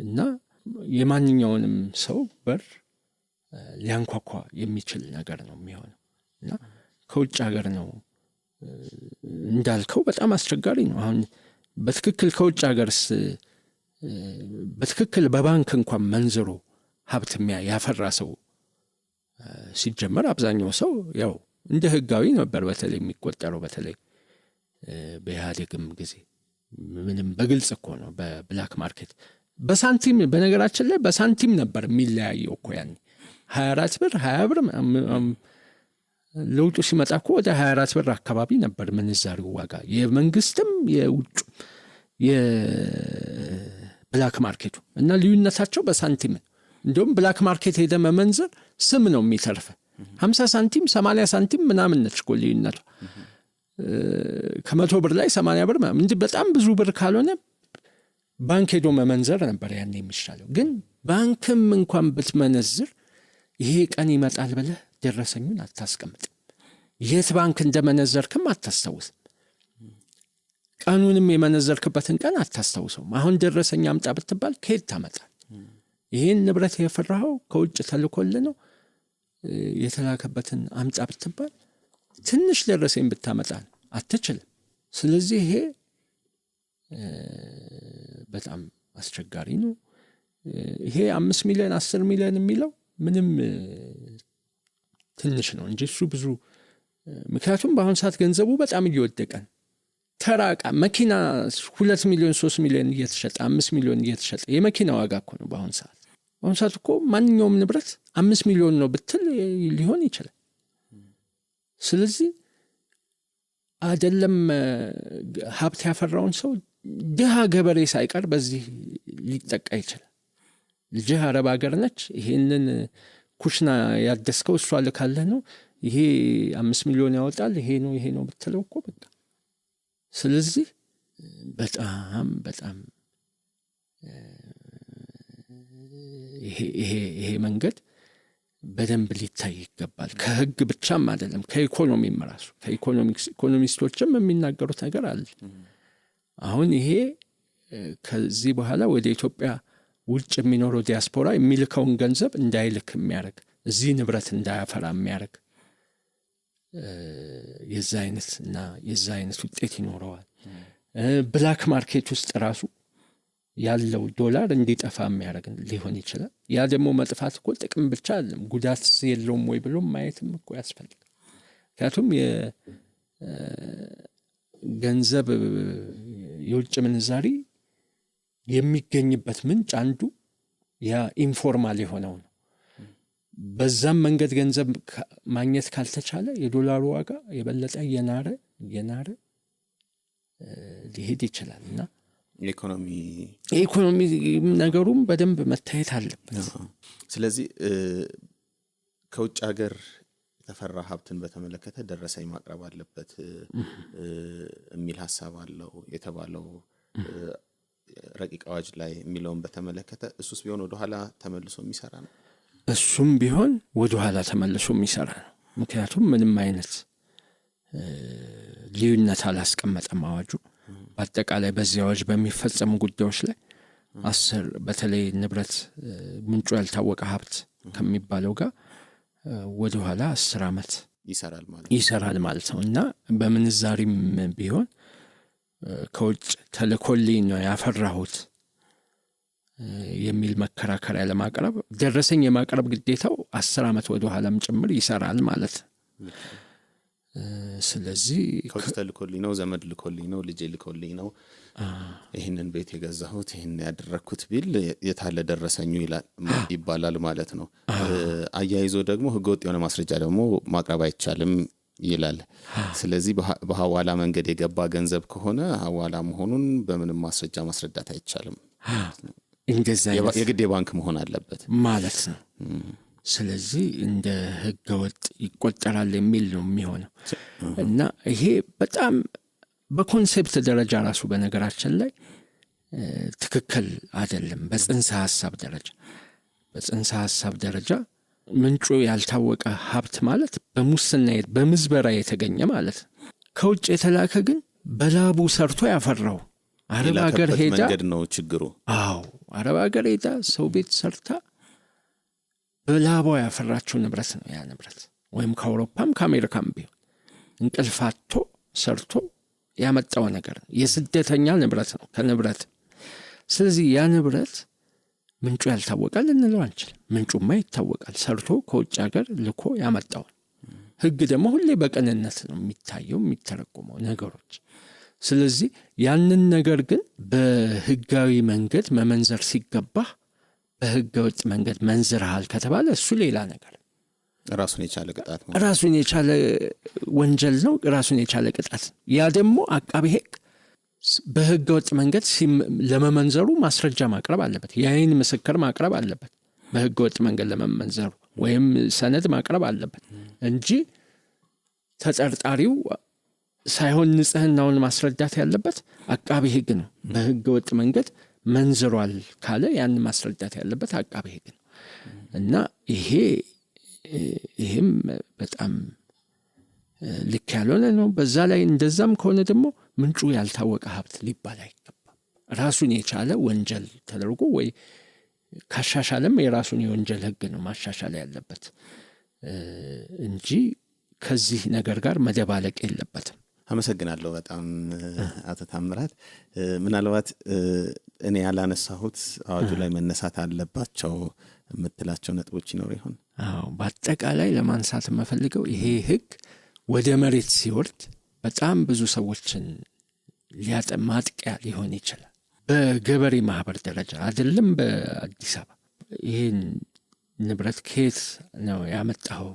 እና የማንኛውንም ሰው በር ሊያንኳኳ የሚችል ነገር ነው የሚሆነው እና ከውጭ ሀገር ነው እንዳልከው በጣም አስቸጋሪ ነው። አሁን በትክክል ከውጭ ሀገርስ በትክክል በባንክ እንኳን መንዝሮ ሀብት ያፈራ ሰው ሲጀመር አብዛኛው ሰው ያው እንደ ህጋዊ ነበር በተለይ የሚቆጠረው። በተለይ በኢህአዴግም ጊዜ ምንም በግልጽ እኮ ነው በብላክ ማርኬት በሳንቲም በነገራችን ላይ በሳንቲም ነበር የሚለያየው እኮ ያኔ 24 ብር 20 ብር ለውጡ ሲመጣ እኮ ወደ 24 ብር አካባቢ ነበር ምንዛሪው ዋጋ የመንግስትም የውጭ የብላክ ማርኬቱ እና ልዩነታቸው በሳንቲም እንደውም ብላክ ማርኬት ሄደ መመንዘር ስም ነው የሚተርፈ 50 ሳንቲም 80 ሳንቲም ምናምን ነች እኮ ልዩነቱ ከ100 ብር ላይ 80 ብር እንጂ በጣም ብዙ ብር ካልሆነ ባንክ ሄዶ መመንዘር ነበር ያኔ የሚሻለው ግን ባንክም እንኳን ብትመነዝር ይሄ ቀን ይመጣል ብለህ ደረሰኙን አታስቀምጥ የት ባንክ እንደመነዘርክም አታስተውስም ቀኑንም የመነዘርክበትን ቀን አታስተውሰውም አሁን ደረሰኝ አምጣ ብትባል ከየት ታመጣል ይሄን ንብረት የፈራኸው ከውጭ ተልኮልህ ነው የተላከበትን አምጣ ብትባል ትንሽ ደረሰኝ ብታመጣ አትችልም ስለዚህ ይሄ በጣም አስቸጋሪ ነው ይሄ 5 ሚሊዮን 10 ሚሊዮን የሚለው ምንም ትንሽ ነው እንጂ እሱ ብዙ ምክንያቱም በአሁን ሰዓት ገንዘቡ በጣም እየወደቀ ተራቃ መኪና 2 ሚሊዮን 3 ሚሊዮን እየተሸጠ 5 ሚሊዮን እየተሸጠ የመኪና ዋጋ እኮ ነው በአሁን ሰዓት እኮ ማንኛውም ንብረት 5 ሚሊዮን ነው ብትል ሊሆን ይችላል ስለዚህ አይደለም ሀብት ያፈራውን ሰው ድሃ ገበሬ ሳይቀር በዚህ ሊጠቃ ይችላል ልጅህ አረብ ሀገር ነች ይሄንን ኩሽና ያደስከው እሷ ልካለህ ነው ይሄ 5 ሚሊዮን ያወጣል ይሄ ነው ብትለው እኮ በቃ ስለዚህ በጣም ይሄ መንገድ በደንብ ሊታይ ይገባል ከህግ ብቻም አይደለም ከኢኮኖሚም ራሱ ኢኮኖሚስቶችም የሚናገሩት ነገር አለ አሁን ይሄ ከዚህ በኋላ ወደ ኢትዮጵያ ውጭ የሚኖረው ዲያስፖራ የሚልከውን ገንዘብ እንዳይልክ የሚያደርግ እዚህ ንብረት እንዳያፈራ የሚያደርግ የዛ አይነት ውጤት ይኖረዋል ብላክ ማርኬት ውስጥ ራሱ ያለው ዶላር እንዲጠፋ የሚያደርግ ሊሆን ይችላል ያ ደግሞ መጥፋት እኮ ጥቅም ብቻ አይደለም ጉዳት የለውም ወይ ብሎ ማየትም እኮ ያስፈልጋል ምክንያቱም የገንዘብ የውጭ ምንዛሪ የሚገኝበት ምንጭ አንዱ ያ ኢንፎርማል የሆነው ነው በዛም መንገድ ገንዘብ ማግኘት ካልተቻለ የዶላሩ ዋጋ የበለጠ የናረ ሊሄድ ይችላልና የኢኮኖሚ ነገሩም በደንብ መታየት አለበት ስለዚህ ከውጭ ሀገር የተፈራ ሀብትን በተመለከተ ደረሰኝ ማቅረብ አለበት የሚል ሐሳብ አለው የተባለው ረቂቅ አዋጅ ላይ የሚለውን በተመለከተ እሱስ ቢሆን ወደ ኋላ ተመልሶ የሚሰራ ነው እሱም ቢሆን ወደ ኋላ ተመልሶ የሚሰራ ነው ምክንያቱም ምንም አይነት ልዩነት አላስቀመጠም አዋጁ በአጠቃላይ በዚህ አዋጅ በሚፈጸሙ ጉዳዮች ላይ 10 በተለይ ንብረት ምንጩ ያልታወቀ ሀብት ከሚባለው ጋር ወደ ኋላ 10 ዓመት ይሰራል ማለት ነው እና በምንዛሪም ቢሆን ከውጭ ተልኮልኝ ነው ያፈራሁት የሚል መከራከሪያ ለማቅረብ ደረሰኝ የማቅረብ ግዴታው 10 ዓመት ወደ ኋላም ጭምር ይሰራል ማለት ስለዚህ ከውጭ ተልኮልኝ ነው ዘመድ ልኮልኝ ነው ልጄ ልኮልኝ ነው ይሄንን ቤት የገዛሁት ይሄን ያደረኩት ቢል የታለ ደረሰኙ ይባላል ማለት ነው አያይዞ ደግሞ ህገወጥ የሆነ ማስረጃ ደግሞ ማቅረብ አይቻልም ይላል ስለዚህ በሐዋላ መንገድ የገባ ገንዘብ ከሆነ ሐዋላ መሆኑን በምንም ማስረጃ ማስረዳት አይቻልም እንደዛ የግድ ባንክ መሆን አለበት ማለት ነው ስለዚህ እንደ ህገወጥ ይቆጠራል የሚል ነው የሚሆነው እና ይሄ በጣም በኮንሴፕት ደረጃ ራሱ በነገራችን ላይ ትክክል አይደለም በጽንሰ ሐሳብ ደረጃ ምንጩ ያልታወቀ ሀብት ማለት በሙስና በምዝበራ የተገኘ ማለት ከውጭ የተላከ ግን በላቡ ሰርቶ ያፈራው አረብ ሀገር ሄዳ መንገድ ነው ችግሩ አረብ ሀገር ሄዳ ሰው ቤት ሰርታ በላቧ ያፈራችው ንብረት ነው ያ ንብረት ወይም ከአውሮፓም ከአሜሪካም ቢሆን እንቅልፋቶ ሰርቶ ያመጣው ነገር የስደተኛ ንብረት ነው ከንብረት ስለዚህ ያ ንብረት ምንጩ ያልታወቃል እንለው አንችልም ምንጩማ ይታወቃል ሰርቶ ከውጭ ሀገር ልኮ ያመጣው ህግ ደግሞ ሁሌ በቀንነት ነው የሚታየው የሚተረጎመው ነገሮች ስለዚህ ያንን ነገር ግን በህጋዊ መንገድ መመንዘር ሲገባ በህገወጥ መንገድ መንዝረሃል ከተባለ እሱ ሌላ ነገር ራሱን የቻለ ቅጣት ነው ራሱን የቻለ ወንጀል ነው ራሱን የቻለ ቅጣት ያ ደግሞ አቃቤ ህግ በህገወጥ መንገድ ለመመንዘሩ ማስረጃ ማቅረብ አለበት የአይን ምስክር ማቅረብ አለበት በህገወጥ መንገድ ለመመንዘሩ ወይም ሰነድ ማቅረብ አለበት እንጂ ተጠርጣሪው ሳይሆን ንጽህናውን ማስረዳት ያለበት አቃቤ ህግ ነው በህገወጥ መንገድ መንዝሯል ካለ ያን ማስረዳት ያለበት አቃቤ ህግ ነው እና ይሄም በጣም ልክ ያልሆነ ነው በዛ ላይ እንደዛም ከሆነ ደግሞ ምንጩ ያልታወቀ ሀብት ሊባል አይገባም ራሱን የቻለ ወንጀል ተደርጎ ወይ ካሻሻለም የራሱን የወንጀል ህግ ነው ማሻሻል ያለበት እንጂ ከዚህ ነገር ጋር መደባለቅ የለበትም አመሰግናለሁ በጣም አቶ ታምራት ምናልባት እኔ ያላነሳሁት አዋጁ ላይ መነሳት አለባቸው የምትላቸው ነጥቦች ይኖር ይሆን አዎ በአጠቃላይ ለማንሳት የምፈልገው ይሄ ህግ ወደ መሬት ሲወርድ በጣም ብዙ ሰዎችን ማጥቂያ ሊሆን ይችላል በገበሬ ማህበር ደረጃ አይደለም በአዲስ አበባ ይሄን ንብረት ከየት ነው ያመጣው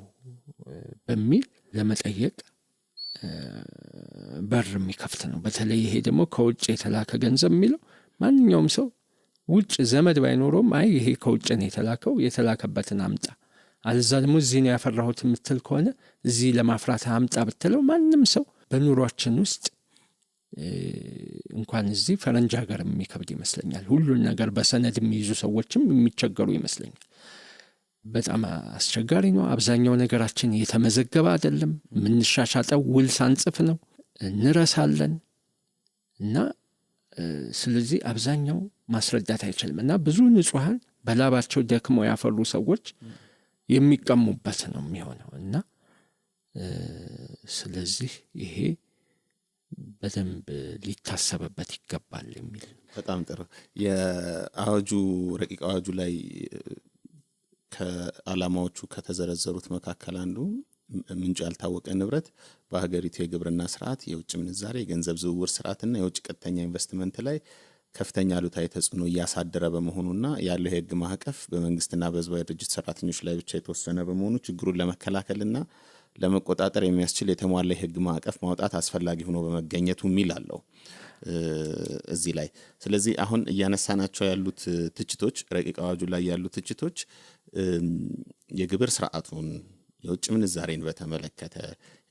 በሚል ለመጠየቅ በር የሚከፍት ነው በተለይ ይሄ ደግሞ ከውጭ የተላከ ገንዘብ የሚለው ማንኛውም ሰው ውጭ ዘመድ ባይኖረውም አይ ይሄ ከውጭ ነው የተላከበትን አምጣ አለዛ ደግሞ እዚህ ነው ያፈራሁት የምትል ከሆነ እዚህ ለማፍራት አምጣ ብትለው ማንም ሰው በኑሯችን ውስጥ እንኳን እዚህ ፈረንጅ ሀገር የሚከብድ ይመስለኛል ሁሉን ነገር በሰነድ የሚይዙ ሰዎችም የሚቸገሩ ይመስለኛል በጣም አስቸጋሪ ነው አብዛኛው ነገራችን የተመዘገበ አይደለም ምንሻሻጠው ውል ሳንጽፍ ነው እንረሳለን እና ስለዚህ አብዛኛው ማስረዳት አይችልም እና ብዙ ንጹሃን በላባቸው ደክመው ያፈሩ ሰዎች የሚቀሙበት ነው የሚሆነው እና ስለዚህ ይሄ በደንብ ሊታሰብበት ይገባል የሚል በጣም ጥሩ የአዋጁ ረቂቅ አዋጁ ላይ ከዓላማዎቹ ከተዘረዘሩት መካከል አንዱ ምንጩ ያልታወቀ ንብረት በሀገሪቱ የግብርና ስርዓት የውጭ ምንዛሬ የገንዘብ ዝውውር ስርዓትና የውጭ ቀጥተኛ ኢንቨስትመንት ላይ ከፍተኛ አሉታዊ ተጽዕኖ እያሳደረ በመሆኑና ያለው የህግ ማዕቀፍ በመንግስትና በህዝባዊ ድርጅት ሰራተኞች ላይ ብቻ የተወሰነ በመሆኑ ችግሩን ለመከላከልና ለመቆጣጠር የሚያስችል የተሟላ የህግ ማዕቀፍ ማውጣት አስፈላጊ ሆኖ በመገኘቱ ሚላለው እዚህ ላይ ስለዚህ አሁን እያነሳናቸው ያሉት ትችቶች ረቂቅ አዋጁ ላይ ያሉት ትችቶች የግብር ስርዓቱን የውጭ ምንዛሬን በተመለከተ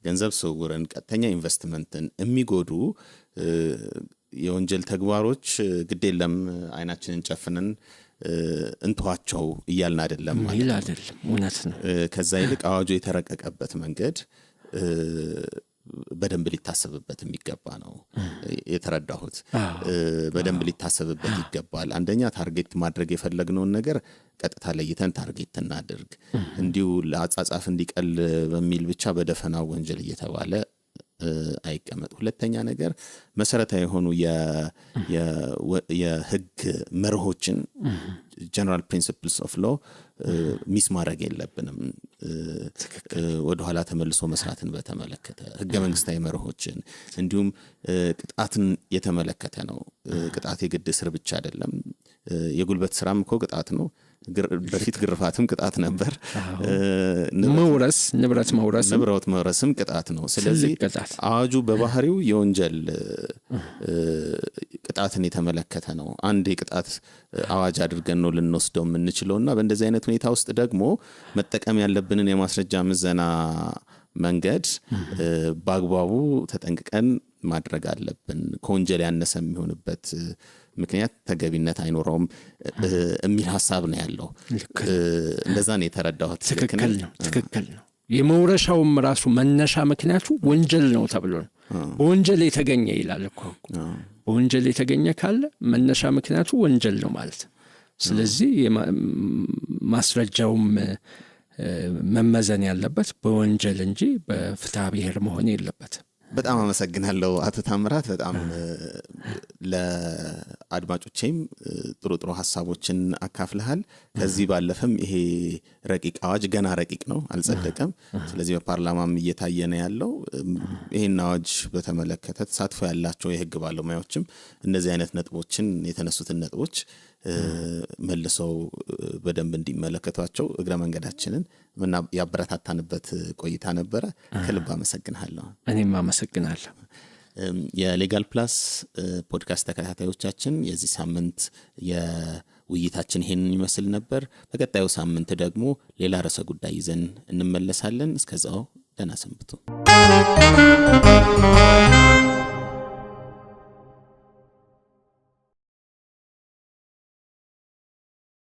ገንዘብ ዝውውርን ቀጥተኛ ኢንቨስትመንትን የሚጎዱ የወንጀል ተግባሮች ግዴለም አይናችንን ጨፍነን እንተዋቸው እያልን አይደለም ማለት ነው እውነት ነው ከዛ ይልቅ አዋጁ የተረቀቀበት መንገድ በደንብ ሊታሰብበት የሚገባ ነው የተረዳሁት በደንብ ሊታሰብበት ይገባል አንደኛ ታርጌት ማድረግ የፈለግነውን ነገር ቀጥታ ለይተን ታርጌት እናድርግ እንዲሁ ለአጻጻፍ እንዲቀል በሚል ብቻ በደፈናው ወንጀል እየተባለ አይቀመጥ ሁለተኛ ነገር መሰረታዊ የሆኑ የህግ መርሆችን ጀነራል ፕሪንሲፕልስ ኦፍ ሎ ሚስ ማድረግ የለብንም ወደ ኋላ ተመልሶ መስራትን በተመለከተ ህገ መንግስታዊ መርሆችን እንዲሁም ቅጣትን የተመለከተ ነው ቅጣት የግድ እስር ብቻ አይደለም የጉልበት ስራም እኮ ቅጣት ነው በፊት ግርፋትም ቅጣት ነበር መውረስ ንብረት መውረስም ቅጣት ነው ስለዚህ አዋጁ በባህሪው የወንጀል ቅጣትን የተመለከተ ነው አንድ የቅጣት አዋጅ አድርገን ነው ልንወስደው የምንችለውና በእንደዚህ አይነት ሁኔታ ውስጥ ደግሞ መጠቀም ያለብንን የማስረጃ ምዘና መንገድ በአግባቡ ተጠንቅቀን ማድረግ አለብን ከወንጀል ያነሰ የሚሆንበት ምክንያት ተገቢነት አይኖረውም የሚል ሐሳብ ነው ያለው እንደዛ ነው የተረዳሁት ትክክል ነው የመውረሻውም ራሱ መነሻ ምክንያቱ ወንጀል ነው ተብሎ ነው በወንጀል የተገኘ ይላል እኮ በወንጀል የተገኘ ካለ መነሻ ምክንያቱ ወንጀል ነው ማለት ስለዚህ ማስረጃውም መመዘን ያለበት በወንጀል እንጂ በፍትሐ ብሔር መሆን የለበትም በጣም አመሰግናለሁ አቶ ታምራት በጣም ለአድማጮቼም ጥሩ ሀሳቦችን አካፍለሃል። ከዚህ ባለፈም ይሄ ረቂቅ አዋጅ ገና ረቂቅ ነው፣ አልጸደቀም። ስለዚህ በፓርላማም እየታየ ነው ያለው። ይሄን አዋጅ በተመለከተ ተሳትፎ ያላቸው የህግ ባለሙያዎችም እነዚህ አይነት ነጥቦችን የተነሱትን ነጥቦች መልሰው በደንብ እንዲመለከቷቸው እግረ መንገዳችንን ያበረታታንበት ቆይታ ነበረ። ከልብ አመሰግናለሁ። እኔም አመሰግናለሁ። የሌጋል ፕላስ ፖድካስት ተከታታዮቻችን የዚህ ሳምንት የውይይታችን ይሄንን ይመስል ነበር። በቀጣዩ ሳምንት ደግሞ ሌላ ርዕሰ ጉዳይ ይዘን እንመለሳለን። እስከዛው ደህና ሰንብቱ።